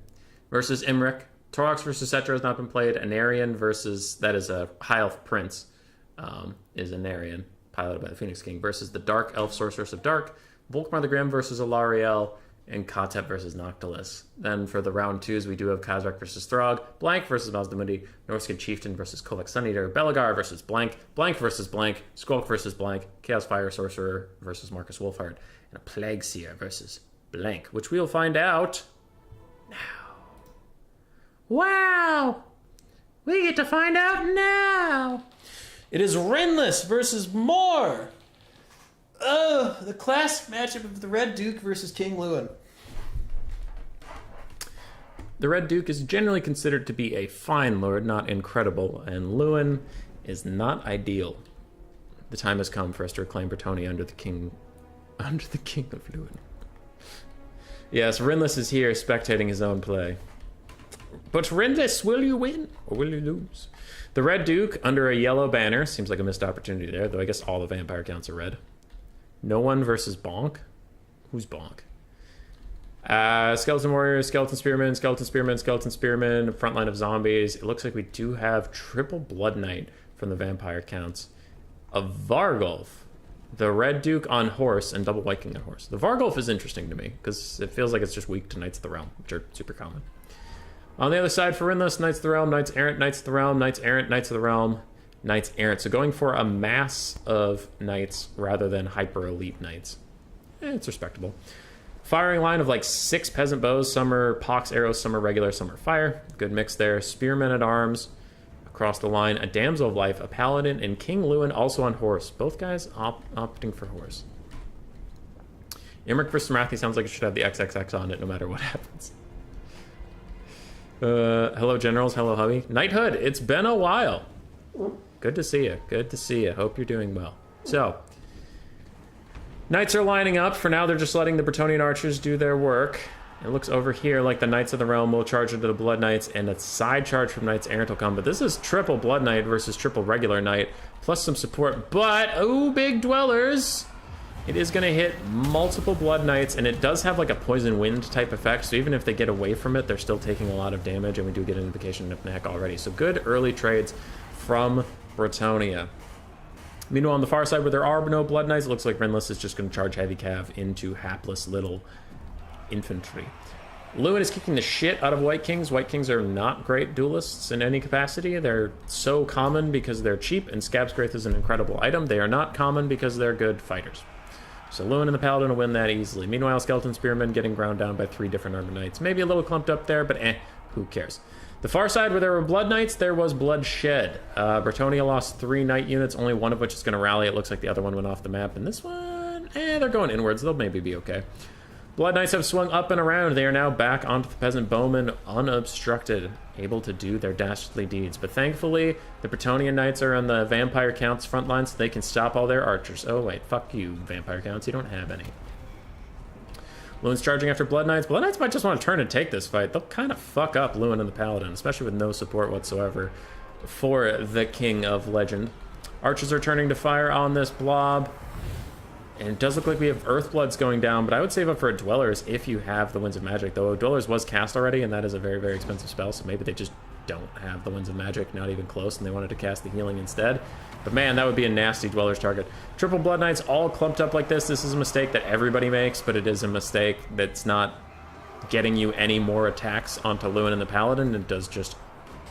Versus Imric. Torox versus Cetra has not been played. Anarian versus, that is a High Elf Prince, is Anarian, piloted by the Phoenix King, versus the Dark Elf Sorceress of Dark, Volkmar the Grim versus Alariel, and Katep versus Noctilus. Then for the round 2s, we do have Kazrak versus Throg, Blank versus Mazdamundi, Norsca Chieftain versus Kolak Suneater, Bellagar versus Blank, Blank versus Blank, Skrulk versus Blank, Chaos Fire Sorcerer versus Marcus Wolfhart, and a Plague Seer versus Blank, which we'll find out now. Wow! We get to find out now! It is Rinless versus Moore! The classic matchup of the Red Duke versus King Lewin. The Red Duke is generally considered to be a fine lord, not incredible, and Lewin is not ideal. The time has come for us to reclaim Bretonnia under the King of Lewin. Yes, Rinless is here spectating his own play. But Rinless, will you win or will you lose? The Red Duke under a yellow banner. Seems like a missed opportunity there, though I guess all the vampire counts are red. No one versus Bonk? Who's Bonk? Skeleton Warriors, Skeleton Spearmen, Skeleton Spearmen, Skeleton Spearmen, frontline of zombies. It looks like we do have triple Blood Knight from the vampire counts. A Vargulf. The Red Duke on horse and double White King on horse. The Vargulf is interesting to me because it feels like it's just weak to Knights of the Realm, which are super common. On the other side, for Rinless, Knights of the Realm, Knights Errant, Knights of the Realm, Knights Errant, Knights of the Realm, Knights Errant. So going for a mass of Knights rather than hyper-elite Knights. It's respectable. Firing line of like 6 Peasant Bows. Some are Pox Arrows, some are regular, some are fire. Good mix there. Spearmen at Arms across the line. A Damsel of Life, a Paladin, and King Lewin also on horse. Both guys opting for horse. Imric versus Marathi sounds like it should have the XXX on it no matter what happens. Hello generals, hello hubby. Knighthood, it's been a while. Good to see you, good to see you. Hope you're doing well. So, Knights are lining up. For now, they're just letting the Bretonnian archers do their work. It looks over here like the Knights of the Realm will charge into the Blood Knights, and a side charge from Knights Errant will come. But this is triple Blood Knight versus triple regular Knight, plus some support. But, oh, big dwellers. It is going to hit multiple Blood Knights, and it does have like a Poison Wind type effect, so even if they get away from it, they're still taking a lot of damage, and we do get an invocation of neck already. So good early trades from Bretonnia. Meanwhile, on the far side where there are no Blood Knights, it looks like Renless is just going to charge Heavy Cav into hapless little infantry. Lewin is kicking the shit out of White Kings. White Kings are not great duelists in any capacity. They're so common because they're cheap, and Scab's Graith is an incredible item. They are not common because they're good fighters. So Lewin and the Paladin will win that easily. Meanwhile, Skeleton Spearmen getting ground down by 3 different Armored Knights. Maybe a little clumped up there, but who cares? The far side where there were Blood Knights, there was bloodshed. Bretonnia lost 3 Knight units, only one of which is going to rally. It looks like the other one went off the map, and this one, they're going inwards. They'll maybe be okay. Blood Knights have swung up and around. They are now back onto the Peasant Bowmen unobstructed, able to do their dastardly deeds. But thankfully, the Bretonnian Knights are on the Vampire Counts front line, so they can stop all their archers. Oh wait, fuck you, Vampire Counts, you don't have any. Lewin's charging after Blood Knights. Blood Knights might just want to turn and take this fight. They'll kind of fuck up Lewin and the Paladin, especially with no support whatsoever for the King of Legend. Archers are turning to fire on this blob. And it does look like we have Earthbloods going down, but I would save up for Dwellers if you have the Winds of Magic, though Dwellers was cast already, and that is a very, very expensive spell, so maybe they just don't have the Winds of Magic, not even close, and they wanted to cast the Healing instead. But man, that would be a nasty Dwellers target. Triple Blood Knights all clumped up like this. This is a mistake that everybody makes, but it is a mistake that's not getting you any more attacks onto Lewin and the Paladin. It does just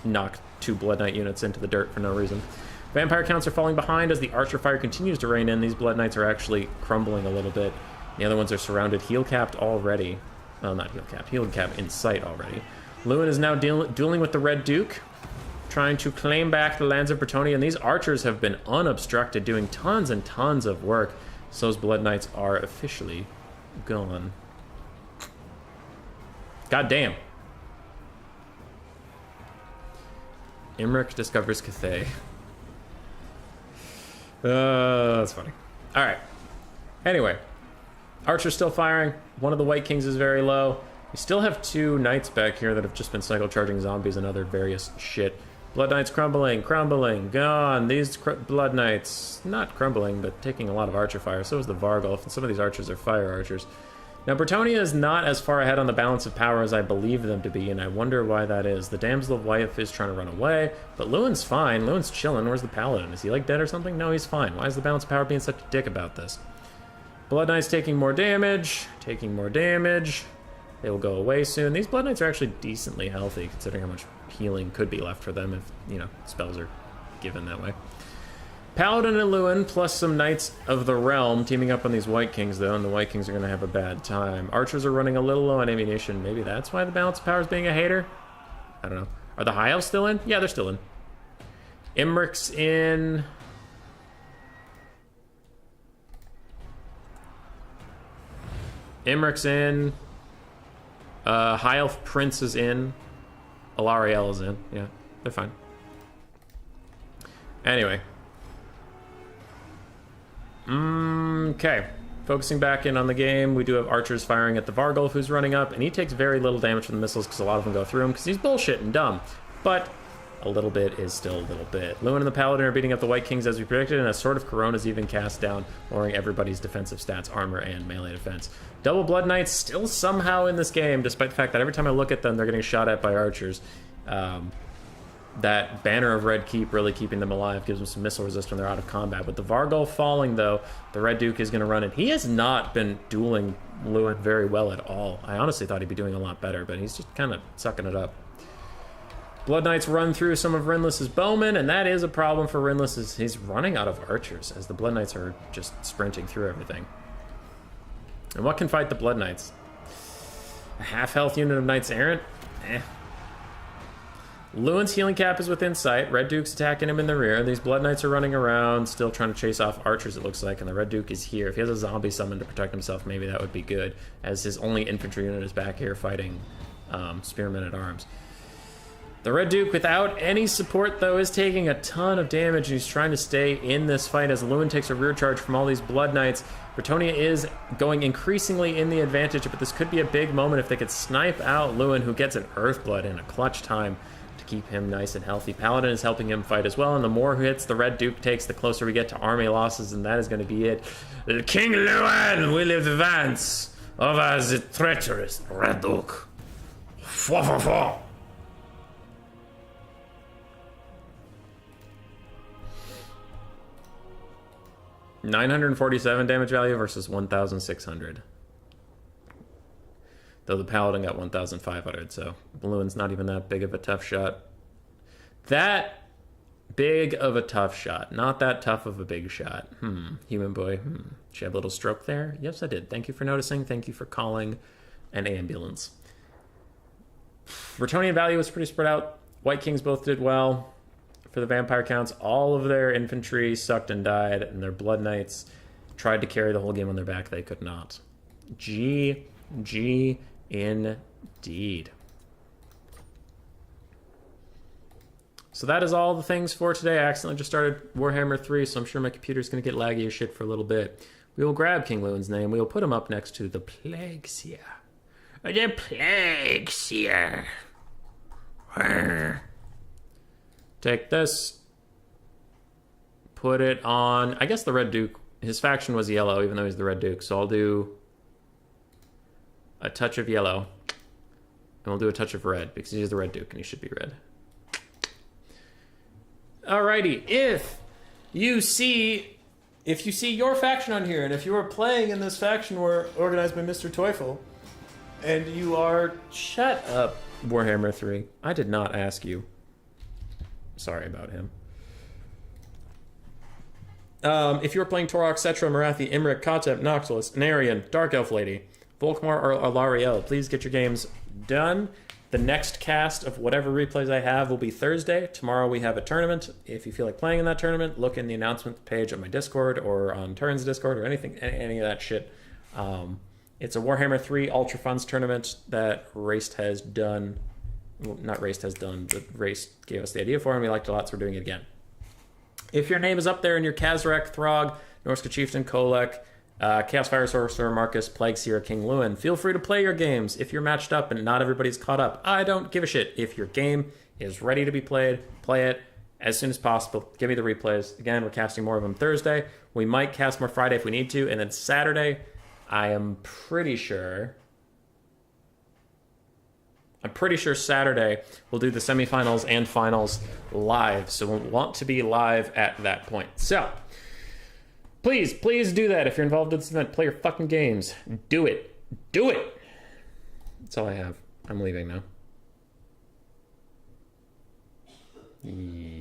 knock 2 Blood Knight units into the dirt for no reason. Vampire counts are falling behind as the Archer Fire continues to rain in. These Blood Knights are actually crumbling a little bit. The other ones are surrounded, heal-capped already. Well, not heal-capped, heal-capped in sight already. Lewin is now dueling with the Red Duke, trying to claim back the lands of Bretonnia, and these archers have been unobstructed, doing tons and tons of work. So those Blood Knights are officially gone. God damn. Imric discovers Cathay. That's funny. Alright. Anyway. Archer's still firing. One of the White Kings is very low. We still have 2 Knights back here that have just been cycle charging zombies and other various shit. Blood Knights crumbling, gone. These Blood Knights, not crumbling, but taking a lot of archer fire. So is the Vargulf, and some of these archers are fire archers. Now, Bretonnia is not as far ahead on the balance of power as I believe them to be, and I wonder why that is. The Damsel of Wyeth is trying to run away, but Lewin's fine. Lewin's chilling. Where's the Paladin? Is he, like, dead or something? No, he's fine. Why is the balance of power being such a dick about this? Blood Knights taking more damage. They will go away soon. These Blood Knights are actually decently healthy, considering how much healing could be left for them if, you know, spells are given that way. Paladin and Lewin, plus some Knights of the Realm, teaming up on these White Kings, though, and the White Kings are going to have a bad time. Archers are running a little low on ammunition. Maybe that's why the balance of power is being a hater? I don't know. Are the High Elves still in? Yeah, they're still in. Imric's in. High Elf Prince is in. Alariel is in. Yeah, they're fine. Anyway. Okay. Focusing back in on the game, we do have archers firing at the Vargulf, who's running up, and he takes very little damage from the missiles because a lot of them go through him because he's bullshit and dumb. But a little bit is still a little bit. Lewin and the Paladin are beating up the White Kings as we predicted, and a Sword of Corona is even cast down, lowering everybody's defensive stats, armor, and melee defense. Double Blood Knights still somehow in this game, despite the fact that every time I look at them, they're getting shot at by archers. That Banner of Red Keep really keeping them alive, gives them some missile resist when they're out of combat. With the Vargulf falling, though, the Red Duke is going to run in. He has not been dueling Lewin very well at all. I honestly thought he'd be doing a lot better, but he's just kind of sucking it up. Blood Knights run through some of Rinless's bowmen, and that is a problem for Rinless, is he's running out of archers, as the Blood Knights are just sprinting through everything. And what can fight the Blood Knights? A half-health unit of Knights Errant? Lewin's healing cap is within sight. Red Duke's attacking him in the rear. These Blood Knights are running around, still trying to chase off archers, it looks like, and the Red Duke is here. If he has a zombie summon to protect himself, maybe that would be good, as his only infantry unit is back here fighting spearmen at arms. The Red Duke, without any support, though, is taking a ton of damage, and he's trying to stay in this fight as Lewin takes a rear charge from all these Blood Knights. Bretonnia is going increasingly in the advantage, but this could be a big moment if they could snipe out Lewin, who gets an Earthblood in a clutch time to keep him nice and healthy. Paladin is helping him fight as well, and the more hits the Red Duke takes, the closer we get to army losses, and that is going to be it. King Lewin will advance over the treacherous Red Duke. 947 damage value versus 1,600. Though the Paladin got 1,500, so Lewin's not even that big of a tough shot. That big of a tough shot. Not that tough of a big shot. Human boy. Did you have a little stroke there? Yes, I did. Thank you for noticing. Thank you for calling an ambulance. Retonian value was pretty spread out. White Kings both did well. For the vampire counts, all of their infantry sucked and died, and their Blood Knights tried to carry the whole game on their back. They could not. GG indeed. So that is all the things for today. I accidentally just started Warhammer 3, so I'm sure my computer's going to get laggy as shit for a little bit. We will grab King Lewin's name. We will put him up next to the Plague Seer. The Plague Seer. Take this. Put it on... I guess the Red Duke. His faction was yellow, even though he's the Red Duke. So I'll do a touch of yellow. And we'll do a touch of red, because he's the Red Duke, and he should be red. Alrighty. If you see your faction on here, and if you are playing in this faction organized by Mr. Teufel, and you are... Shut up, Warhammer 3. I did not ask you. Sorry about him. If you're playing Torok, Cetra, Marathi, Imrik, Kotep, Noxalis, Anarian, Dark Elf Lady, Volkmar, or Alariel, please get your games done. The next cast of whatever replays I have will be Thursday. Tomorrow we have a tournament. If you feel like playing in that tournament, look in the announcement page on my Discord or on Turn's Discord or anything, any of that shit. It's a Warhammer 3 Ultra Funds tournament that Raced has done. Well, not Raced has done, but Race gave us the idea for it, and we liked it a lot, so we're doing it again. If your name is up there and you're Kazarek, Throg, Norsca Chieftain, Kolek, Chaos Fire Sorcerer, Marcus, Plague Seer, King Lewin, feel free to play your games if you're matched up and not everybody's caught up. I don't give a shit. If your game is ready to be played, play it as soon as possible. Give me the replays. Again, we're casting more of them Thursday. We might cast more Friday if we need to, and then Saturday, I am pretty sure Saturday we'll do the semifinals and finals live. So we'll want to be live at that point. So please do that. If you're involved in this event, play your fucking games. Do it. That's all I have. I'm leaving now. Yeah.